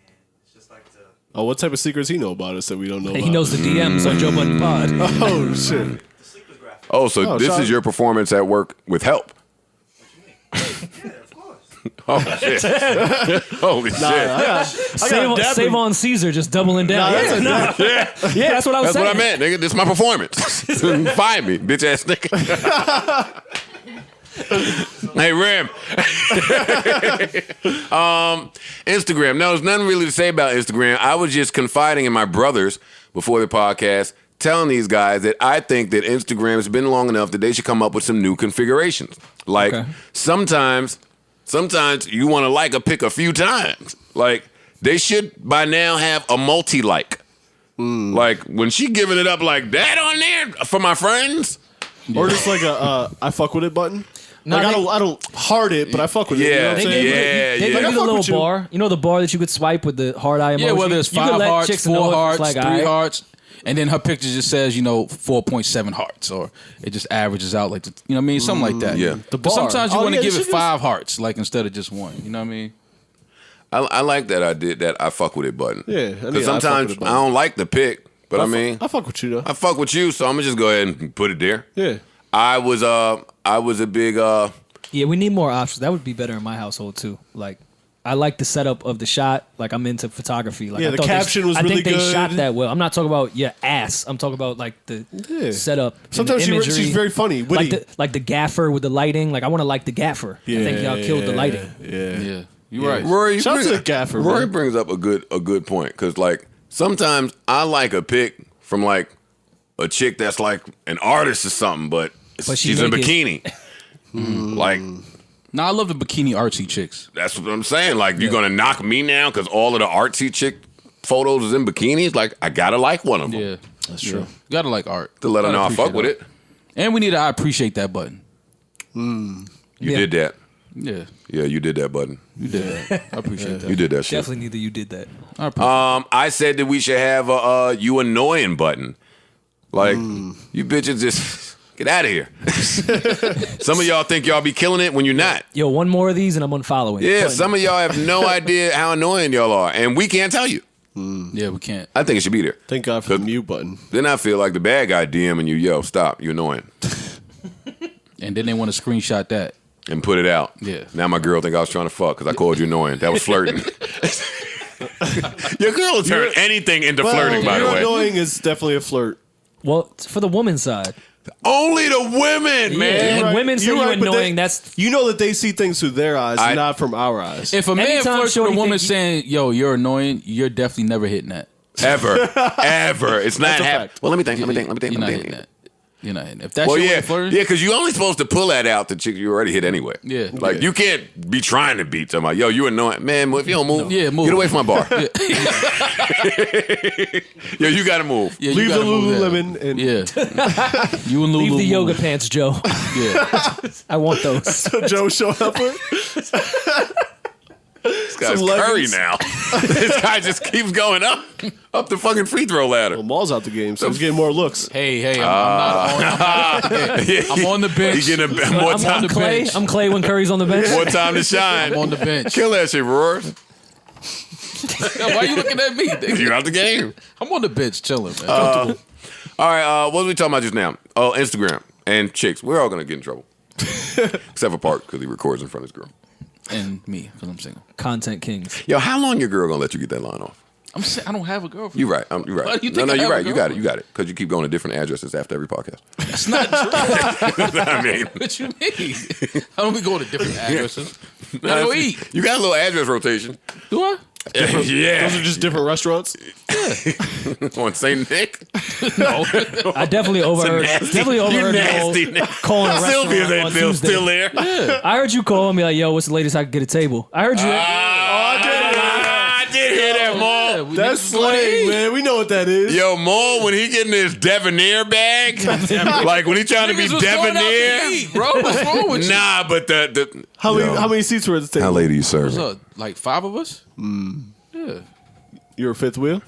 And it's just like the Oh, what type of secrets he know about us that we don't know about? He knows the DMs on Joe Budden Pod. Oh, shit. sleepless graphic. Oh, so Oh, this sorry. is your performance at work with help. Yeah, of course. Oh, shit. Holy shit. Savon Caesar just doubling down. Yeah, that's what I was That's saying. what I meant, nigga. This is my performance. Fire me, bitch ass nigga. Hey, Rim. Instagram. No, there's nothing really to say about Instagram. I was just confiding in my brothers before the podcast, telling these guys that I think that Instagram has been long enough that they should come up with some new configurations. Like, Okay. sometimes you want to like a pic a few times. Like, they should by now have a multi-like. Like, when she giving it up like that on there for my friends. Or just like a I fuck with it button. No, Like, they- I don't heart it, but I fuck with it. You know what I'm They saying? gave Yeah, you, they yeah. gave I you the fuck little with you. bar. You know the bar that you could swipe with the heart eye emoji? Yeah, whether it's You could 5 let hearts, chicks 4 know if it's hearts, like, 3 alright. hearts, and then her picture just says, 4.7 hearts, or it just averages out like, you know what I mean? Something like that. Yeah. The 'Cause bar. sometimes you Oh, want to yeah, give you it should 5 hearts, like instead of just 1. You know what I mean? I like that I did that I fuck with it button. Yeah, I mean, Because I fuck sometimes with it I button. don't like the pic, but I mean, I fuck with you though. I fuck with you, so I'm gonna just go ahead and put it there. Yeah. I was a big Yeah, we need more options. That would be better in my household too. Like, I like the setup of the shot. Like, I'm into photography. Like, Yeah, I the thought caption was I really think they good. shot that well. I'm not talking about your ass. I'm talking about like the Yeah. setup. and Sometimes the imagery. she's very funny, witty. Like the gaffer with the lighting. Like, I want to like the gaffer. I think y'all killed the lighting. Yeah. Yeah. You're right. Rory. Shout out to the gaffer, Rory man. brings up a good point because like sometimes I like a pic from like a chick that's like an artist or something, but But she she's in a naked. bikini. Like No, I love the bikini artsy chicks. that's what I'm saying. Like you're gonna knock me now because all of the artsy chick photos is in bikinis. Like I gotta like one of them Yeah. That's true. You gotta like art. to let her Gotta know I fuck appreciate with art. it. And we need to I appreciate that button. You Yeah. did that. Yeah. Yeah, you did that, button. You did that. I appreciate that. You did that shit. Definitely neither you did that. I appreciate I said that we should have a you annoying button. Like you bitches just Get out of here. Some of y'all think y'all be killing it when you're not. Yo, one more of these and I'm unfollowing. Yeah, Button. some of y'all have no idea how annoying y'all are, and we can't tell you. Yeah, we can't. I think it should be there. Thank God for the mute button. Then I feel like the bad guy DMing you, yo, stop, you're annoying. And then they want to screenshot that. And put it out. Yeah. Now my girl think I was trying to fuck because I called you annoying. That was flirting. Your girl will turn anything into flirting, by the way. Annoying is definitely a flirt. Well, for the woman's side. Only the women, man. When women say You're you're right, but annoying, they- that's You know that they see things through their eyes, not from our eyes. If a man Anytime flirts with shorty a woman think you- saying, "Yo, you're annoying," you're definitely never hitting that. Ever. Ever. It's not That's a happening. fact. Well, let me think. You're not hitting that. You're not hitting. If that's Well, your way yeah, of flirting, because you're only supposed to pull that out the chick you already hit anyway. Yeah. Like, you can't be trying to beat somebody. Yo, you annoying. Man, if you don't move, move. get away from my bar. Yo, you got to move. Yeah, you Leave the gotta move that. Lululemon and Yeah. You and Lulu. leave the yoga move. pants, Joe. Yeah. I want those. Joe showing up with. This guy's Some Curry leggings. now. This guy just keeps going up the fucking free throw ladder. Well, Maul's out the game, so he's getting more looks. Hey, I'm on the bench. He getting more I'm time on Clay. bench. I'm Clay when Curry's on the bench. More time to shine. I'm on the bench. Kill that shit, Roars. Why you looking at me? nigga? You're out the game. I'm on the bench chilling, man. All right, what was we talking about just now? Oh, Instagram and chicks. We're all gonna get in trouble, except for Park because he records in front of his girl. And me, because I'm single. Content kings. Yo, how long your girl gonna let you get that line off? I don't have a girlfirend. You right. You're right. Why do you No, think I you're have a right. You got it. girlfriend? You got it. Because you keep going to different addresses after every podcast. That's not true. I mean, What you mean? I don't be going to different addresses. I go eat. you got a little address rotation. Do I? Yeah. Those are just different restaurants. On St. Nick. No. I definitely overheard. Definitely overheard nasty. Cole calling a Sylvia restaurant on Tuesday. still there. I heard you call and be like, "Yo, what's the latest I can get a table?" I heard you. I did hear that, Maul. That's slang, man. We know what that is. Yo, Maul, when he getting his debonair bag, like when he trying to be Niggas was going out to debonair. eat, bro. What's wrong with you? Nah, but the How many seats were at the table? how late are you What's serving? up? Like 5 of us? Yeah. You were fifth wheel?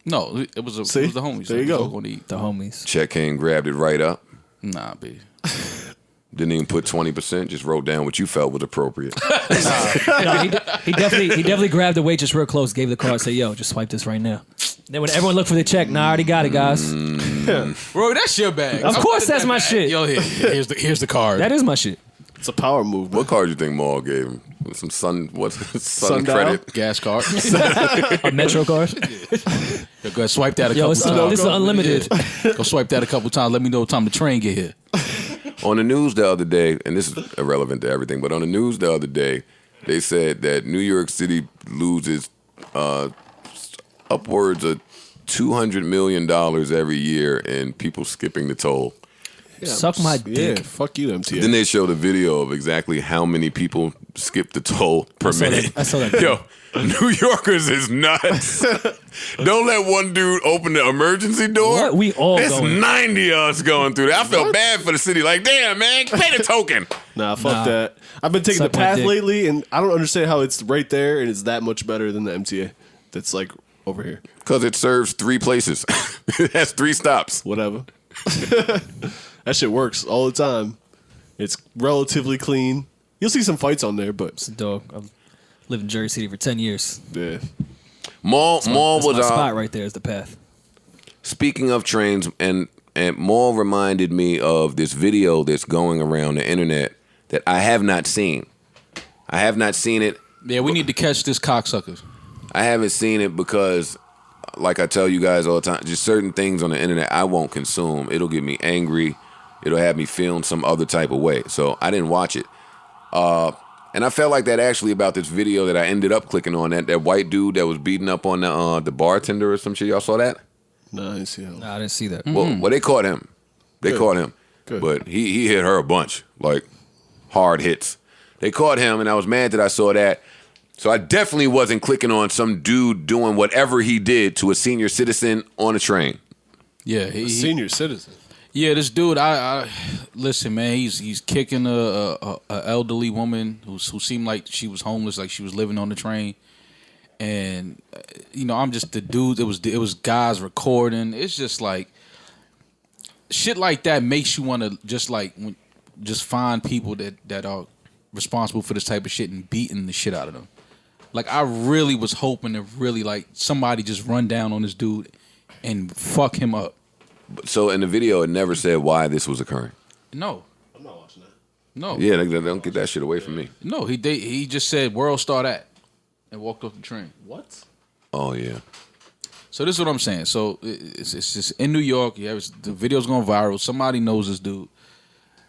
No, it was the homies. There you We was go. all gonna eat. The homies. Check came, grabbed it right up. Nah, B. Didn't even put 20%. Just wrote down what you felt was appropriate. No, he definitely grabbed the waitress real close, gave the card, said, "Yo, just swipe this right now." Then when everyone looked for the check, nah, I already got it, guys. Bro, that's your bag. Of course, that's my shit. Yo, here's the card. That is my shit. It's a power move. What card you think Maul gave him? Some sun Sundial? credit? gas card. A Metro card. Go ahead, swipe that a Yo, couple it's times. this is unlimited. Yeah. Go swipe that a couple times. Let me know what time the train get here. On the news the other day, and this is irrelevant to everything, but on the news the other day, they said that New York City loses upwards of $200 million every year in people skipping the toll. Suck my dick. Yeah, fuck you, MTA. Then they showed a video of exactly how many people skip the toll per minute. I saw that. Yo, New Yorkers is nuts. Don't let one dude open the emergency door. What? We all There's going. 90 of us going through that. I felt bad for the city. Like, damn, man, pay the token. Nah, fuck Nah. that. I've been taking Suck the my path dick. lately, and I don't understand how it's right there and it's that much better than the MTA that's like over here. Because it serves 3 places. It has 3 stops. Whatever. That shit works all the time. It's relatively clean. You'll see some fights on there, but It's a dog. I've lived in Jersey City for 10 years. yeah. Maul That's was my spot right there is the path. Speaking of trains, and Maul reminded me of this video that's going around the internet that I have not seen. I have not seen it. Yeah, we need to catch this cocksucker. I haven't seen it because, like I tell you guys all the time, just certain things on the internet I won't consume. It'll get me angry. It'll have me feeling some other type of way. So I didn't watch it. And I felt like that actually about this video that I ended up clicking on, that white dude that was beating up on the bartender or some shit. Y'all saw that? No, I didn't see that. Nah, I didn't see that. Well, they caught him. They Good. caught him. Good. But he hit her a bunch, like hard hits. They caught him, and I was mad that I saw that. So I definitely wasn't clicking on some dude doing whatever he did to a senior citizen on a train. Yeah, Senior citizen. Yeah, this dude. I listen, man. He's kicking a elderly woman who seemed like she was homeless, like she was living on the train. And I'm just the dude. It was guys recording. It's just like shit like that makes you want to just find people that are responsible for this type of shit and beating the shit out of them. Like, I really was hoping to really, like, somebody just run down on this dude and fuck him up. So in the video, it never said why this was occurring. No. I'm not watching that. No. Yeah, they don't get that shit away from me. No, he just said, "World Star That," and walked off the train. What? Oh, yeah. So this is what I'm saying. So it's just in New York. Yeah, the video's going viral. Somebody knows this dude.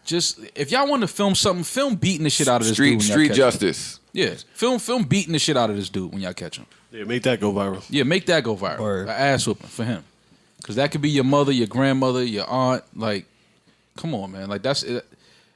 Just, if y'all want to film something, film beating the shit out of this dude. When y'all Street catch justice. Him. Yeah, film beating the shit out of this dude when y'all catch him. Yeah, make that go viral. Yeah, make that go viral. Word. An ass whooping for him. Because that could be your mother, your grandmother, your aunt. Like, come on, man. Like, that's it.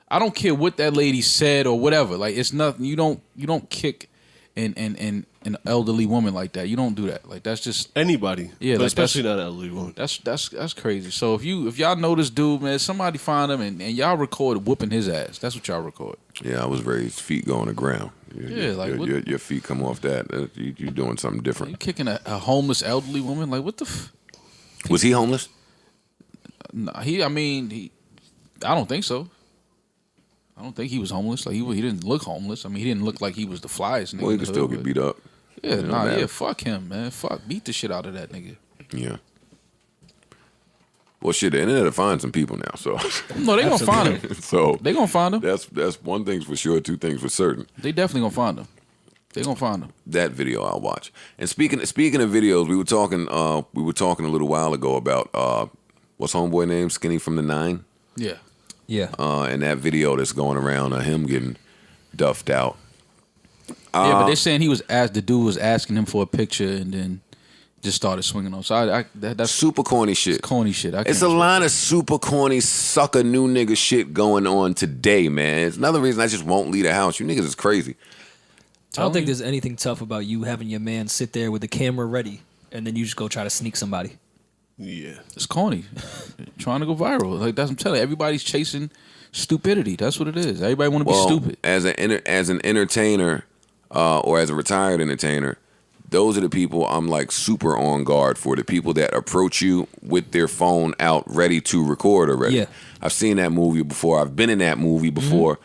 I don't care what that lady said or whatever. Like, it's nothing. You don't kick an elderly woman like that. You don't do that. Like, that's just Anybody. Yeah, but like, especially not an elderly woman. that's crazy. So if y'all know this dude, man, somebody find him and y'all record whooping his ass. That's what y'all record. Yeah, I was raised feet go on the ground. Your feet come off that. You're doing something You different. kicking a homeless elderly woman? Like, what the? Was he homeless? Nah, I don't think so. I don't think he was homeless. Like, he didn't look homeless. I mean, he didn't look like he was the flyest nigga. Well, he in could the still hood, get beat up. Yeah, You know that. fuck him, man. Beat the shit out of that nigga. Yeah. Well, shit, the internet will find some people now, so. No, they gonna find him. So They gonna find him. that's one thing's for sure, two things for certain. They definitely gonna find him. They gonna find him. That video I'll watch. And speaking of videos, we were talking a little while ago about what's homeboy name? Skinny from the 9? Yeah. Yeah. And that video that's going around of him getting duffed out. Yeah, but they're saying the dude was asking him for a picture and then just started swinging on. So that's Super corny shit. corny shit. It's a line of super corny sucker new nigga shit going on today, man. It's another reason I just won't leave the house. You niggas is crazy. I don't think there's anything tough about you having your man sit there with the camera ready and then you just go try to sneak somebody. Yeah. It's corny. Trying to go viral. Like, that's what I'm telling you. Everybody's chasing stupidity. That's what it is. Everybody want to be stupid. As an entertainer or as a retired entertainer, those are the people I'm like super on guard for. The people that approach you with their phone out ready to record already. Yeah. I've seen that movie before. I've been in that movie before.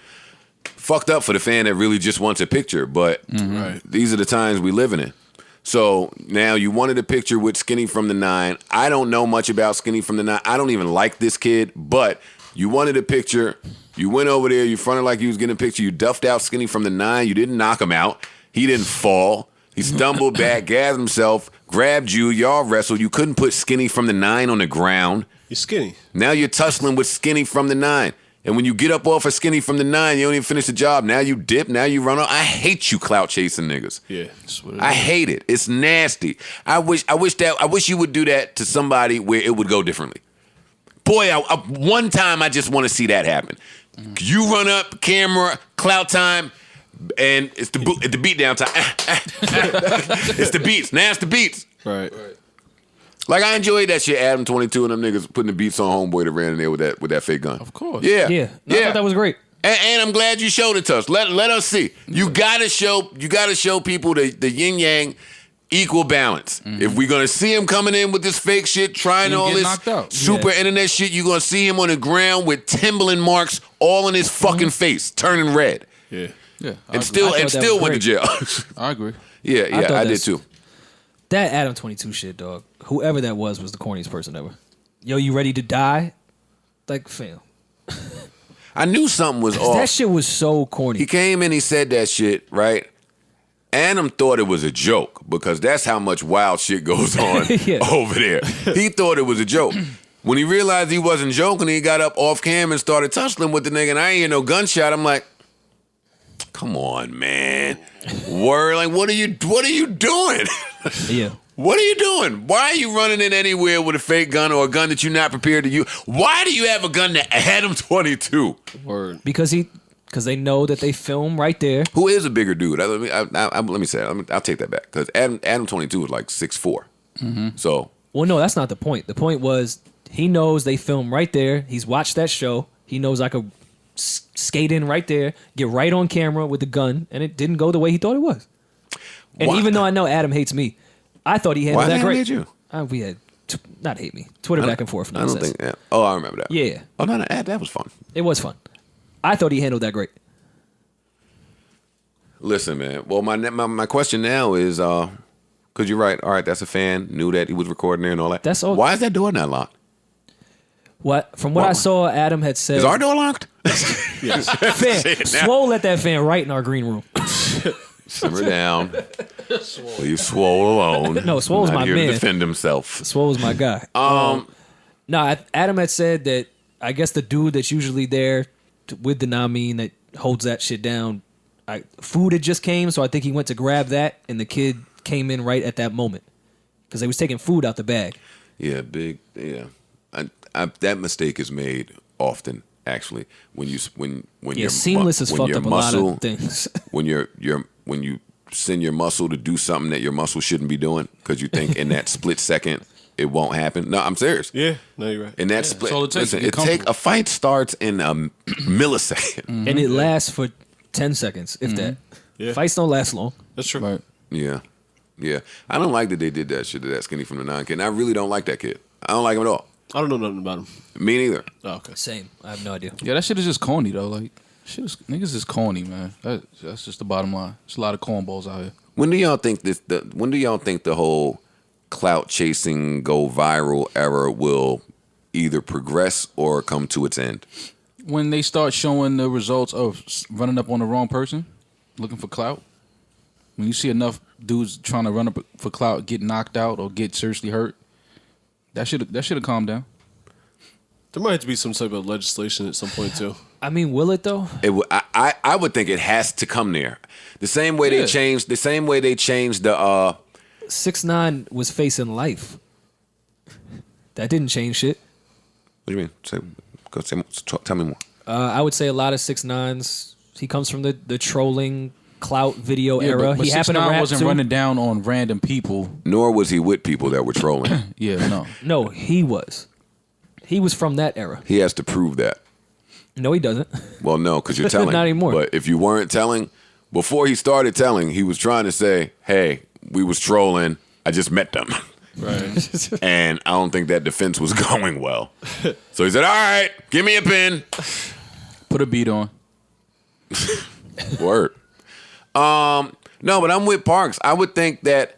Fucked up for the fan that really just wants a picture, but these are the times we living in. So now you wanted a picture with Skinny from the 9. I don't know much about Skinny from the 9. I don't even like this kid, but you wanted a picture. You went over there. You fronted like you was getting a picture. You duffed out Skinny from the 9. You didn't knock him out. He didn't fall. He stumbled back, gassed himself, grabbed you. Y'all wrestled. You couldn't put Skinny from the 9 on the ground. You're skinny. Now you're tussling with Skinny from the 9. And when you get up off of Skinny from the 9, you don't even finish the job. Now you dip. Now you run off. I hate you clout chasing niggas. Yeah. I hate it. It's nasty. I wish you would do that to somebody where it would go differently. Boy, one time I just want to see that happen. You run up, camera, clout time, and it's the beat down time. It's the beats. Now it's the beats. Right. Like, I enjoyed that shit. Adam 22 and them niggas putting the beats on homeboy that ran in there with that fake gun. Of course. Yeah. Yeah. I thought that was great. And I'm glad you showed it to us. Let us see. You gotta show people the yin yang equal balance. If we're gonna see him coming in with this fake shit, trying He'll all get this knocked out. super internet shit, you're gonna see him on the ground with Timberland marks all in his fucking face, turning red. Yeah. Yeah. And still I thought that was went to jail. I agree. Yeah, thought I did that's- too. That Adam 22 shit, dog. Whoever that was the corniest person ever. Yo, you ready to die? Like, fam. I knew something was off. That shit was so corny. He came in, he said that shit, right? Adam thought it was a joke because that's how much wild shit goes on Yeah. over there. He thought it was a joke. When he realized he wasn't joking, he got up off cam and started tussling with the nigga, and I ain't hear no gunshot. I'm like, come on, man. Word, like, what are you doing? Yeah. What are you doing? Why are you running in anywhere with a fake gun or a gun that you're not prepared to use? Why do you have a gun that Adam 22? Word. Because they know that they film right there. Who is a bigger dude? Let me say it. I'll take that back. Because Adam 22 is like 6'4". So. Well, no, that's not the point. The point was he knows they film right there. He's watched that show. He knows I could skate in right there, get right on camera with the gun, and it didn't go the way he thought it was. And Why? even though I know Adam hates me, I thought he handled Why that Adam great. hate you? We had not hate me, Twitter back and forth I don't nonsense. think. Yeah. Oh, I remember that. Yeah. Oh no, that was fun. It was fun. I thought he handled that great. Listen, man. Well, my question now is, because you're right. All right, that's a fan. Knew that he was recording there and all that. That's all. Why is that door not locked? From what I saw, Adam had said. Is our door locked? Fan, Say it now. Swole let that fan right in our green room. Simmer down. Leave Swole alone. No, Swole's Not my here man. to defend himself. Swole was my guy. No, Adam had said that I guess the dude that's usually there with the Namin that holds that shit down, food had just came, so I think he went to grab that, and the kid came in right at that moment because they was taking food out the bag. Yeah, big. Yeah, that mistake is made often. Actually, when Seamless has fucked up a lot of things. when you send your muscle to do something that your muscle shouldn't be doing because you think in that split second it won't happen. No, I'm serious. Yeah, no, you're right. In that split, all it takes to listen, get a fight starts in a millisecond. And it lasts for 10 seconds, if that. Yeah. Fights don't last long. That's true. Right. Yeah. I don't like that they did that shit to that skinny from the 9 kid. And I really don't like that kid. I don't like him at all. I don't know nothing about him. Me neither. Oh, okay. Same. I have no idea. Yeah, that shit is just corny though. Like, niggas is corny, man. That's just the bottom line. There's a lot of cornballs out here. When do y'all think the whole clout chasing go viral era will either progress or come to its end? When they start showing the results of running up on the wrong person, looking for clout. When you see enough dudes trying to run up for clout, get knocked out or get seriously hurt, that should have calmed down. There might have to be some type of legislation at some point too. I mean, will it though? I would think it has to come there. The same way they changed the 6ix9ine was facing life. That didn't change shit. What do you mean? Tell me more. I would say a lot of 6ix9ine's. He comes from the trolling clout video Yeah, era. but He happened to 6ix9ine rap wasn't too. running down on random people. Nor was he with people that were trolling. Yeah, no. No, he was. He was from that era. He has to prove that. No, he doesn't. Well, no, because you're telling. Not anymore. But if you weren't telling, before he started telling, he was trying to say, hey, we was trolling. I just met them. Right. And I don't think that defense was going well. So he said, all right, give me a pen. Put a beat on. Word. No, but I'm with Parks. I would think that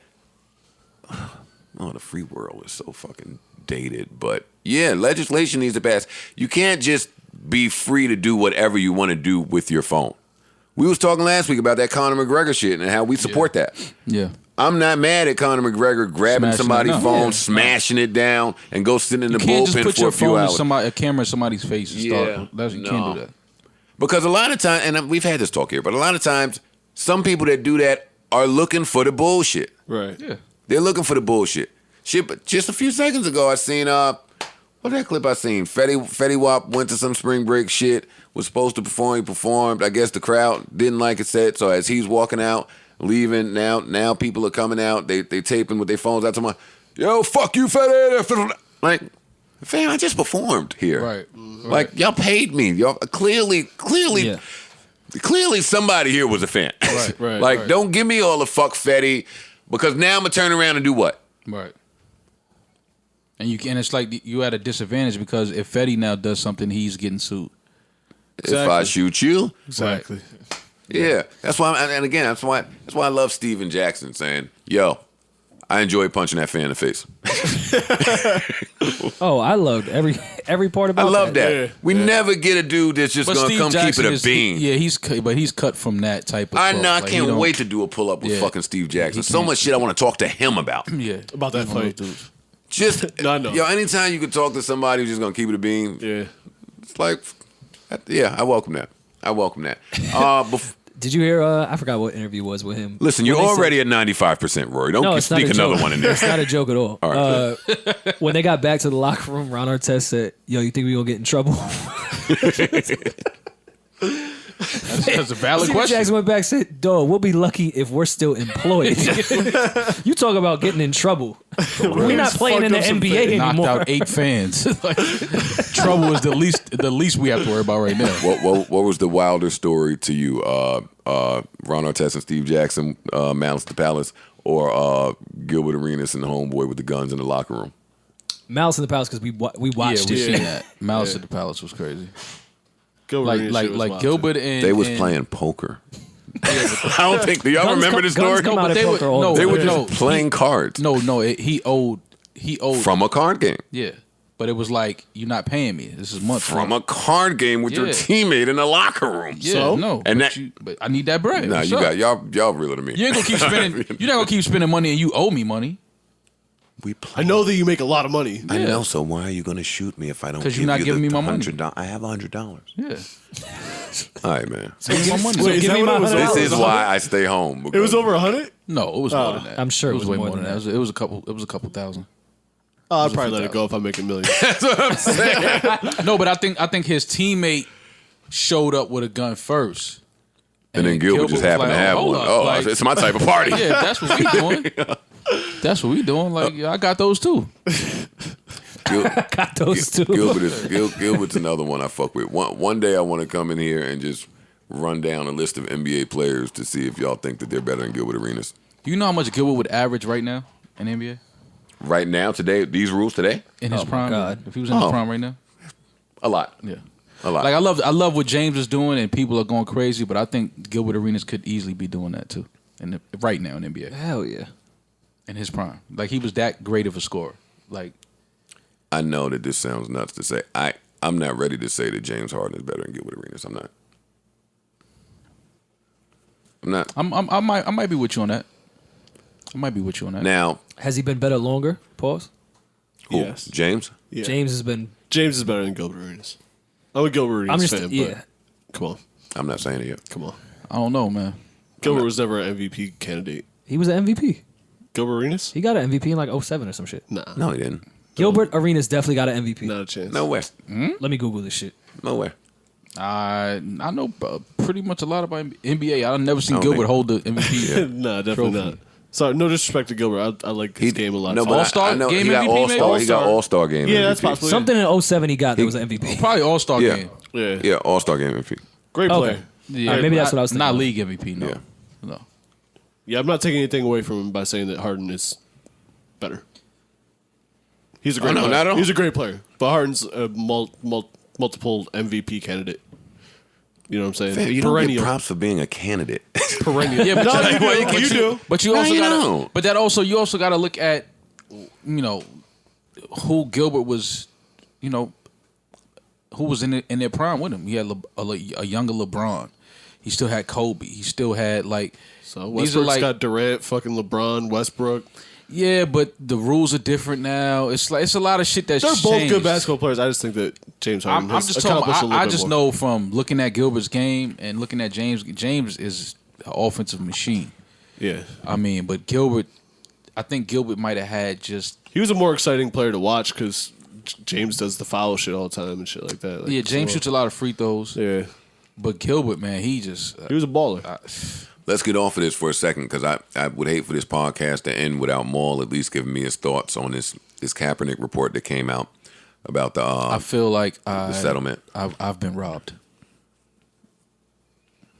the free world is so fucking dated. But yeah, legislation needs to pass. You can't just be free to do whatever you want to do with your phone. We was talking last week about that Conor McGregor shit and how we support that. Yeah. I'm not mad at Conor McGregor grabbing Smashing somebody's it, no. phone, Yeah. smashing it down, and go sit in the You can't just bullpen put for your a few phone hours. in a camera in somebody's face and start. You can't do that. Because a lot of times, and we've had this talk here, but a lot of times, some people that do that are looking for the bullshit. Right. Yeah. They're looking for the bullshit. Shit, but just a few seconds ago, I seen what's that clip I seen? Fetty Wap went to some spring break shit, was supposed to perform, he performed. I guess the crowd didn't like his set, so as he's walking out, leaving, now people are coming out, they taping with their phones out to my, yo, fuck you, Fetty. Like, fam, I just performed here. Right. Like, y'all paid me. Y'all clearly somebody here was a fan. Right. Like, right. don't give me all the fuck Fetty, because now I'm gonna turn around and do what? Right. And it's like you at a disadvantage because if Fetty now does something, he's getting sued. If I shoot you, Exactly. yeah. That's why. And again, that's why I love Steven Jackson saying, "Yo, I enjoy punching that fan in the face." Oh, I loved every part I about love that. Yeah. We never get a dude that's just gonna Steve come Jackson keep it a bean. he's cut from that type of. I cloth. know. I Like, he can't don't- wait to do a pull up with Yeah. fucking Steve Jackson. He So can't. much shit I want to talk to him about. Yeah, About that He's one of fight. those dudes. Just I know. yo, anytime you could talk to somebody who's just gonna keep it a bean, Yeah. it's like, yeah, I welcome that. Did you hear? I forgot what interview was with him. Listen, you're When they said- already at 95%, Rory. Don't No, it's not speak a another joke. one in there. It's not a joke at all. All right, When they got back to the locker room, Ron Artest said, "Yo, you think we gonna get in trouble?" That's a valid Steve question. Jackson went back and said, "Dog, we'll be lucky if we're still employed." You talk about getting in trouble. We're not playing in the NBA Knocked anymore. out 8 fans. Like, trouble is the least we have to worry about right now. What was the wilder story to you? Ron Artest and Steve Jackson, Malice to Palace, or Gilbert Arenas and the homeboy with the guns in the locker room? Malice in the Palace because we watched we it. seen that. Malice at the Palace was crazy. Gilbert Arenas shit was Like wild, Gilbert too. and They was and- playing poker. I don't think. Do y'all Guns remember come- the story? guns come out but at they were- poker all no, the They time. were just playing cards He owed from a card game. Yeah, but it was like you're not paying me. This is months From a card game with your Yeah. teammate in the locker room. Yeah, So? no, And but, that- but I need that bread. Nah, What's you up? got y'all realer than me. You ain't gonna keep spending. You're not gonna keep spending money, and you owe me money We play. I know that you make a lot of money. I Yeah. know. So why are you going to shoot me if I don't? 'Cause give you're not you giving the me my money. $100? I have $100. Yeah, All right, man. give me my money. Wait, is give that me what my it was? $100. This is why I stay home. It was because- over 100. No, it was more than that. I'm sure it was way more more than than that. It was a couple. It was a couple thousand. Oh, I'd probably let it go if I make $1 million. That's what I'm saying. No, but I think his teammate showed up with a gun first, And then Gilbert just was happened to like, have hold one. up, Oh, like- it's my type of party. Yeah, that's what we doing. That's what we doing. Like, yeah, I got those too. Got those two. Gilbert's another one I fuck with. One day I want to come in here and just run down a list of NBA players to see if y'all think that they're better than Gilbert Arenas. Do you know how much Gilbert would average right now in the NBA? Right now, today, these rules today, In his Oh, my prime? God. If he was in his prime right now? a lot. Yeah. A lot. Like, I love what James is doing, and people are going crazy, but I think Gilbert Arenas could easily be doing that too. Right now in the NBA. Hell yeah. In his prime. Like, he was that great of a scorer. Like, I know that this sounds nuts to say. I'm not ready to say that James Harden is better than Gilbert Arenas. I'm not. I might be with you on that. I might be with you on that. Now, Has he been better longer? Pause. who? Yes. James? Yeah. James has been. James is better than Gilbert Arenas. I'm a Gilbert Arenas I'm just fan, yeah. but come on, I'm not saying it yet. come on. I don't know, man. Gilbert was never an MVP candidate. He was an MVP. Gilbert Arenas? He got an MVP in like 07 or some shit. Nah, No, he didn't. Gilbert Arenas definitely got an MVP. not a chance. No way. Let me Google this shit. No way. I know pretty much a lot about NBA. I've never seen I don't Gilbert think- hold the MVP. Nah, definitely Trophy. not. Sorry, no disrespect to Gilbert. I like his game a lot. No, too. but All-Star I know game he got MVP all-star. maybe? He got All-Star. all-star game. Yeah, MVP. that's possible. Something in 07 he got that was an MVP. Probably All-Star Yeah. game. Yeah, Yeah, all-star game MVP. great Okay. player. Yeah, All right, maybe that's what I was thinking Not of. league MVP, no. Yeah. No. Yeah, I'm not taking anything away from him by saying that Harden is better. He's a great no, player. not at all. He's a great player, but Harden's a multiple MVP candidate. You know what I'm saying? Fam, you don't Perennial. get props for being a candidate. Perennial. Yeah, but no, you- you do. But you No, also you gotta, don't. but you also got to look at, who Gilbert was, who was in their prime with him. He had a younger LeBron. He still had Kobe. He still had So these are Westbrook's got Durant, fucking LeBron, Westbrook. yeah, but the rules are different now. It's a lot of shit that's They're both changed. good basketball players. I just think that James Harden I'm has just talking. accomplished a little I bit just more. know from looking at Gilbert's game and looking at James. James is an offensive machine. Yeah, I mean, but Gilbert, I think Gilbert might have had just he was a more exciting player to watch because James does the foul shit all the time and shit like that. Like, yeah. James so- shoots a lot of free throws, Yeah, but Gilbert, man, he just he was a baller. Let's get off of this for a second because I would hate for this podcast to end without Maul at least giving me his thoughts on this Kaepernick report that came out about the I feel like the settlement. I've been robbed.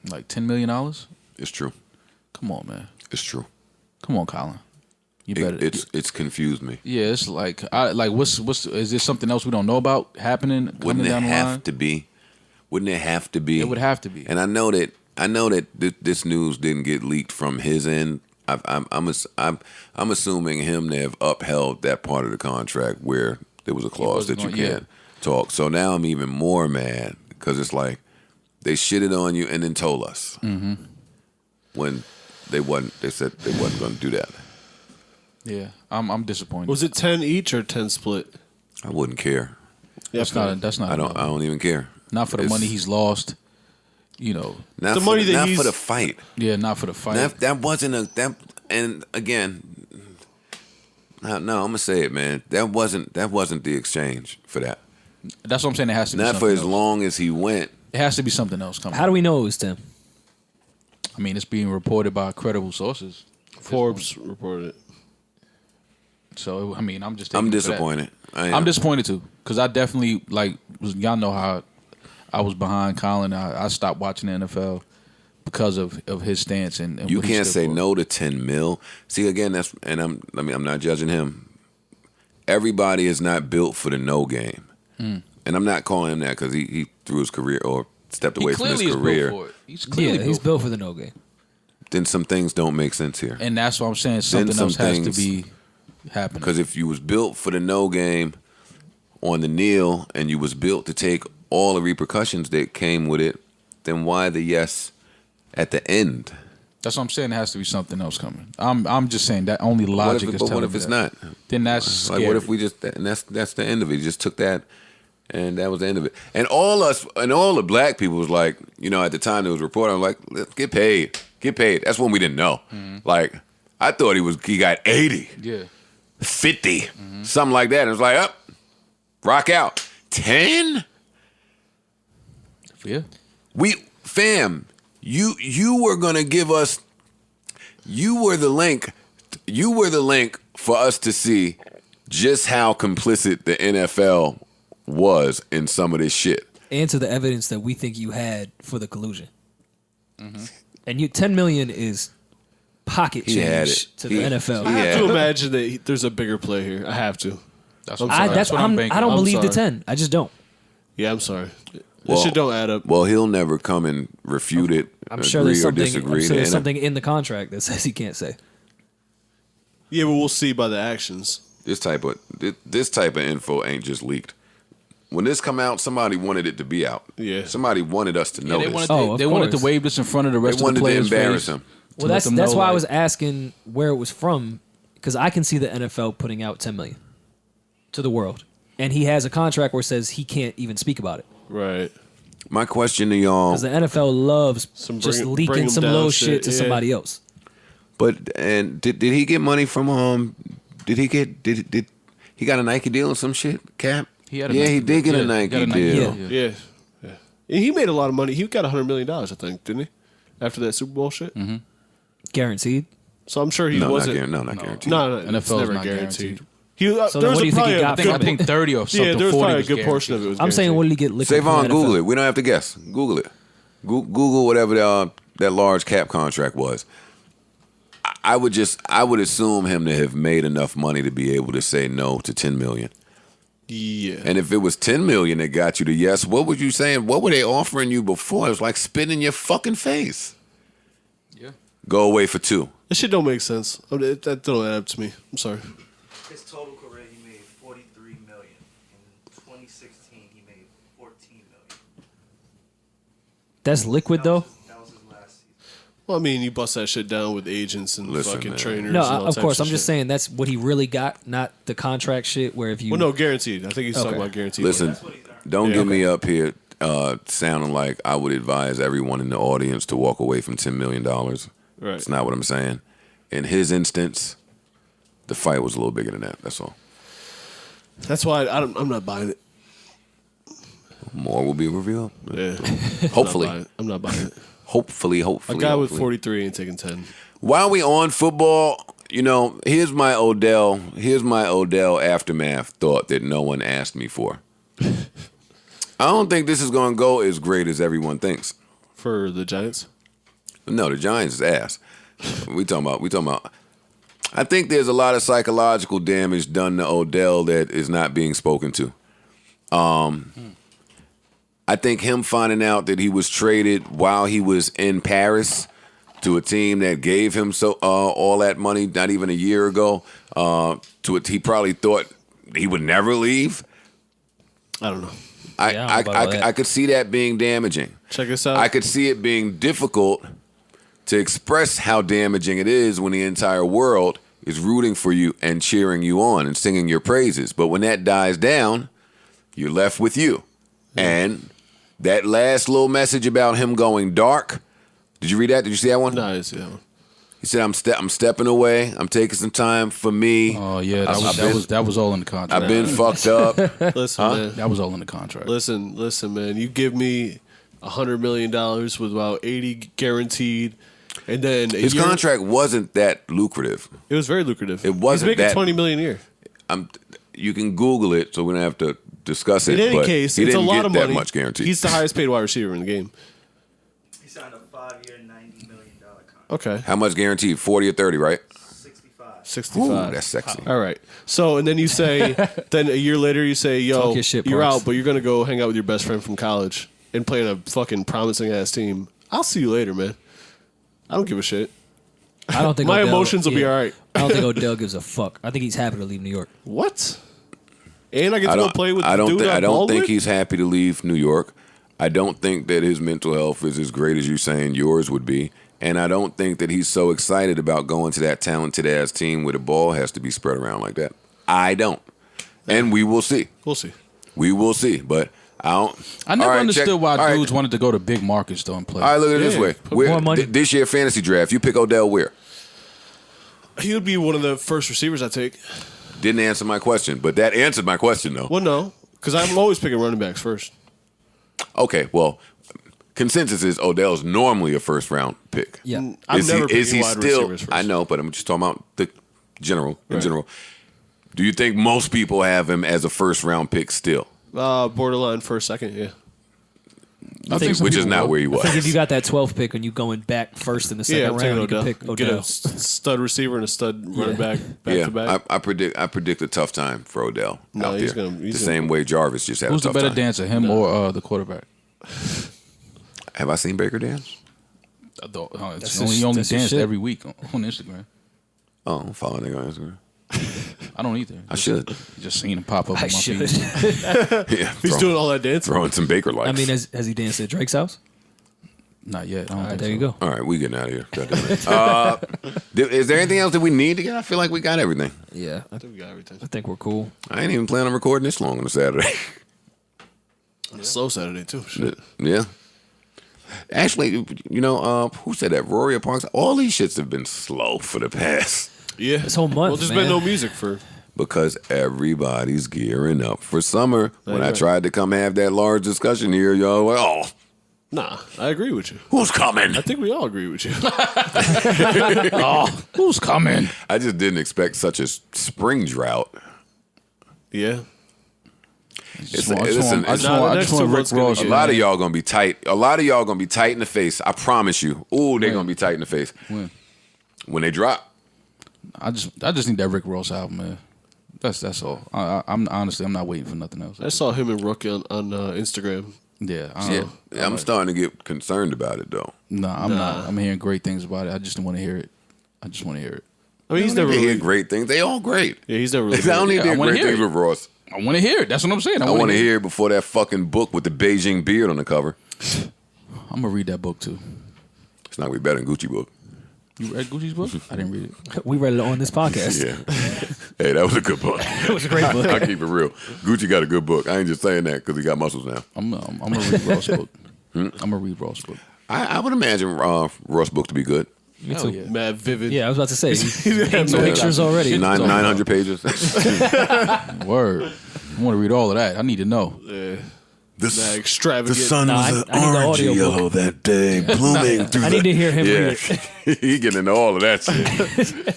Like $10 million. It's true. Come on, man. It's true. Come on, Colin. You better. It's confused me. Yeah, it's like what's is there something else we don't know about happening coming Wouldn't it down the line? have to be? Wouldn't it have to be? It would have to be. And I know that this news didn't get leaked from his end. I'm assuming him to have upheld that part of the contract where there was a clause that you wasn't going- can't talk. So now I'm even more mad because it's like they shitted on you and then told us when they said they wasn't going to do that. Yeah, I'm disappointed. Was it 10 each or 10 split? I wouldn't care. That's not. I don't even care. Not for the It's- money he's lost. Not The for money that not he's- for the fight. Yeah, not for the fight. That wasn't that. And again, no, I'm gonna say it, man. That wasn't the exchange for that. That's what I'm saying. It has to be Not for something as else. long as he went. It has to be something else coming. How do we know it was Tim? I mean, it's being reported by credible sources. Forbes reported it. So I mean, I'm just. I'm taking it for that. disappointed. I am. I'm disappointed too, because I definitely y'all know how I was behind Colin. I stopped watching the NFL because of his stance and You what he can't stood say for. no to 10 mil. See, again, I'm not judging him. everybody is not built for the no game. And I'm not calling him that because he threw his career or stepped away from his career. Built for it. He's clearly he's built for the no game. Then some things don't make sense here. And that's what I'm saying. Something else has to be happening. Because if you was built for the no game on the kneel and you was built to take all the repercussions that came with it, then why the yes at the end? That's what I'm saying. There has to be something else coming. I'm just saying that only logic is telling me. What if it's not? Then that's scary. Like, what if we just, and that's the end of it. You just took that, and that was the end of it. And all the black people was like, at the time it was reported, I'm like, let's get paid. That's when we didn't know. Like, I thought he got 80. Yeah. 50. Something like that. And it was like, rock out. 10? Yeah. Fam, you were gonna give us. You were the link for us to see just how complicit the NFL was in some of this shit. And to the evidence that we think you had for the collusion. And $10 million is pocket change to the NFL. I have to imagine that there's a bigger play here. I have to. That's what I'm banking. I don't believe the sorry. 10. I just don't. Yeah, I'm sorry. This shit don't add up. Well, he'll never come and refute it. I'm sure there's disagree. there's something in the contract that says he can't say. Yeah, but we'll see by the actions. This type of info ain't just leaked. When this come out, somebody wanted it to be out. Yeah. Somebody wanted us to know they this. wanted to wave this in front of the rest of the players. They wanted to embarrass him. Well, that's why I was asking where it was from, because I can see the NFL putting out $10 million to the world, and he has a contract where it says he can't even speak about it. Right. My question to y'all, because the NFL loves just leaking some low shit to somebody else. And did he get money from did he got a Nike deal or some shit? Cap? He did get a Nike deal. Yeah. He made a lot of money. He got $100 million, I think, didn't he? After that Super Bowl shit. Guaranteed. So I'm sure he wasn't. Not guaranteed. No, NFL it's never not guaranteed. So what do you think he got? I think 30 or something. Yeah, there was 40 probably a was good portion of it. Was I'm saying, what did he get? Savon, Google it. We don't have to guess. Google it. Google whatever that large cap contract was. I would assume him to have made enough money to be able to say no to $10 million. Yeah. And if it was $10 million that got you to yes, what were you saying? What were they offering you before? It was like spitting in your fucking face. Yeah. Go away for $2. This shit don't make sense. That don't add up to me. I'm sorry. His total career, he made $43 million. In 2016, he made $14 million. That's liquid, though? That was his last season. Well, I mean, you bust that shit down with agents and fucking man. trainers. No, and all of types course. I'm shit. just saying that's what he really got, not the contract shit where if you... Well, no, guaranteed. I think he's talking about guaranteed. Listen, don't get me up here sounding like I would advise everyone in the audience to walk away from $10 million. Right. It's not what I'm saying. In his instance, the fight was a little bigger than that. That's all. That's why I'm not buying it. More will be revealed. Yeah. Hopefully. I'm not buying it. Hopefully. A guy with 43 ain't taking 10. While we on football, here's my Odell aftermath thought that no one asked me for. I don't think this is going to go as great as everyone thinks. For the Giants? No, the Giants is ass. We talking about. I think there's a lot of psychological damage done to Odell that is not being spoken to. I think him finding out that he was traded while he was in Paris to a team that gave him all that money not even a year ago, he probably thought he would never leave. I don't know. I could see that being damaging. Check this out. I could see it being difficult to express how damaging it is when the entire world is rooting for you and cheering you on and singing your praises. But when that dies down, you're left with you. And that last little message about him going dark, did you read that? Did you see that one? No, I didn't see that one. He said, I'm stepping away. I'm taking some time for me. Oh, yeah. That was all in the contract. I've been fucked up. Listen, man. That was all in the contract. Listen, man. You give me $100 million with about 80 guaranteed, and then his contract wasn't that lucrative. It was very lucrative. It wasn't. He's making $20 million a year. You can Google it, so we don't have to discuss it. In any but case, he it's a didn't lot get of that money. much guaranteed. He's the highest paid wide receiver in the game. He signed a 5-year, $90 million contract. Okay. How much guaranteed? 40 or 30, right? 65 65. Ooh, that's sexy. All right. So, and then you say, then a year later you say, yo, Talk your shit, you're Parks. out, but you're going to go hang out with your best friend from college and play in a fucking promising ass team. I'll see you later, man. I don't give a shit. I don't think My Odell- emotions will be yeah. all right. I don't think Odell gives a fuck. I think he's happy to leave New York. What? And I get to go play with the dude I don't balled think with? he's happy to leave New York. I don't think that his mental health is as great as you're saying yours would be. And I don't think that he's so excited about going to that talented ass team where the ball has to be spread around like that. I don't. And we will see. We'll see. We will see. But I don't. I never understood why all dudes wanted to go to big markets though and play. All right, look at it this Yeah, way. put more money. This year fantasy draft, you pick Odell where? He would be one of the first receivers I take. Didn't answer my question, but that answered my question though. Well, no, because I'm always picking running backs first. Okay, well, consensus is Odell's normally a first round pick. Yeah. I'm Is never he, is picking he wide still? receivers first. I know, but I'm just talking about the general. In Right. general, do you think most people have him as a first round pick still? Borderline first, second, yeah. I think some Which is people not will. where he I think if was. you got that 12th pick and you going back first in the second Yeah, I'm taking round, you Odell. can pick Get Odell. a stud receiver and a stud running back Yeah, to back. I predict a tough time for Odell No, out he's there. gonna- he's the gonna- same way Jarvis just had Who's a the tough better time. dancer, him or the quarterback? Have I seen Baker dance? It's That's only, his- he only that's his danced shit. every week on Instagram. Oh, I'm following nigga on Instagram. I don't either. I should. Just seen him pop up I on my should. feed. Yeah, He's doing all that dancing. throwing some Baker lights. I mean, has he danced at Drake's house? Not yet. I don't All right, think there so. you go. All right, we getting out of here. Is there anything else that we need to get? I feel like we got everything. Yeah, I We got everything. think we're cool. I ain't even planning on recording this long on a Saturday. Slow Saturday too. Shit. Yeah. Actually, you know, who said that? Rory or Parks? All these shits have been slow for the past. Yeah. This whole month, Well, there's man. been no music for. Because everybody's gearing up for summer. When I right. tried to come have that large discussion here, y'all were, oh, Nah, I agree with you. who's coming? I think we all agree with you. Who's coming? I just didn't expect such a spring drought. Yeah. I just want Rick next Ross. 2 months gonna A get- lot of y'all gonna be tight. A lot of y'all gonna be tight in the face. I promise you. Ooh, they're gonna be tight in the face when they drop. I just need that Rick Ross album, man. That's all. I'm honestly, I'm not waiting for nothing else. I saw him and Rook on Instagram. Yeah, I'm starting to get concerned about it though. I'm not. I'm hearing great things about it. I just don't want to hear it. I just want to hear it. I mean, he's They never hear really. great things. They all great. Yeah, he's never really. I don't need to I hear wanna great hear things it. with Ross. I want to hear it. That's what I'm saying. I want to hear it before that fucking book with the Beijing beard on the cover. I'm gonna read that book too. It's not gonna be better than Gucci book. You read Gucci's book? I didn't read it. We read it on this podcast. Yeah. Hey, that was a good book. It was a great book. I'll keep it real. Gucci got a good book. I ain't just saying that because he got muscles now. I'm gonna read Ross' book. I'm gonna read Ross' book. I would imagine Ross' book to be good. Me Hell too. yeah. Mad vivid. Yeah, I was about to say. Paint some pictures already. 900 pages. Word. I want to read all of that. I need to know. Mad extravagant. Nah, I need the audio book. that day, blooming through I need to hear him read it. He getting into all of that shit.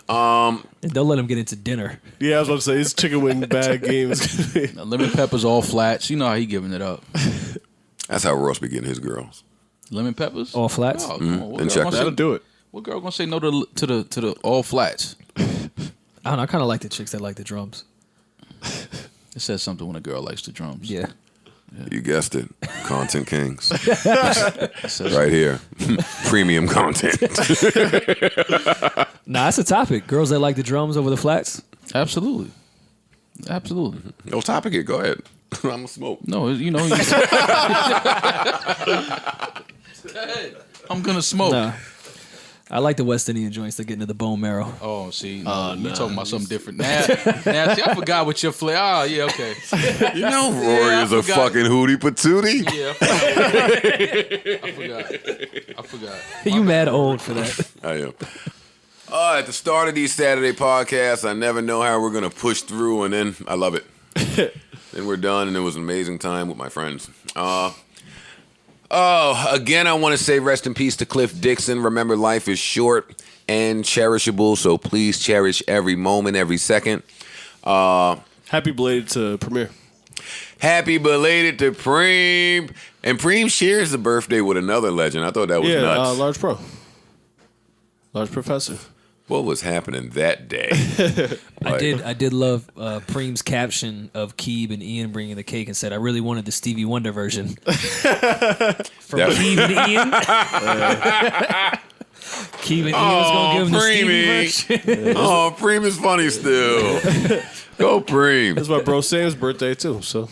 And don't let him get into dinner. Yeah, I was about to say his chicken wing bag game is gonna be. Now, lemon peppers all flats. You know how he giving it up. That's how Ross be getting his girls. Lemon peppers All flats? Oh, come on. What And girl check gonna That'll say- do it. What girl gonna say no to the all flats? I don't know. I kind of like the chicks that like the drums. It says something when a girl likes the drums. Yeah. You guessed it. Content Kings. It says Right here. Premium content. Nah, that's a topic. Girls that like the drums over the flats. Absolutely. No topic it. Go ahead. I'm going to smoke. No, you know. I'm gonna smoke. Nah. I like the West Indian joints that get into the bone marrow. Oh, see, you talking about something different. Now, see, I forgot what your flavor. Oh, yeah, okay. You know Rory I is a forgot. fucking hootie patootie. Yeah, I forgot. You mad old for that. I am. At the start of these Saturday podcasts, I never know how we're going to push through, and then I love it. Then we're done, and it was an amazing time with my friends. Again, I want to say rest in peace to Cliff Dixon. Remember, life is short and cherishable, so please cherish every moment, every second. Happy belated to premiere. Happy belated to Preem. And Preem shares the birthday with another legend. I thought that was nuts. Large Pro. Large Professor. what was happening that day? I did love Preem's caption of Keeb and Ian bringing the cake and said, "I really wanted the Stevie Wonder version." From Keeb and Ian. Keeb and Ian was gonna give him the Stevie version. Oh, Preem is funny still. Go Preem. That's my bro Sam's birthday too. So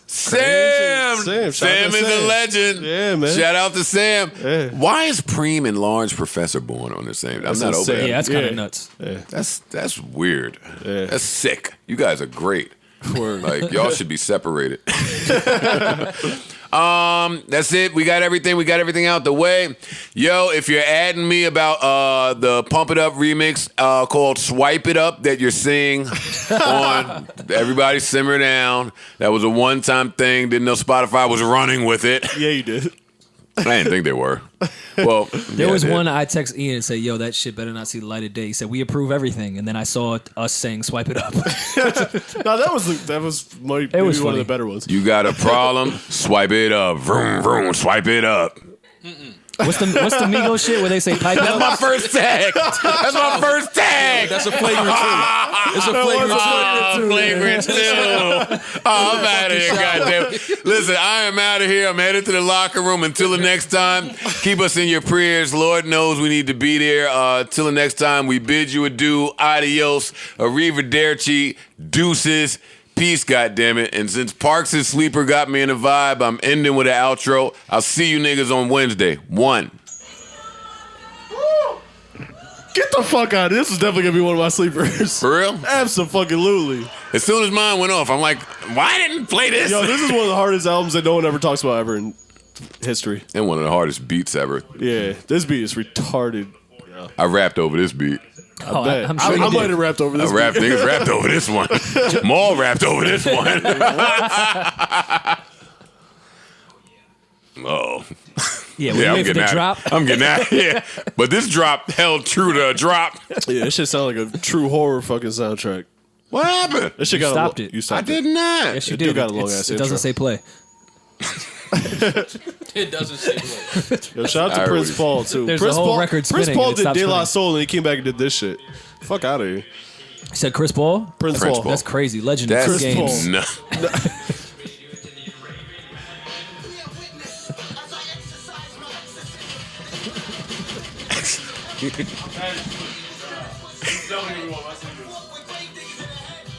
Sam Sam, shout out is to a Sam. legend. Yeah, man. Shout out to Sam. Yeah. Why is Preem and Large Professor born on the same? I'm not over insane. that. Yeah, that's kind of Yeah. nuts. That's weird. Yeah. That's sick. You guys are great. Word. Like y'all should be separated. That's it. We got everything. We got everything out the way. Yo, if you're adding me about the Pump It Up remix called Swipe It Up that you're seeing on Everybody Simmer Down. That was a one-time thing. Didn't know Spotify was running with it. yeah, you did. I didn't think they were. Well, There was one I text Ian and say, "Yo, that shit better not see the light of day." He said, "We approve everything," and then I saw us saying, "Swipe it up." No, that was maybe was one of funny. the better ones. You got a problem? Swipe it up. Vroom, vroom, swipe it up. What's the Migos shit where they say pipe That's up? my first tag. That's my first tag. That's a flagrant too. It's a flagrant too. Flagrant too. Oh, I'm out of here, goddamn. Listen, I am out of here. I'm headed to the locker room. Until the next time, keep us in your prayers. Lord knows we need to be there. Till the next time, we bid you adieu. Adios. Arrivederci. Deuces. Peace, goddammit. And since Parks' sleeper got me in a vibe, I'm ending with an outro. I'll see you niggas on Wednesday. 1. Get the fuck out of here. This is definitely gonna be one of my sleepers. For real? Absolutely. As soon as mine went off, I'm like, why didn't play this? Yo, this is one of the hardest albums that no one ever talks about ever in history. And one of the hardest beats ever. Yeah, this beat is retarded. I rapped over this beat. Oh, Bet. I'm sure you I did. might have rapped over this. Niggas rapped over this one. Maul rapped over this one. Oh. Yeah, we wait for the drop. I'm getting out of here. But this drop held true to a drop. Yeah, this shit sound like a true horror fucking soundtrack. What happened? This shit You got stopped a, it. You I stopped did it. not. Yes, you It did. do got a long-ass It doesn't intro. say play. It doesn't say what. Yo, shout out to I Prince already- Paul too. There's Prince a whole Paul, record Prince spinning Paul and it did stops De La playing. Soul and he came back and did this shit. Fuck out of here. You said Chris Paul? Prince Prince Paul. Paul. That's crazy. Legend That's of Chris Chris games. Paul. no.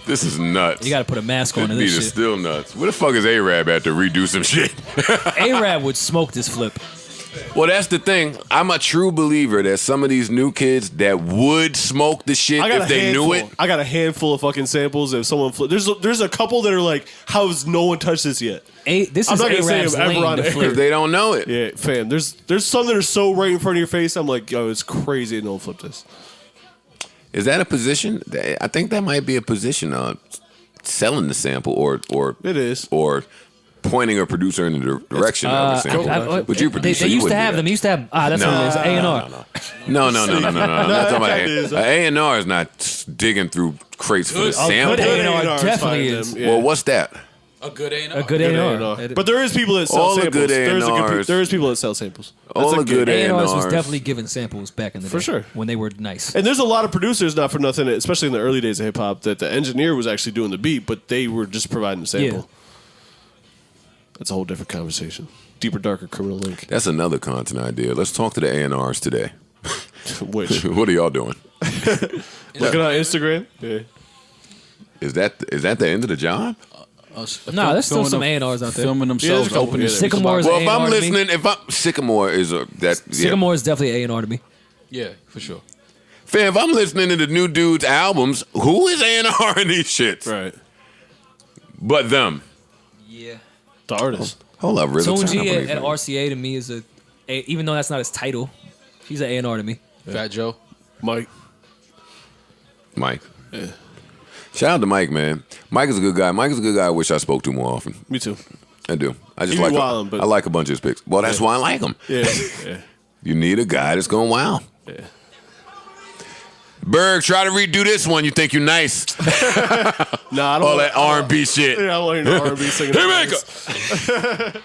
This is nuts. You got to put a mask on This to beat this is shit. still nuts. Where the fuck is A-Rab at to redo some shit? A-Rab would smoke this flip. Well, that's the thing. I'm a true believer that some of these new kids that would smoke the shit if they knew it. I got a handful of fucking samples. If someone there's a couple that are like, how has no one touched this yet? This I'm is not gonna say A-Rab's I'm ever lane on to air. flip. If they don't know it. Yeah, fam. There's some that are so right in front of your face. I'm like, yo, it's crazy. And no one flipped this. Is that a position? I think that might be a position on selling the sample or It is. or pointing a producer in the direction of the sample. Would you produce? They used to have them. They used to have. That's what it is. A&R. No. I'm not talking about kinda is. A&R is not digging through crates for the sample. good A&R A&R is definitely fine, is. them, yeah. Well, what's that? A good ain't A good A&R. But there is people that sell All the samples. good There A&Rs. is people that sell samples. All That's the good A&Rs was A&Rs. definitely giving samples back in the day. For sure. When they were nice. And there's a lot of producers, not for nothing, especially in the early days of hip hop, that the engineer was actually doing the beat, but they were just providing the sample. Yeah. That's a whole different conversation. Deeper, darker criminal link. That's another content idea. Let's talk to the A&Rs today. Which What are y'all doing? looking on Instagram. Yeah. Is that the end of the job? No, there's still some A&Rs out there. Filming there's themselves a couple, opening. yeah, Sycamore is Well, if A&R I'm to me. listening, Sycamore is Sycamore is definitely A&R to me. Yeah, for sure. Fam, if I'm listening to the new dude's albums, who is A&R in these shits? Right. But them. Yeah. The artist. Hold up, Rhythm Tunji at RCA to me is even though that's not his title, he's an A&R to me. Fat Joe. Mike. Mike. Shout out to Mike, man. Mike is a good guy. Mike is a good guy I wish I spoke to more often. Me too. I do. I just He be like wildin', but- I like a bunch of his picks. Well, that's why I like him. Yeah. Yeah. You need a guy that's going wild. Yeah. Berg, try to redo this one. You think you nice. Nah, I don't All want that R&B shit. Yeah, I want to hear no R&B singing. Here we go.